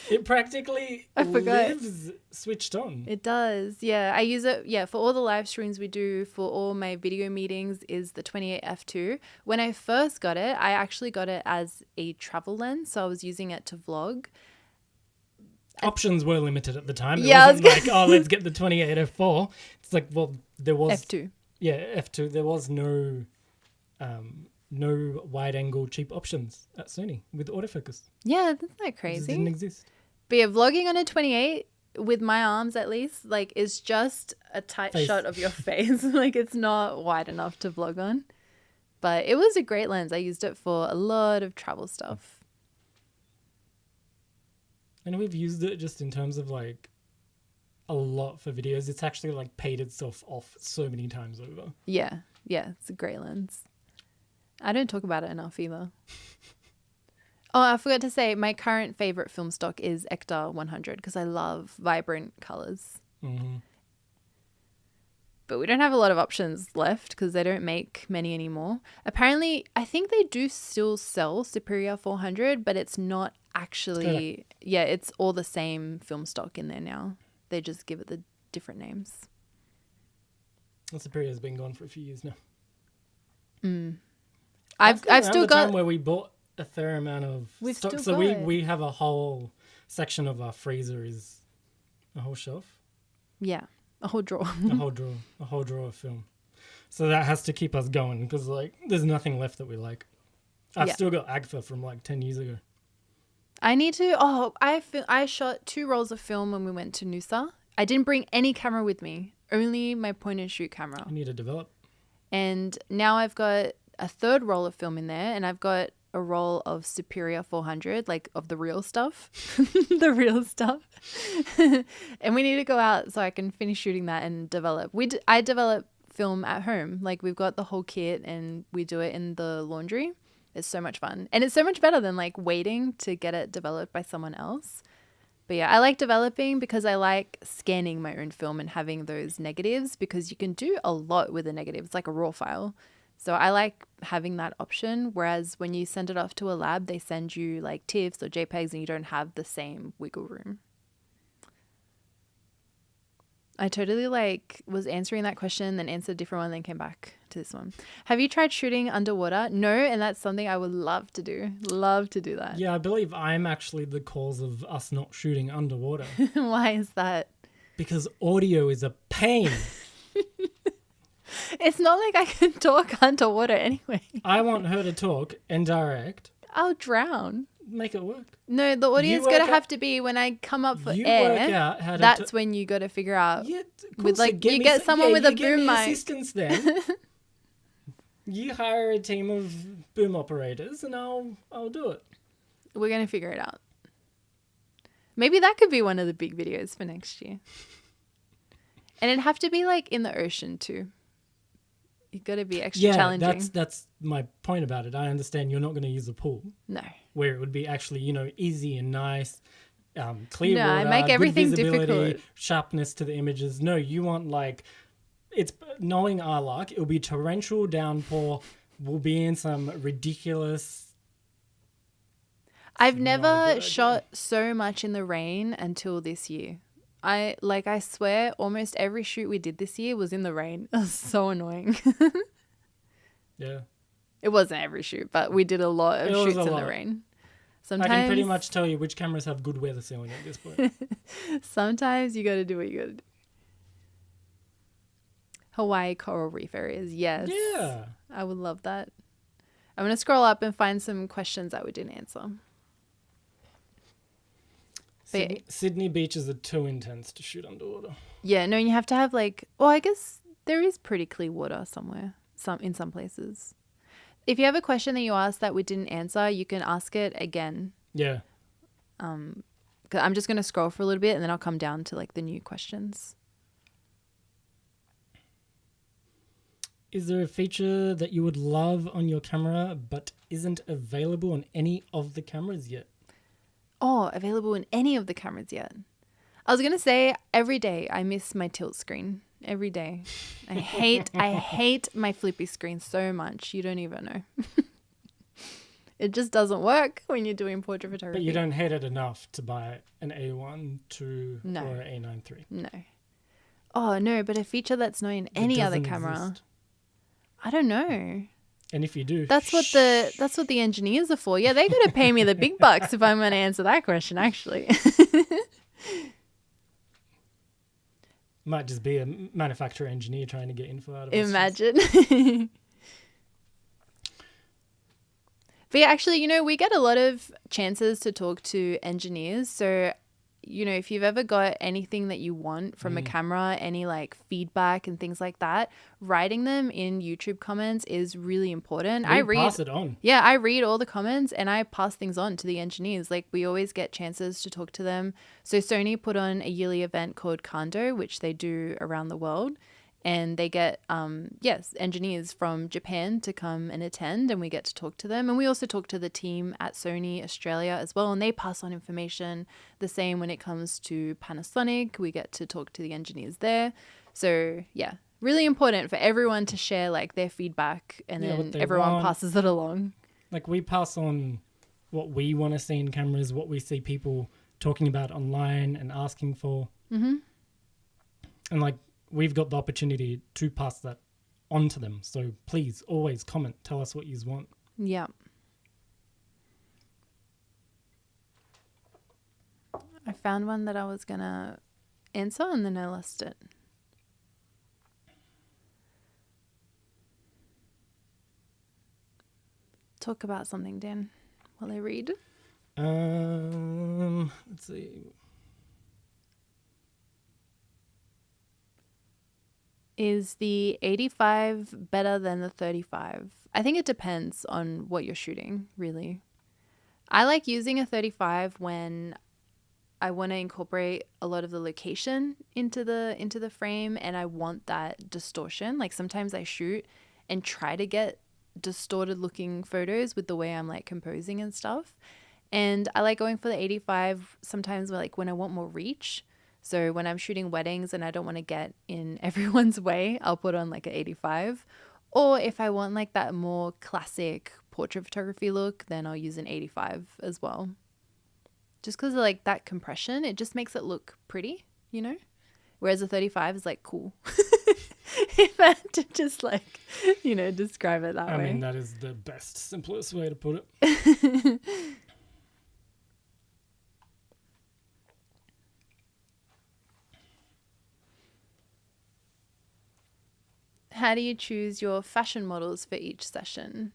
Speaker 2: It practically lives switched on.
Speaker 1: It does, yeah. I use it, yeah, for all the live streams we do, for all my video meetings is the 28 f2. When I first got it, I actually got it as a travel lens, so I was using it to vlog.
Speaker 2: Options were limited at the time. It
Speaker 1: Yeah,
Speaker 2: wasn't like, oh, let's get the 28 f4. It's like, well, there was...
Speaker 1: F2.
Speaker 2: Yeah, f2. There was no wide-angle cheap options at Sony with autofocus.
Speaker 1: Yeah, that's not
Speaker 2: It just
Speaker 1: crazy.
Speaker 2: didn't exist.
Speaker 1: But yeah, vlogging on a 28 with my arms at least, like, is just a tight shot of your face. Like, it's not wide enough to vlog on. But it was a great lens. I used it for a lot of travel stuff.
Speaker 2: And we've used it just in terms of like a lot for videos. It's actually like paid itself off so many times over.
Speaker 1: Yeah, it's a great lens. I don't talk about it enough either. Oh, I forgot to say, my current favorite film stock is Ektar 100 because I love vibrant colors. But we don't have a lot of options left because they don't make many anymore. Apparently, I think they do still sell Superior 400, but it's not actually, yeah, it's all the same film stock in there now. They just give it the different names.
Speaker 2: The Superior's been gone for a few years now.
Speaker 1: I've still got
Speaker 2: time where we bought a fair amount of stock. So we have a whole section of our freezer is a whole shelf.
Speaker 1: Yeah, a whole drawer.
Speaker 2: a whole drawer of film. So that has to keep us going because like there's nothing left that we like. I've still got Agfa from like 10 years ago.
Speaker 1: I need to. I shot 2 rolls of film when we went to Noosa. I didn't bring any camera with me, only my point and shoot camera.
Speaker 2: I need to develop.
Speaker 1: And now I've got a 3rd roll of film in there, and I've got a roll of Superior 400, like of the real stuff, the real stuff. And we need to go out so I can finish shooting that and develop. I develop film at home. Like we've got the whole kit and we do it in the laundry. It's so much fun. And it's so much better than like waiting to get it developed by someone else. But yeah, I like developing because I like scanning my own film and having those negatives because you can do a lot with a negative. It's like a raw file. So I like having that option. Whereas when you send it off to a lab, they send you like TIFFs or JPEGs and you don't have the same wiggle room. I totally like was answering that question, then answered a different one, then came back to this one. Have you tried shooting underwater? No, and that's something I would love to do. Love to do that.
Speaker 2: Yeah, I believe I'm actually the cause of us not shooting underwater.
Speaker 1: Why is that?
Speaker 2: Because audio is a pain.
Speaker 1: It's not like I can talk underwater anyway.
Speaker 2: I want her to talk and direct.
Speaker 1: I'll drown.
Speaker 2: Make it work.
Speaker 1: No, the audio's got to have to be when I come up for air. That's when you got to figure out.
Speaker 2: Yeah,
Speaker 1: with like you get someone with a boom mic.
Speaker 2: Assistance then. You hire a team of boom operators, and I'll do it.
Speaker 1: We're gonna figure it out. Maybe that could be one of the big videos for next year. And it'd have to be like in the ocean too. You got to be extra challenging.
Speaker 2: That's my point about it. I understand you're not going to use a pool.
Speaker 1: No.
Speaker 2: Where it would be actually, easy and nice, clear water,
Speaker 1: I make everything
Speaker 2: good visibility,
Speaker 1: difficult.
Speaker 2: sharpness to the images. No, you want like, it's knowing our luck, it'll be torrential downpour. We'll be in some ridiculous.
Speaker 1: I've never shot so much in the rain until this year. I swear almost every shoot we did this year was in the rain. It was so annoying.
Speaker 2: Yeah.
Speaker 1: It wasn't every shoot, but we did a lot of shoots in the rain. Sometimes,
Speaker 2: I can pretty much tell you which cameras have good weather sealing at this point.
Speaker 1: Sometimes you got to do what you got to do. Hawaii coral reef areas, yes.
Speaker 2: Yeah.
Speaker 1: I would love that. I'm going to scroll up and find some questions that we didn't answer.
Speaker 2: Sydney beaches are too intense to shoot underwater.
Speaker 1: Yeah, no, you have to have I guess there is pretty clear water somewhere, in some places. If you have a question that you asked that we didn't answer, you can ask it again.
Speaker 2: Yeah.
Speaker 1: 'Cause I'm just going to scroll for a little bit and then I'll come down to the new questions.
Speaker 2: Is there a feature that you would love on your camera but isn't available on any of the cameras yet?
Speaker 1: Oh, available in any of the cameras yet. I was going to say every day I miss my tilt screen. Every day. I hate my flippy screen so much. You don't even know. It just doesn't work when you're doing portrait photography.
Speaker 2: But you don't hate it enough to buy an A1, 2,
Speaker 1: No.
Speaker 2: or an A9 III.
Speaker 1: No. Oh, no, but a feature that's not in any other camera.
Speaker 2: Exist.
Speaker 1: I don't know.
Speaker 2: And if you do,
Speaker 1: that's what the engineers are for. Yeah, they got to pay me the big bucks if I'm going to answer that question, actually.
Speaker 2: Might just be a manufacturer engineer trying to get info out of us.
Speaker 1: Imagine. But yeah, actually, we get a lot of chances to talk to engineers. So, if you've ever got anything that you want from a camera, any feedback and things like that, writing them in YouTube comments is really important.
Speaker 2: Pass it on.
Speaker 1: Yeah, I read all the comments and I pass things on to the engineers. We always get chances to talk to them. So Sony put on a yearly event called Kando, which they do around the world. And they get, engineers from Japan to come and attend, and we get to talk to them. And we also talk to the team at Sony Australia as well, and they pass on information. The same when it comes to Panasonic, we get to talk to the engineers there. So, yeah, Really important for everyone to share like their feedback, and then everyone passes it along.
Speaker 2: Like we pass on what we want to see in cameras, what we see people talking about online and asking for.
Speaker 1: Mm-hmm.
Speaker 2: And like we've got the opportunity to pass that on to them. So please always comment, tell us what you want.
Speaker 1: Yeah. I found one that I was going to answer and then I lost it. Talk about something, Dan, while I read.
Speaker 2: Let's see.
Speaker 1: Is the 85 better than the 35? I think it depends on what you're shooting, really. I like using a 35 when I want to incorporate a lot of the location into the frame, and I want that distortion. Like sometimes I shoot and try to get distorted looking photos with the way I'm like composing and stuff. And I like going for the 85 sometimes like when I want more reach. So when I'm shooting weddings and I don't want to get in everyone's way, I'll put on like an 85. Or if I want like that more classic portrait photography look, then I'll use an 85 as well. Just because of like that compression, it just makes it look pretty, you know? Whereas a 35 is like cool. If I had to just like, you know, describe it that way.
Speaker 2: I mean, that is the best, simplest way to put it.
Speaker 1: How do you choose your fashion models for each session?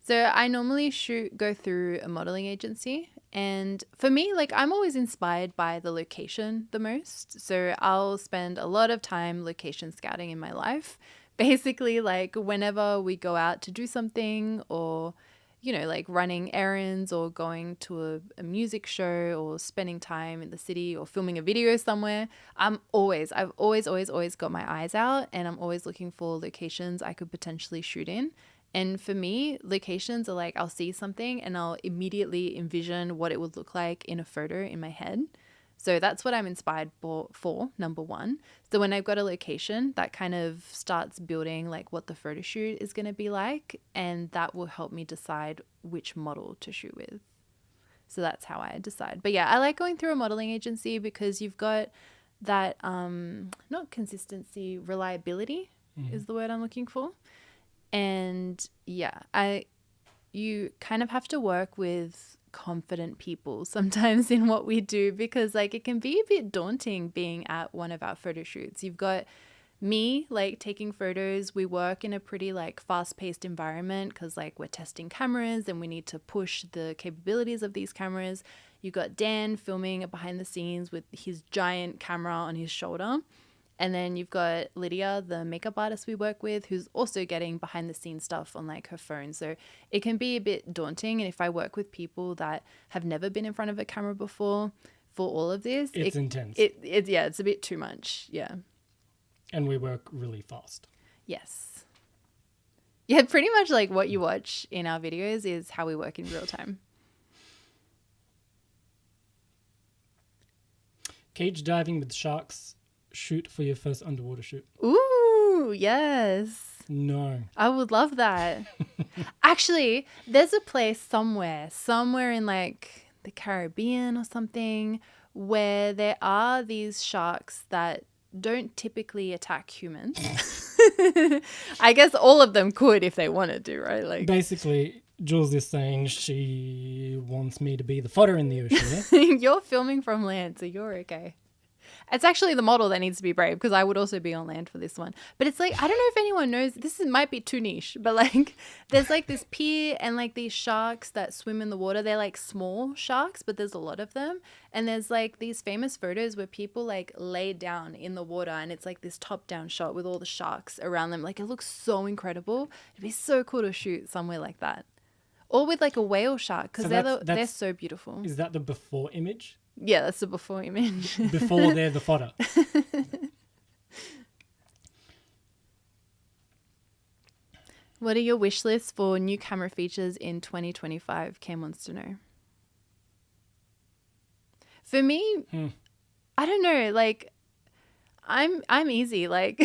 Speaker 1: So I normally go through a modeling agency, and for me, like I'm always inspired by the location the most. So I'll spend a lot of time location scouting in my life. Basically, like whenever we go out to do something, or you know, like running errands or going to a music show or spending time in the city or filming a video somewhere, I've always got my eyes out, and I'm always looking for locations I could potentially shoot in. And for me, locations are like I'll see something and I'll immediately envision what it would look like in a photo in my head. So that's what I'm inspired for, number one. So when I've got a location, that kind of starts building like what the photo shoot is going to be like, and that will help me decide which model to shoot with. So that's how I decide. But yeah, I like going through a modeling agency because you've got that, not consistency, reliability is the word I'm looking for. And yeah, you kind of have to work with confident people sometimes in what we do, because like it can be a bit daunting being at one of our photo shoots. You've got me like taking photos. We work in a pretty like fast-paced environment because like we're testing cameras and we need to push the capabilities of these cameras. You got Dan filming behind the scenes with his giant camera on his shoulder. And then you've got Lydia, the makeup artist we work with, who's also getting behind the scenes stuff on like her phone. So it can be a bit daunting. And if I work with people that have never been in front of a camera before for all of this,
Speaker 2: it's intense.
Speaker 1: It's a bit too much. Yeah.
Speaker 2: And we work really fast.
Speaker 1: Yes. Yeah, pretty much like what you watch in our videos is how we work in real time.
Speaker 2: Cage diving with sharks. Shoot for your first underwater shoot.
Speaker 1: Ooh, yes.
Speaker 2: No.
Speaker 1: I would love that. Actually, there's a place somewhere in like the Caribbean or something where there are these sharks that don't typically attack humans. I guess all of them could if they wanted to, right? Like
Speaker 2: basically, Jules is saying she wants me to be the fodder in the ocean. Yeah?
Speaker 1: You're filming from land, so you're okay. It's actually the model that needs to be brave, because I would also be on land for this one. But it's like, I don't know if anyone knows, might be too niche, but like there's like this pier and like these sharks that swim in the water. They're like small sharks, but there's a lot of them. And there's like these famous photos where people like lay down in the water and it's like this top down shot with all the sharks around them. Like it looks so incredible. It'd be so cool to shoot somewhere like that. Or with like a whale shark, because they're so beautiful.
Speaker 2: Is that the before image?
Speaker 1: Yeah, that's the before image.
Speaker 2: Before they're the fodder.
Speaker 1: What are your wish lists for new camera features in 2025? Cam wants to know. For me, I don't know. Like, I'm easy. Like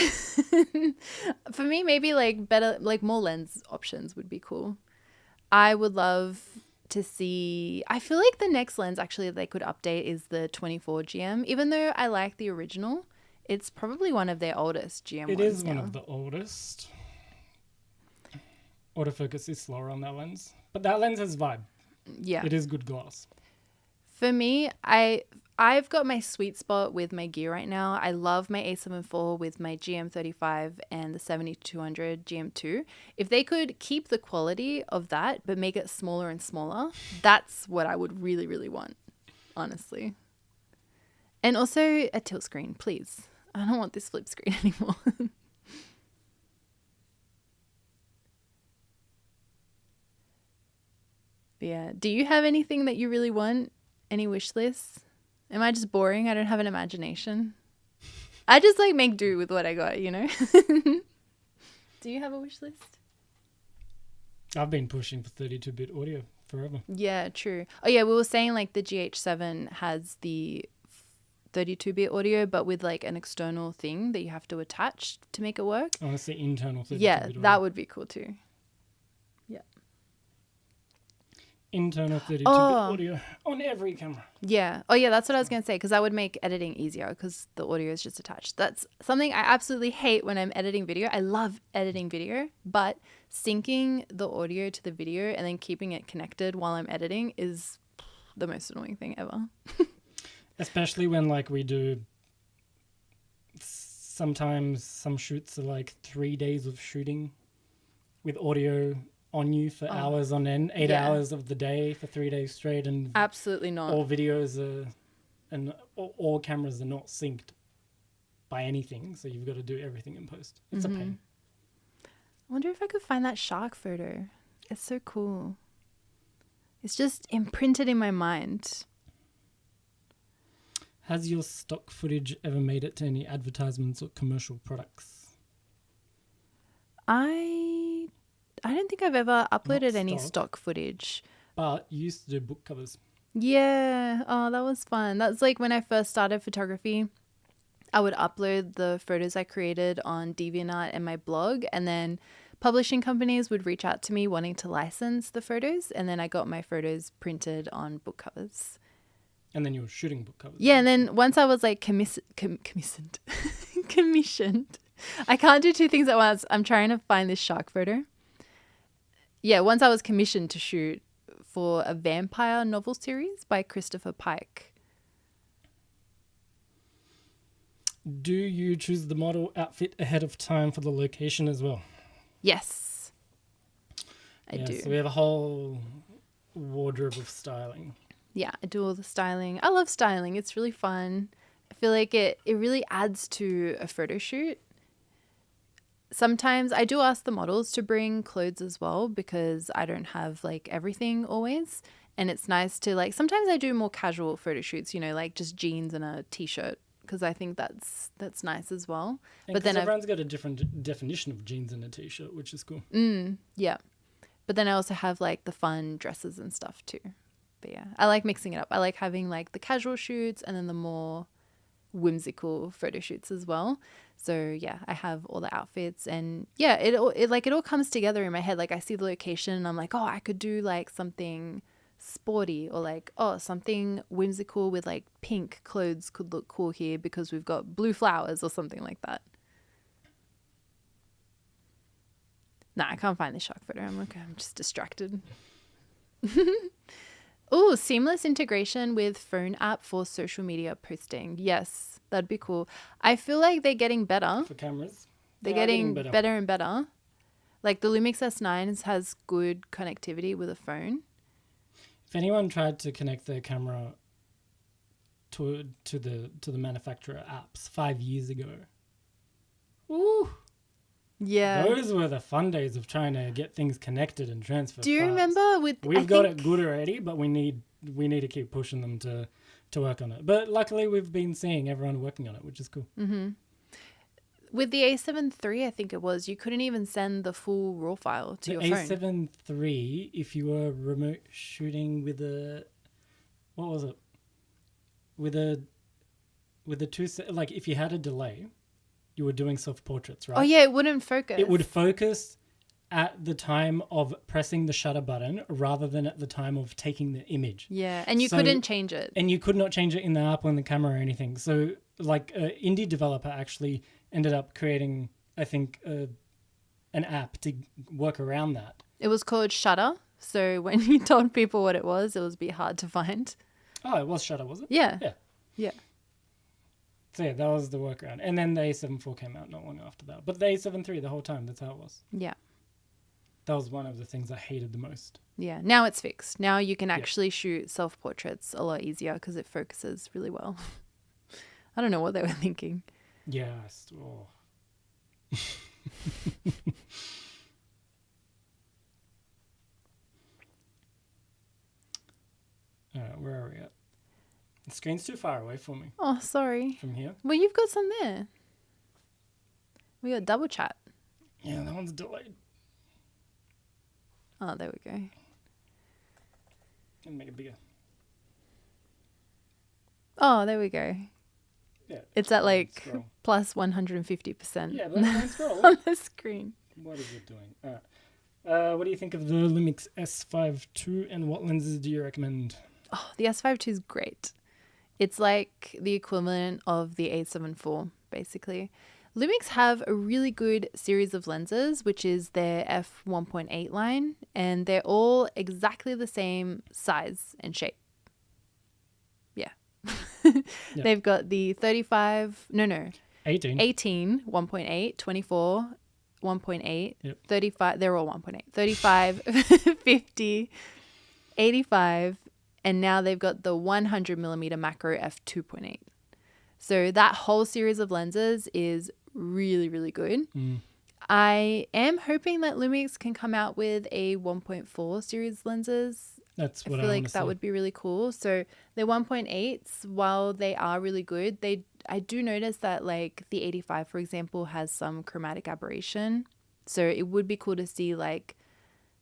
Speaker 1: for me, maybe like better, like more lens options would be cool. I would love to see. I feel like the next lens actually they could update is the 24 GM. Even though I like the original, it's probably one of their oldest GM
Speaker 2: It
Speaker 1: ones
Speaker 2: is one
Speaker 1: now.
Speaker 2: of the oldest. Autofocus is slower on that lens, but that lens has vibe.
Speaker 1: Yeah.
Speaker 2: It is good glass.
Speaker 1: For me, I've got my sweet spot with my gear right now. I love my A7 IV with my GM35 and the 7200 GM2. If they could keep the quality of that but make it smaller and smaller, that's what I would really, really want, honestly. And also a tilt screen, please. I don't want this flip screen anymore. But yeah, do you have anything that you really want? Any wish lists? Am I just boring? I don't have an imagination. I just like make do with what I got, you know? Do you have a wish list?
Speaker 2: I've been pushing for 32-bit audio forever.
Speaker 1: Yeah, true. Oh yeah, we were saying like the GH7 has the 32-bit audio, but with like an external thing that you have to attach to make it work.
Speaker 2: Honestly, internal 32-bit
Speaker 1: Yeah,
Speaker 2: audio.
Speaker 1: that would be cool too. Yeah.
Speaker 2: Internal 32-bit
Speaker 1: Oh.
Speaker 2: audio on every camera.
Speaker 1: Yeah. Oh, yeah, that's what I was going to say because that would make editing easier because the audio is just attached. That's something I absolutely hate when I'm editing video. I love editing video, but syncing the audio to the video and then keeping it connected while I'm editing is the most annoying thing ever.
Speaker 2: Especially when like we do, sometimes some shoots are like 3 days of shooting with audio on you for hours on end, 8 hours of the day for 3 days straight, and
Speaker 1: Absolutely not.
Speaker 2: all videos are, and all cameras are not synced by anything, so you've got to do everything in post. It's a pain.
Speaker 1: I wonder if I could find that shark photo. It's so cool. It's just imprinted in my mind.
Speaker 2: Has your stock footage ever made it to any advertisements or commercial products?
Speaker 1: I don't think I've ever uploaded any
Speaker 2: stock.
Speaker 1: stock footage.
Speaker 2: But you used to do book covers.
Speaker 1: Yeah. Oh, that was fun. That's like when I first started photography. I would upload the photos I created on DeviantArt and my blog, and then publishing companies would reach out to me wanting to license the photos, and then I got my photos printed on book covers.
Speaker 2: And then you were shooting book covers.
Speaker 1: Yeah, and then once I was like commissioned. I can't do two things at once. I'm trying to find this shark photo. Yeah, once I was commissioned to shoot for a vampire novel series by Christopher Pike.
Speaker 2: Do you choose the model outfit ahead of time for the location as well?
Speaker 1: Yes, I do.
Speaker 2: So we have a whole wardrobe of styling.
Speaker 1: Yeah, I do all the styling. I love styling. It's really fun. I feel like it really adds to a photo shoot. Sometimes I do ask the models to bring clothes as well because I don't have like everything always. And it's nice to like, sometimes I do more casual photo shoots, you know, like just jeans and a t-shirt because I think that's nice as well.
Speaker 2: And
Speaker 1: but then
Speaker 2: everyone's got a different definition of jeans and a t-shirt, which is cool.
Speaker 1: Yeah. But then I also have like the fun dresses and stuff too. But yeah, I like mixing it up. I like having like the casual shoots and then the more whimsical photo shoots as well. So yeah, I have all the outfits and yeah, it all comes together in my head. Like I see the location and I'm like, oh, I could do like something sporty or like, oh, something whimsical with like pink clothes could look cool here because we've got blue flowers or something like that. Nah, I can't find the shark photo. I'm just distracted. Oh, seamless integration with phone app for social media posting. Yes, that'd be cool. I feel like they're getting better.
Speaker 2: For cameras?
Speaker 1: They're getting better and better. Like the Lumix S9 has good connectivity with a phone.
Speaker 2: If anyone tried to connect their camera to the manufacturer apps 5 years ago, ooh,
Speaker 1: yeah,
Speaker 2: those were the fun days of trying to get things connected and transfer.
Speaker 1: Do you
Speaker 2: files.
Speaker 1: remember
Speaker 2: We've got it good already, but we need to keep pushing them to work on it. But luckily, we've been seeing everyone working on it, which is cool.
Speaker 1: Mm-hmm. With the A7 III, I think it was, you couldn't even send the full RAW file to your phone.
Speaker 2: The A7 III, if you were remote shooting with a, what was it? With a with the like if you had a delay, you were doing self-portraits, right?
Speaker 1: Oh yeah, it wouldn't focus.
Speaker 2: It would focus at the time of pressing the shutter button rather than at the time of taking the image.
Speaker 1: Yeah, and you couldn't change it.
Speaker 2: And you could not change it in the app or in the camera or anything. So like an indie developer actually ended up creating, I think, an app to work around that.
Speaker 1: It was called Shutter. So when you told people what it was a bit hard to find.
Speaker 2: Oh, it was Shutter, was it?
Speaker 1: Yeah.
Speaker 2: Yeah.
Speaker 1: Yeah.
Speaker 2: So yeah, that was the workaround. And then the A7 IV came out not long after that. But the A7 III the whole time, that's how it was.
Speaker 1: Yeah.
Speaker 2: That was one of the things I hated the most.
Speaker 1: Yeah. Now it's fixed. Now you can actually shoot self-portraits a lot easier because it focuses really well. I don't know what they were thinking.
Speaker 2: Yes. Oh. Where are we at? The screen's too far away for me.
Speaker 1: Oh, sorry.
Speaker 2: From here?
Speaker 1: Well, you've got some there. We got double chat.
Speaker 2: Yeah, that one's delayed.
Speaker 1: Oh, there we go.
Speaker 2: Can make it bigger.
Speaker 1: Oh, there we go.
Speaker 2: Yeah.
Speaker 1: It's at like
Speaker 2: scroll.
Speaker 1: plus 150%.
Speaker 2: Yeah, but I scroll.
Speaker 1: On the screen.
Speaker 2: What is it doing? What do you think of the Lumix S5 II and what lenses do you recommend?
Speaker 1: Oh, the S5 II is great. It's like the equivalent of the A7 IV, basically. Lumix have a really good series of lenses, which is their f1.8 line, and they're all exactly the same size and shape. Yeah. They've got the 18 1.8, 24 1.8,
Speaker 2: yep.
Speaker 1: 35, they're all 1.8, 35, 50, 85, and now they've got the 100 millimeter macro f2.8. So that whole series of lenses is really, really good. I am hoping that Lumix can come out with a 1.4 series lenses.
Speaker 2: That's what
Speaker 1: I feel like that would be really cool. So their 1.8s, while they are really good, I do notice that like the 85, for example, has some chromatic aberration. So it would be cool to see like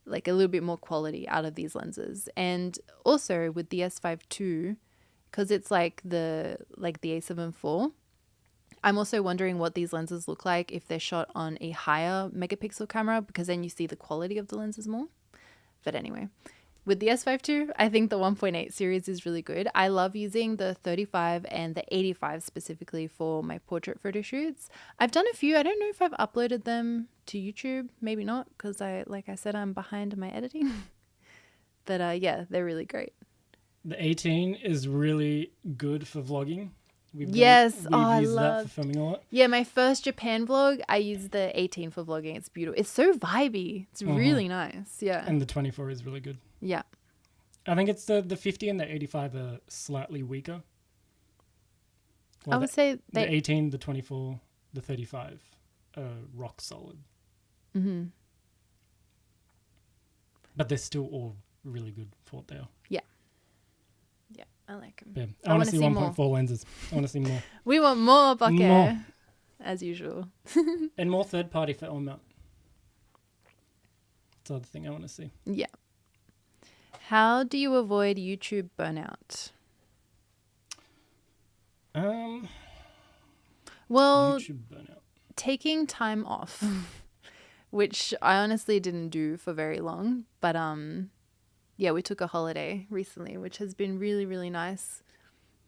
Speaker 1: a little bit more quality out of these lenses. And also with the S5 II, because it's like the A7 IV, I'm also wondering what these lenses look like if they're shot on a higher megapixel camera, because then you see the quality of the lenses more. But anyway, with the S5 II, I think the 1.8 series is really good. I love using the 35 and the 85 specifically for my portrait photo shoots. I've done a few. I don't know if I've uploaded them to YouTube. Maybe not, because like I said, I'm behind in my editing. But yeah, they're really great.
Speaker 2: The 18 is really good for vlogging. We've used that for filming a lot.
Speaker 1: Yeah, my first Japan vlog, I used the 18 for vlogging. It's beautiful. It's so vibey. It's really nice. Yeah.
Speaker 2: And the 24 is really good.
Speaker 1: Yeah.
Speaker 2: I think it's the 50 and the 85 are slightly weaker.
Speaker 1: I would say
Speaker 2: the 18, the 24, the 35 are rock solid. Mm-hmm. But they're still all really good for what they are.
Speaker 1: Yeah. Yeah, I like them.
Speaker 2: Yeah. I want to see 1.4 lenses. I want to see more.
Speaker 1: We want more bucket, as usual.
Speaker 2: And more third-party for on mount. That's the other thing I want to see.
Speaker 1: Yeah. How do you avoid YouTube burnout? Well,
Speaker 2: YouTube burnout.
Speaker 1: Taking time off, which I honestly didn't do for very long, but yeah, we took a holiday recently, which has been really, really nice.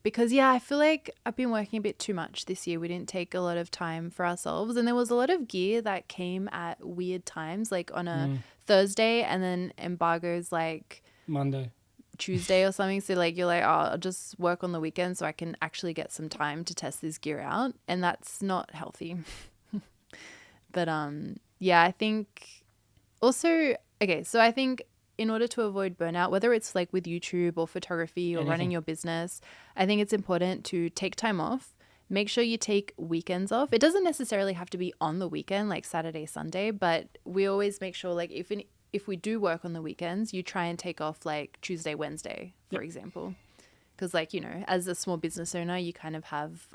Speaker 1: Because yeah, I feel like I've been working a bit too much this year. We didn't take a lot of time for ourselves, and there was a lot of gear that came at weird times, like on a Thursday, and then embargoes like
Speaker 2: Monday,
Speaker 1: Tuesday or something. So like you're like, oh, I'll just work on the weekend so I can actually get some time to test this gear out, and that's not healthy. But yeah, I think also so I think in order to avoid burnout, whether it's like with YouTube or photography or running your business, I think it's important to take time off. Make sure you take weekends off. It doesn't necessarily have to be on the weekend, like Saturday, Sunday, but we always make sure like if we do work on the weekends, you try and take off like Tuesday, Wednesday, for example. Because like, you know, as a small business owner, you kind of have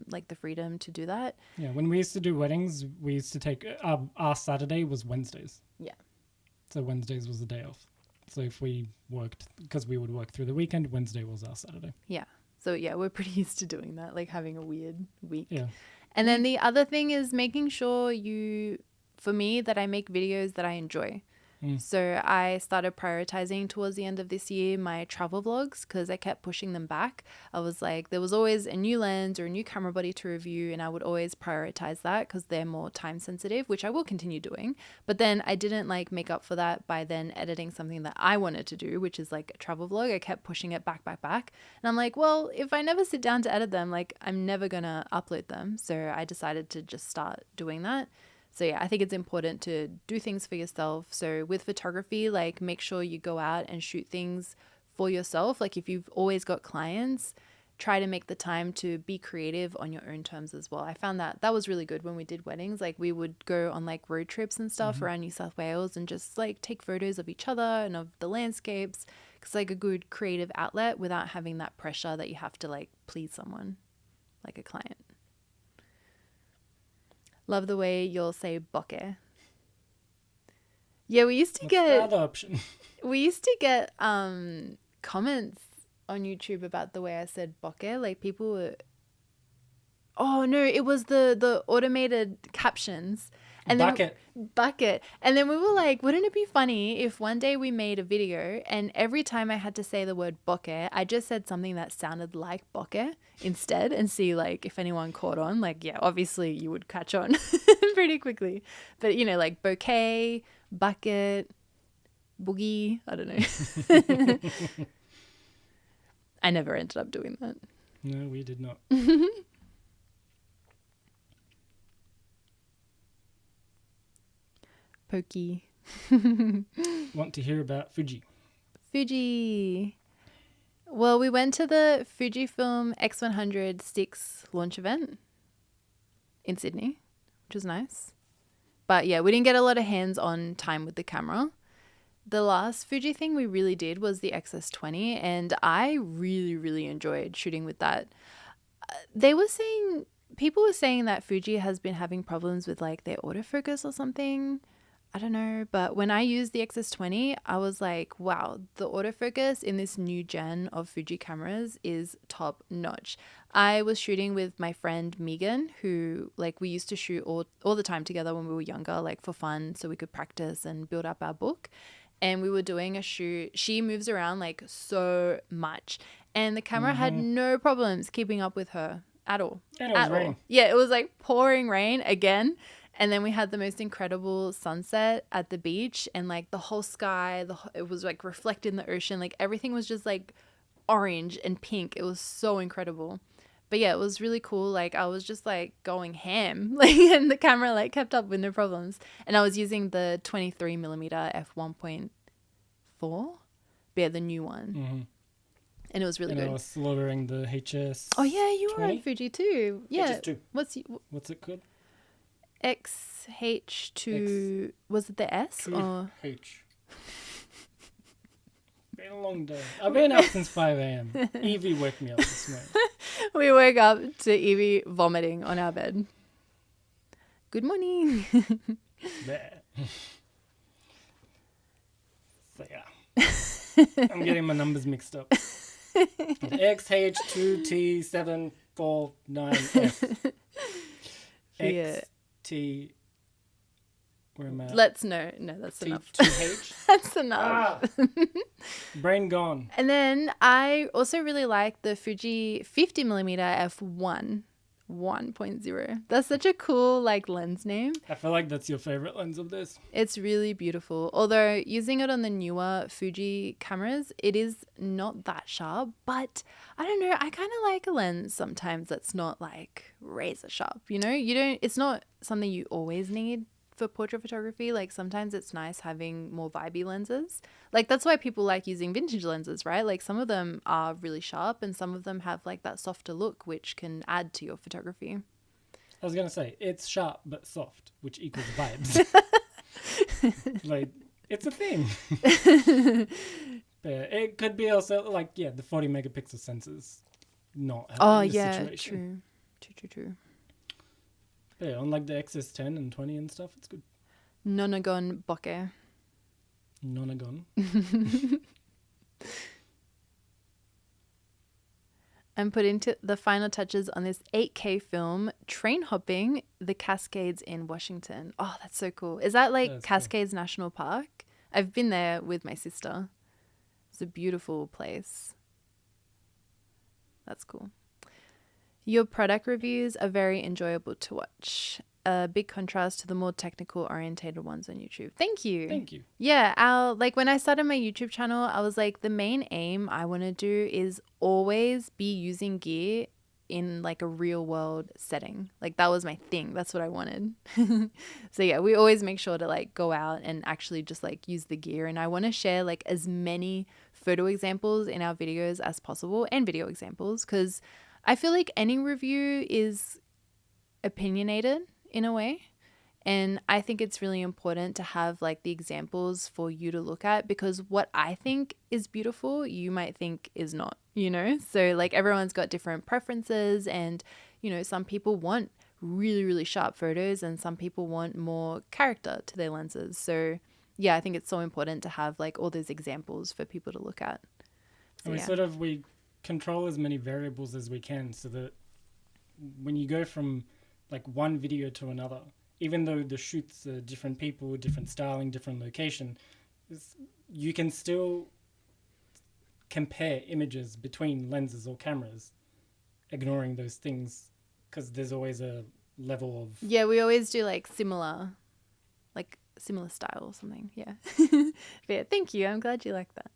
Speaker 1: like the freedom to do that.
Speaker 2: Yeah, when we used to do weddings, we used to take our Saturday was Wednesdays.
Speaker 1: Yeah.
Speaker 2: So Wednesdays was the day off. So if we worked, because we would work through the weekend, Wednesday was our Saturday.
Speaker 1: Yeah. So yeah, we're pretty used to doing that, like having a weird week.
Speaker 2: Yeah.
Speaker 1: And then the other thing is making sure for me, that I make videos that I enjoy. So I started prioritizing towards the end of this year my travel vlogs because I kept pushing them back. I was like, there was always a new lens or a new camera body to review, and I would always prioritize that because they're more time sensitive, which I will continue doing. But then I didn't like make up for that by then editing something that I wanted to do, which is like a travel vlog. I kept pushing it back. And I'm like, well, if I never sit down to edit them, like I'm never going to upload them. So I decided to just start doing that. So yeah, I think it's important to do things for yourself. So with photography, like make sure you go out and shoot things for yourself. Like if you've always got clients, try to make the time to be creative on your own terms as well. I found that was really good when we did weddings. Like we would go on like road trips and stuff around New South Wales and just like take photos of each other and of the landscapes. It's like a good creative outlet without having that pressure that you have to like please someone, like a client. Love the way you'll say bokeh. Yeah, we used to get
Speaker 2: the other option.
Speaker 1: We used to get comments on YouTube about the way I said bokeh. Like people were, oh no, it was the automated captions. And
Speaker 2: Bucket.
Speaker 1: Bucket. And then we were like, wouldn't it be funny if one day we made a video and every time I had to say the word bokeh, I just said something that sounded like bokeh instead and see like if anyone caught on. Like, yeah, obviously you would catch on pretty quickly. But, you know, like bouquet, bucket, boogie, I don't know. I never ended up doing that.
Speaker 2: No, we did not.
Speaker 1: Pokey.
Speaker 2: Want to hear about Fuji?
Speaker 1: Fuji. Well, we went to the Fujifilm X100 6 launch event in Sydney, which was nice. But yeah, we didn't get a lot of hands-on time with the camera. The last Fuji thing we really did was the XS20, and I really, really enjoyed shooting with that. People were saying that Fuji has been having problems with like their autofocus or something. I don't know, but when I used the XS20, I was like, wow, the autofocus in this new gen of Fuji cameras is top notch. I was shooting with my friend Megan, who like we used to shoot all the time together when we were younger, like for fun, so we could practice and build up our book. And we were doing a shoot. She moves around like so much, and the camera had no problems keeping up with her at all.
Speaker 2: And it was rain.
Speaker 1: Yeah, it was like pouring rain again. And then we had the most incredible sunset at the beach, and like the whole sky, it was like reflected in the ocean. Like everything was just like orange and pink. It was so incredible. But yeah, it was really cool. Like I was just like going ham, like, and the camera like kept up with no problems. And I was using the 23mm f1.4, yeah, the new one. And it was really good.
Speaker 2: I was lowering the HS.
Speaker 1: Oh yeah, you were on Fuji too. Yeah.
Speaker 2: HS2. What's it called?
Speaker 1: XH2, was it the S or
Speaker 2: H? Been a long day. I've been up since 5 a.m. Evie woke me up this morning.
Speaker 1: We woke up to Evie vomiting on our bed. Good morning.
Speaker 2: So yeah, I'm getting my numbers mixed up. XH2T749F.
Speaker 1: Yeah.
Speaker 2: T. Where am I?
Speaker 1: That's enough.
Speaker 2: T2H.
Speaker 1: That's enough.
Speaker 2: Brain gone.
Speaker 1: And then I also really like the Fuji 50mm f1 1.0. That's such a cool like lens name.
Speaker 2: I feel like that's your favorite lens of this.
Speaker 1: It's really beautiful. Although using it on the newer Fuji cameras, it is not that sharp, but I don't know, I kind of like a lens sometimes that's not like razor sharp, you know? It's not something you always need for portrait photography. Like sometimes it's nice having more vibey lenses. Like that's why people like using vintage lenses, right? Like some of them are really sharp and some of them have like that softer look, which can add to your photography.
Speaker 2: I was going to say, it's sharp but soft, which equals vibes. Like, it's a thing. But it could be also like, yeah, the 40 megapixel sensors not helping the situation.
Speaker 1: True.
Speaker 2: But yeah, on like the XS10 and 20 and stuff, it's good.
Speaker 1: Nonagon bokeh.
Speaker 2: Nonagon.
Speaker 1: I'm putting to the final touches on this 8K film, train hopping the Cascades in Washington. Oh, that's so cool. Is that like
Speaker 2: That's
Speaker 1: Cascades National Park? I've been there with my sister. It's a beautiful place. That's cool. Your product reviews are very enjoyable to watch. A big contrast to the more technical orientated ones on YouTube. Thank you.
Speaker 2: Thank you.
Speaker 1: Yeah, like when I started my YouTube channel, I was like, the main aim I want to do is always be using gear in like a real world setting. Like that was my thing. That's what I wanted. So yeah, we always make sure to like go out and actually just like use the gear. And I want to share like as many photo examples in our videos as possible and video examples, because I feel like any review is opinionated in a way. And I think it's really important to have like the examples for you to look at, because what I think is beautiful, you might think is not, you know? So like everyone's got different preferences, and, you know, some people want really, really sharp photos and some people want more character to their lenses. So yeah, I think it's so important to have like all those examples for people to look at. So,
Speaker 2: And we control as many variables as we can, so that when you go from like one video to another, even though the shoots are different people, different styling, different location, you can still compare images between lenses or cameras, ignoring those things, because there's always a level of...
Speaker 1: Yeah, we always do like similar style or something. Yeah. But yeah, thank you. I'm glad you like that.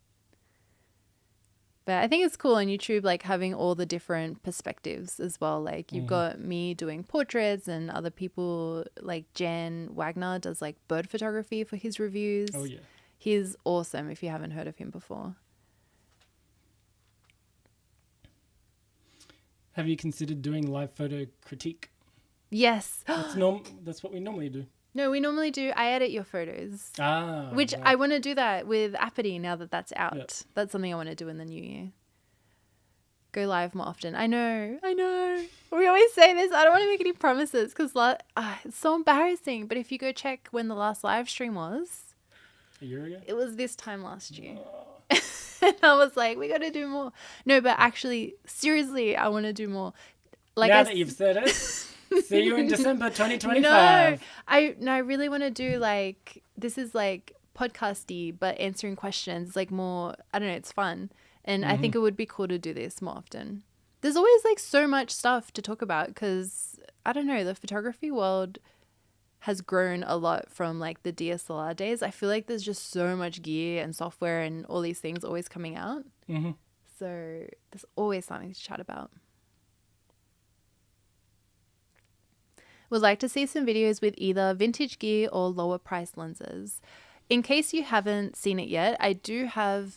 Speaker 1: But I think it's cool on YouTube, like having all the different perspectives as well. Like you've got me doing portraits, and other people like Jan Wagner does like bird photography for his reviews.
Speaker 2: Oh, yeah.
Speaker 1: He's awesome if you haven't heard of him before.
Speaker 2: Have you considered doing live photo critique?
Speaker 1: Yes.
Speaker 2: That's what we normally do.
Speaker 1: No, we normally do. I edit your photos. Which
Speaker 2: Right.
Speaker 1: I want to do that with Apathy now that that's out.
Speaker 2: Yep.
Speaker 1: That's something I want to do in the new year. Go live more often. I know. We always say this. I don't want to make any promises because it's so embarrassing. But if you go check when the last live stream was,
Speaker 2: A year ago?
Speaker 1: it was this time last year.
Speaker 2: Oh.
Speaker 1: And I was like, we got to do more. No, but actually, seriously, I want to do more. Like
Speaker 2: Now that you've said it, see you in December 2025.
Speaker 1: No, I really want to do like, this is like podcasty, but answering questions, like more, I don't know, it's fun. And I think it would be cool to do this more often. There's always like so much stuff to talk about because, I don't know, the photography world has grown a lot from like the DSLR days. I feel like there's just so much gear and software and all these things always coming out.
Speaker 2: Mm-hmm.
Speaker 1: So there's always something to chat about. Would like to see some videos with either vintage gear or lower price lenses. In case you haven't seen it yet, I do have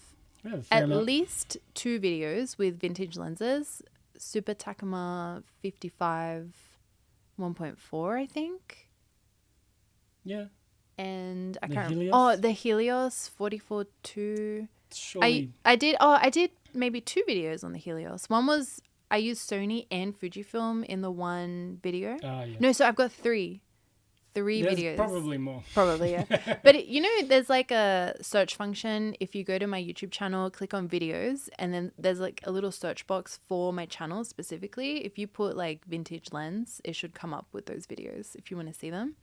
Speaker 1: at least 2 videos with vintage lenses. Super Takuma 55 1.4, I think.
Speaker 2: Yeah.
Speaker 1: And I
Speaker 2: The
Speaker 1: can't remember.
Speaker 2: Helios?
Speaker 1: Oh, the Helios 44-2.
Speaker 2: Surely.
Speaker 1: I did maybe 2 videos on the Helios. One was I used Sony and Fujifilm in the one video.
Speaker 2: Yeah.
Speaker 1: No, so I've got 3
Speaker 2: There's
Speaker 1: videos.
Speaker 2: probably more.
Speaker 1: Probably, yeah. But you know, there's like a search function. If you go to my YouTube channel, click on videos, and then there's like a little search box for my channel specifically. If you put like vintage lens, it should come up with those videos if you want to see them.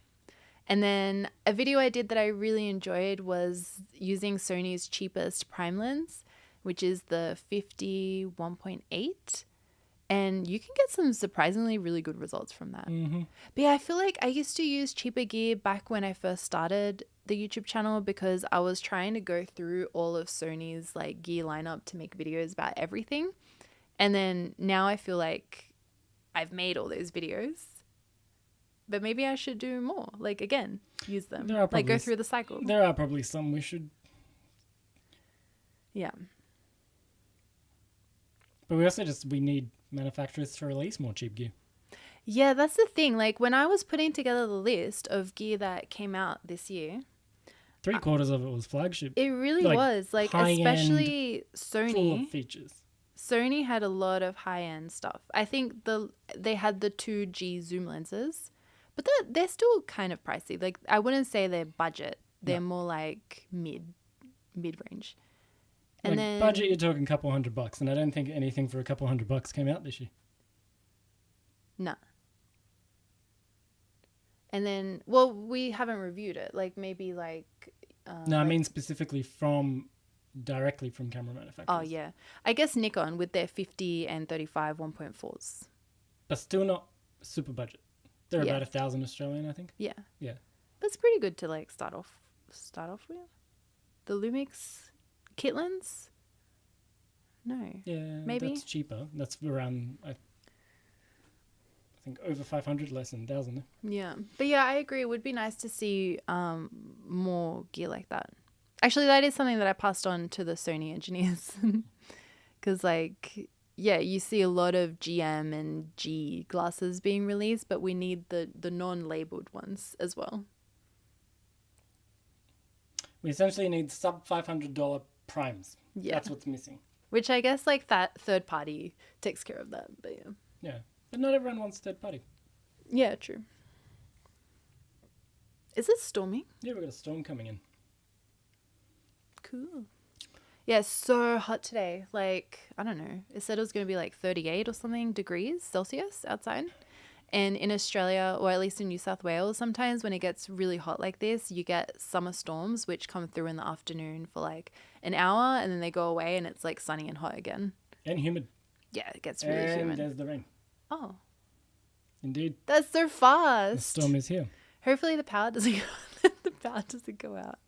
Speaker 1: And then a video I did that I really enjoyed was using Sony's cheapest prime lens, which is the 51.8. And you can get some surprisingly really good results from that.
Speaker 2: Mm-hmm.
Speaker 1: But yeah, I feel like I used to use cheaper gear back when I first started the YouTube channel because I was trying to go through all of Sony's like gear lineup to make videos about everything. And then now I feel like I've made all those videos. But maybe I should do more. Like, again, use them. Like, go through the cycle.
Speaker 2: There are probably some we should...
Speaker 1: Yeah.
Speaker 2: But we need manufacturers to release more cheap gear.
Speaker 1: Yeah, that's the thing. Like, when I was putting together the list of gear that came out this year...
Speaker 2: 3/4 of it was flagship.
Speaker 1: It really was. Like, especially Sony.
Speaker 2: Full of features.
Speaker 1: Sony had a lot of high-end stuff. I think they had the 2G zoom lenses. But they're still kind of pricey. Like, I wouldn't say they're budget. They're more like mid-range. And
Speaker 2: like
Speaker 1: then
Speaker 2: budget, you're talking $200, and I don't think anything for $200 came out this year.
Speaker 1: no. And then, well, we haven't reviewed it. Like maybe like.
Speaker 2: No, I mean specifically directly from camera manufacturers.
Speaker 1: Oh yeah, I guess Nikon with their 50 and 35 1.4s.
Speaker 2: But still not super budget. They're
Speaker 1: Yeah.
Speaker 2: about 1,000 Australian, I think.
Speaker 1: Yeah.
Speaker 2: Yeah.
Speaker 1: That's pretty good to like start off with. The Lumix kit lens? No.
Speaker 2: Yeah,
Speaker 1: Maybe.
Speaker 2: that's cheaper. That's around, I think, over 500, less than 1,000.
Speaker 1: Yeah. But yeah, I agree. It would be nice to see more gear like that. Actually, that is something that I passed on to the Sony engineers. Because, like, yeah, you see a lot of GM and G glasses being released, but we need the non-labeled ones as well.
Speaker 2: We essentially need sub $500 primes.
Speaker 1: Yeah.
Speaker 2: That's what's missing.
Speaker 1: Which I guess, like, that third party takes care of that. But yeah.
Speaker 2: Yeah. But not everyone wants third party.
Speaker 1: Yeah, true. Is it storming?
Speaker 2: Yeah, we've got a storm coming in.
Speaker 1: Cool. Yeah, so hot today. Like, I don't know. It said it was going to be like 38 or something degrees Celsius outside. And in Australia, or at least in New South Wales, sometimes when it gets really hot like this, you get summer storms which come through in the afternoon for like an hour and then they go away and it's like sunny and hot again.
Speaker 2: And humid.
Speaker 1: Yeah, it gets really
Speaker 2: and
Speaker 1: humid.
Speaker 2: there's the rain.
Speaker 1: Oh,
Speaker 2: Indeed.
Speaker 1: that's so fast.
Speaker 2: The storm is here.
Speaker 1: Hopefully the power doesn't go out.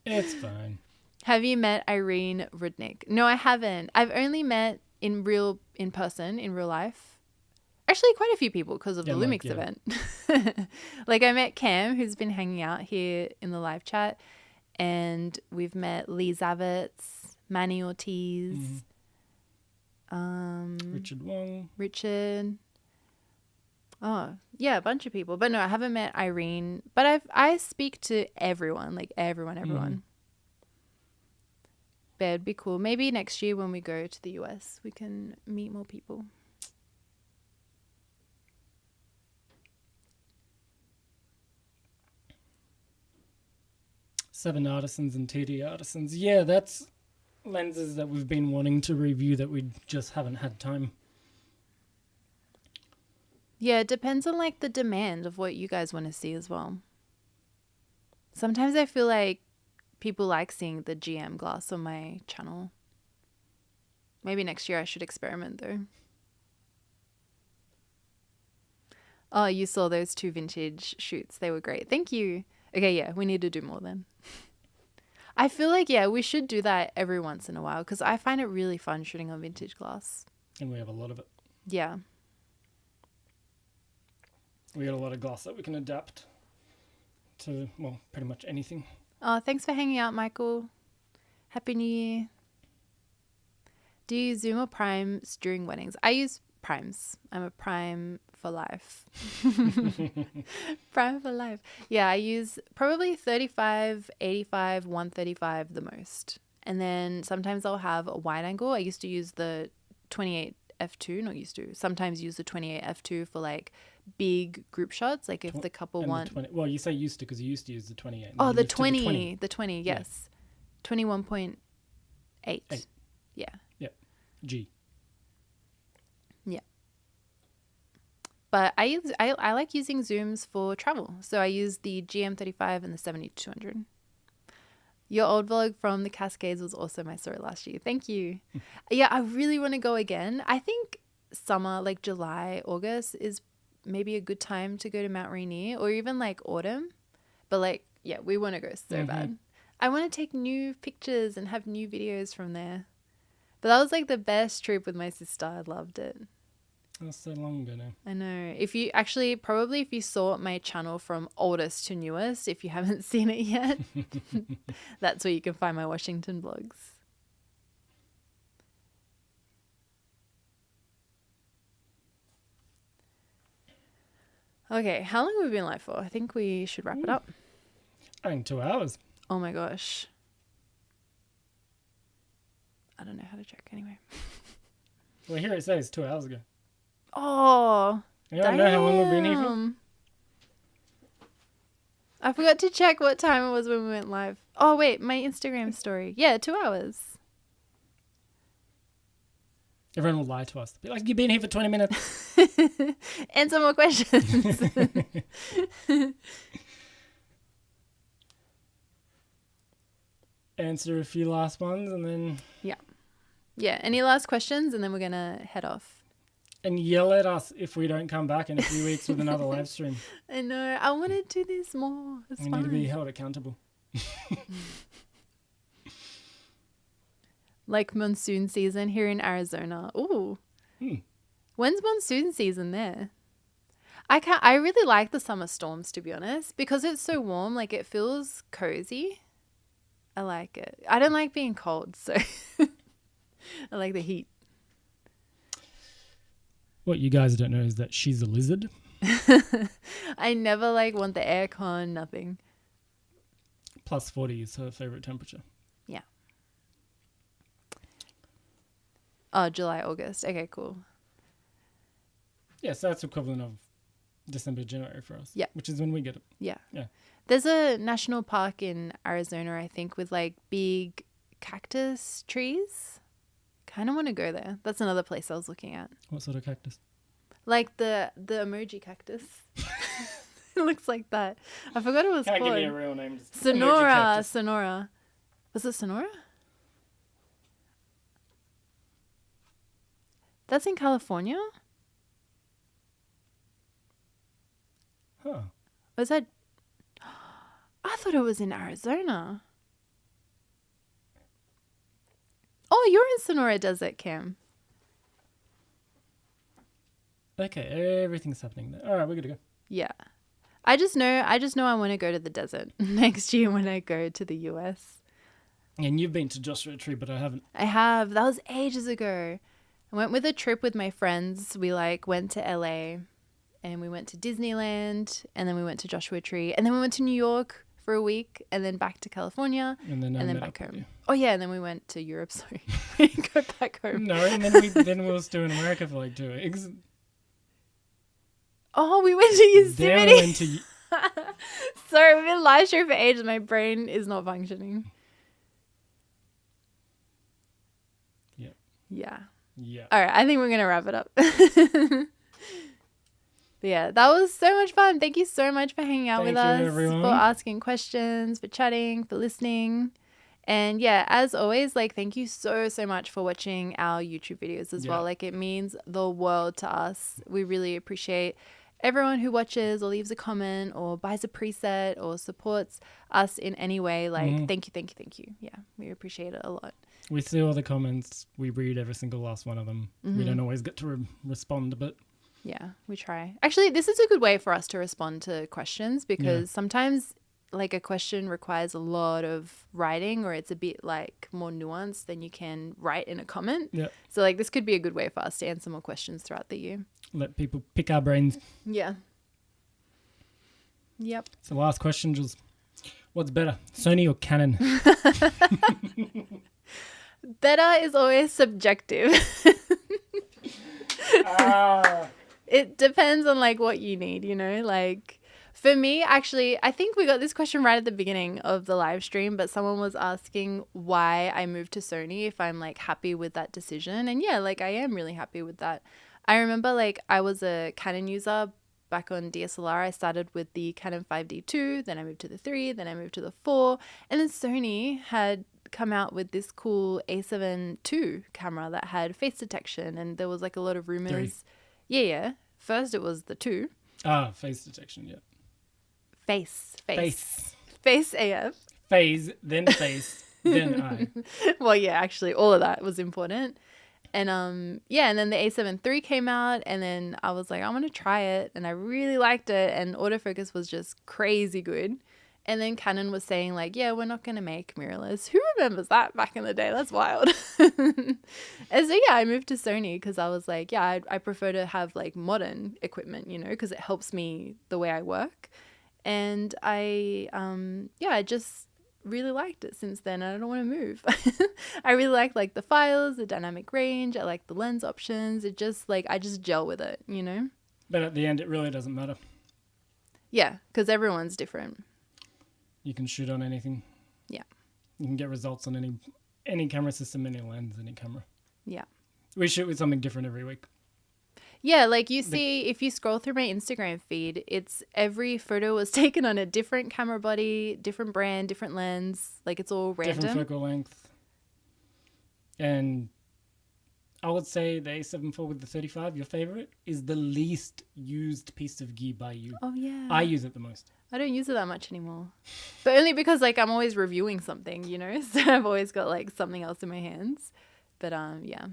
Speaker 2: It's fine.
Speaker 1: Have you met Irene Rudnick? No, I haven't. I've only met in person, in real life. Actually, quite a few people because of the Lumix event. Like I met Cam, who's been hanging out here in the live chat. And we've met Lee Zavitz, Manny Ortiz,
Speaker 2: Richard Wong.
Speaker 1: Richard. Oh, yeah, a bunch of people. But no, I haven't met Irene. But I speak to everyone, like everyone. But it'd be cool. Maybe next year when we go to the US, we can meet more people.
Speaker 2: Seven Artisans and TD Artisans. Yeah, that's lenses that we've been wanting to review that we just haven't had time.
Speaker 1: Yeah, it depends on like the demand of what you guys want to see as well. Sometimes I feel like people like seeing the GM glass on my channel. Maybe next year I should experiment though. Oh, you saw those 2 vintage shoots. They were great. Thank you. Okay, yeah, we need to do more then. I feel like, yeah, we should do that every once in a while because I find it really fun shooting on vintage glass.
Speaker 2: And we have a lot of it.
Speaker 1: Yeah.
Speaker 2: We got a lot of glass that we can adapt to, well, pretty much anything.
Speaker 1: Oh, thanks for hanging out, Michael. Happy New Year. Do you zoom or primes during weddings? I use primes. I'm a prime for life. Prime for life. Yeah, I use probably 35, 85, 135 the most. And then sometimes I'll have a wide angle. I used to use the 28 f2, not used to. Sometimes use the 28 f2 for like big group shots, like if the couple want.
Speaker 2: Well, you say used to because you used to use the 28.
Speaker 1: Oh, the 20, the 20, yes. Yeah. 21.8.
Speaker 2: 8.
Speaker 1: Yeah.
Speaker 2: Yeah. G.
Speaker 1: Yeah. But I like using zooms for travel. So I use the GM35 and the 70-200. Your old vlog from the Cascades was awesome. I saw it last year. Thank you. Yeah, I really want to go again. I think summer, like July, August is maybe a good time to go to Mount Rainier or even like autumn. But like, yeah, we want to go so bad. I want to take new pictures and have new videos from there. But that was like the best trip with my sister. I loved it.
Speaker 2: That's so long ago now.
Speaker 1: I know. If you actually, probably if you saw my channel from oldest to newest, if you haven't seen it yet, that's where you can find my Washington vlogs. Okay, how long have we been live for? I think we should wrap it up.
Speaker 2: I think 2 hours.
Speaker 1: Oh my gosh. I don't know how to check anyway.
Speaker 2: Well, here it says 2 hours ago.
Speaker 1: Oh,
Speaker 2: You don't know how long we've been here for?
Speaker 1: I forgot to check what time it was when we went live. Oh, wait, my Instagram story. Yeah, 2 hours.
Speaker 2: Everyone will lie to us. They'll be like, you've been here for 20 minutes.
Speaker 1: Answer more questions.
Speaker 2: Answer a few last ones and then...
Speaker 1: Yeah. Any last questions? And then we're going to head off.
Speaker 2: And yell at us if we don't come back in a few weeks with another live stream.
Speaker 1: I know. I want to do this more. It's
Speaker 2: We
Speaker 1: fun.
Speaker 2: need to be held accountable.
Speaker 1: Like monsoon season here in Arizona. Ooh. When's monsoon season there? I really like the summer storms, to be honest, because it's so warm. Like, it feels cozy. I like it. I don't like being cold, so I like the heat.
Speaker 2: What you guys don't know is that she's a lizard.
Speaker 1: I never want the aircon, nothing.
Speaker 2: Plus 40 is her favorite temperature.
Speaker 1: Yeah. Oh, July, August. Okay, cool.
Speaker 2: Yeah, so that's equivalent of December, January for us.
Speaker 1: Yeah.
Speaker 2: Which is when we get it.
Speaker 1: Yeah.
Speaker 2: Yeah.
Speaker 1: There's a national park in Arizona, I think, with big cactus trees. Kind of want to go there. That's another place I was looking at.
Speaker 2: What sort of cactus?
Speaker 1: Like the emoji cactus. It looks like that. I forgot it was
Speaker 2: Can't
Speaker 1: called.
Speaker 2: give me a real name. Just
Speaker 1: Sonora.
Speaker 2: emoji
Speaker 1: Sonora. Was it Sonora? That's in California?
Speaker 2: Huh.
Speaker 1: Was that... I thought it was in Arizona. Oh, you're in Sonora Desert, Cam.
Speaker 2: Okay, everything's happening there. All right, we're good to go.
Speaker 1: Yeah. I just know I want to go to the desert next year when I go to the US.
Speaker 2: And you've been to Joshua Tree, but I haven't.
Speaker 1: I have. That was ages ago. I went with a trip with my friends. We went to LA and we went to Disneyland and then we went to Joshua Tree and then we went to New York for a week and then back to California
Speaker 2: And then
Speaker 1: back home. Oh yeah, and then we went to Europe. Sorry, we didn't go back home.
Speaker 2: No, and then we were still in America for 2 weeks.
Speaker 1: Oh, we went to Yosemite.
Speaker 2: Then we went to...
Speaker 1: Sorry, we've been live streaming for ages. My brain is not functioning. Yeah. All right, I think we're gonna wrap it up. But yeah, that was so much fun. Thank you so much for hanging out with us,
Speaker 2: everyone.
Speaker 1: for asking questions, for chatting, for listening. And yeah, as always, thank you so much for watching our YouTube videos as well. It means the world to us. We really appreciate everyone who watches or leaves a comment or buys a preset or supports us in any way. Thank you. Yeah, we appreciate it a lot.
Speaker 2: We see all the comments. We read every single last one of them.
Speaker 1: Mm-hmm.
Speaker 2: We don't always get to respond, but...
Speaker 1: Yeah, we try. Actually, this is a good way for us to respond to questions because sometimes a question requires a lot of writing or it's a bit more nuanced than you can write in a comment.
Speaker 2: Yeah.
Speaker 1: So this could be a good way for us to answer more questions throughout the year.
Speaker 2: Let people pick our brains.
Speaker 1: Yeah. Yep.
Speaker 2: So the last question was, what's better, Sony or Canon?
Speaker 1: Better is always subjective. It depends on what you need, for me, actually, I think we got this question right at the beginning of the live stream, but someone was asking why I moved to Sony, if I'm happy with that decision. And yeah, I am really happy with that. I remember I was a Canon user back on DSLR. I started with the Canon 5D2, then I moved to the 3, then I moved to the 4, and then Sony had come out with this cool A7 II camera that had face detection, and there was a lot of rumors.
Speaker 2: 3.
Speaker 1: Yeah. First it was the 2.
Speaker 2: Face detection, yeah.
Speaker 1: Face AF.
Speaker 2: Phase, then face, then I.
Speaker 1: Well, yeah, actually all of that was important. And and then the A7 III came out and then I was like, I want to try it, and I really liked it, and autofocus was just crazy good. And then Canon was saying yeah, we're not going to make mirrorless. Who remembers that back in the day? That's wild. And so, yeah, I moved to Sony because I was like, yeah, I prefer to have modern equipment, because it helps me the way I work. And I just really liked it since then. I don't want to move. I really like the files, the dynamic range. I like the lens options. It just I just gel with it,
Speaker 2: But at the end, it really doesn't matter.
Speaker 1: Yeah, because everyone's different.
Speaker 2: You can shoot on anything.
Speaker 1: Yeah.
Speaker 2: You can get results on any camera system, any lens, any camera.
Speaker 1: Yeah.
Speaker 2: We shoot with something different every week.
Speaker 1: Yeah, like you see, if you scroll through my Instagram feed, it's every photo was taken on a different camera body, different brand, different lens. Like it's all random.
Speaker 2: Different focal length. And I would say the A7 IV with the 35, your favorite, is the least used piece of gear by you.
Speaker 1: Oh, yeah.
Speaker 2: I use it the most.
Speaker 1: I don't use it that much anymore. But only because like I'm always reviewing something, you know? So I've always got like something else in my hands. But yeah.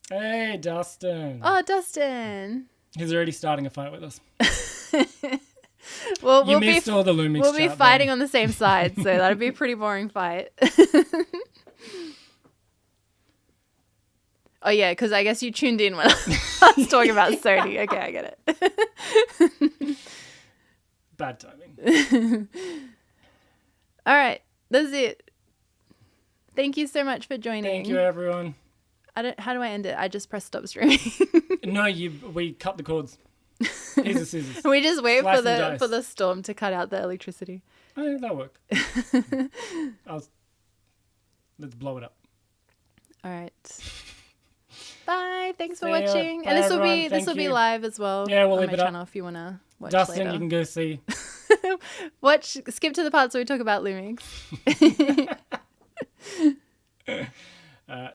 Speaker 2: Hey, Dustin.
Speaker 1: Oh, Dustin.
Speaker 2: He's already starting a fight with us.
Speaker 1: Well,
Speaker 2: you missed all the Lumix
Speaker 1: we'll be
Speaker 2: chat,
Speaker 1: fighting
Speaker 2: man.
Speaker 1: on the same side, so that'd be a pretty boring fight. Oh, yeah, because I guess you tuned in when I was talking about Sony. Okay, I get it.
Speaker 2: Bad timing.
Speaker 1: All right, that's it. Thank you so much for joining.
Speaker 2: Thank you, everyone.
Speaker 1: How do I end it? I just press stop streaming.
Speaker 2: No, we cut the cords. Here's the scissors.
Speaker 1: We just wait
Speaker 2: Slice
Speaker 1: for
Speaker 2: and dice.
Speaker 1: the storm to cut out the electricity.
Speaker 2: Oh, that'll work. Let's blow it up.
Speaker 1: All right. Bye. Thanks for
Speaker 2: See ya.
Speaker 1: watching.
Speaker 2: Bye,
Speaker 1: And this will
Speaker 2: everyone.
Speaker 1: this will
Speaker 2: Thank
Speaker 1: be
Speaker 2: you.
Speaker 1: live as well.
Speaker 2: Yeah, we'll
Speaker 1: on
Speaker 2: leave
Speaker 1: my
Speaker 2: it up.
Speaker 1: channel if you wanna watch
Speaker 2: Dustin,
Speaker 1: later.
Speaker 2: you can go see.
Speaker 1: Skip to the parts where we talk about Lumix.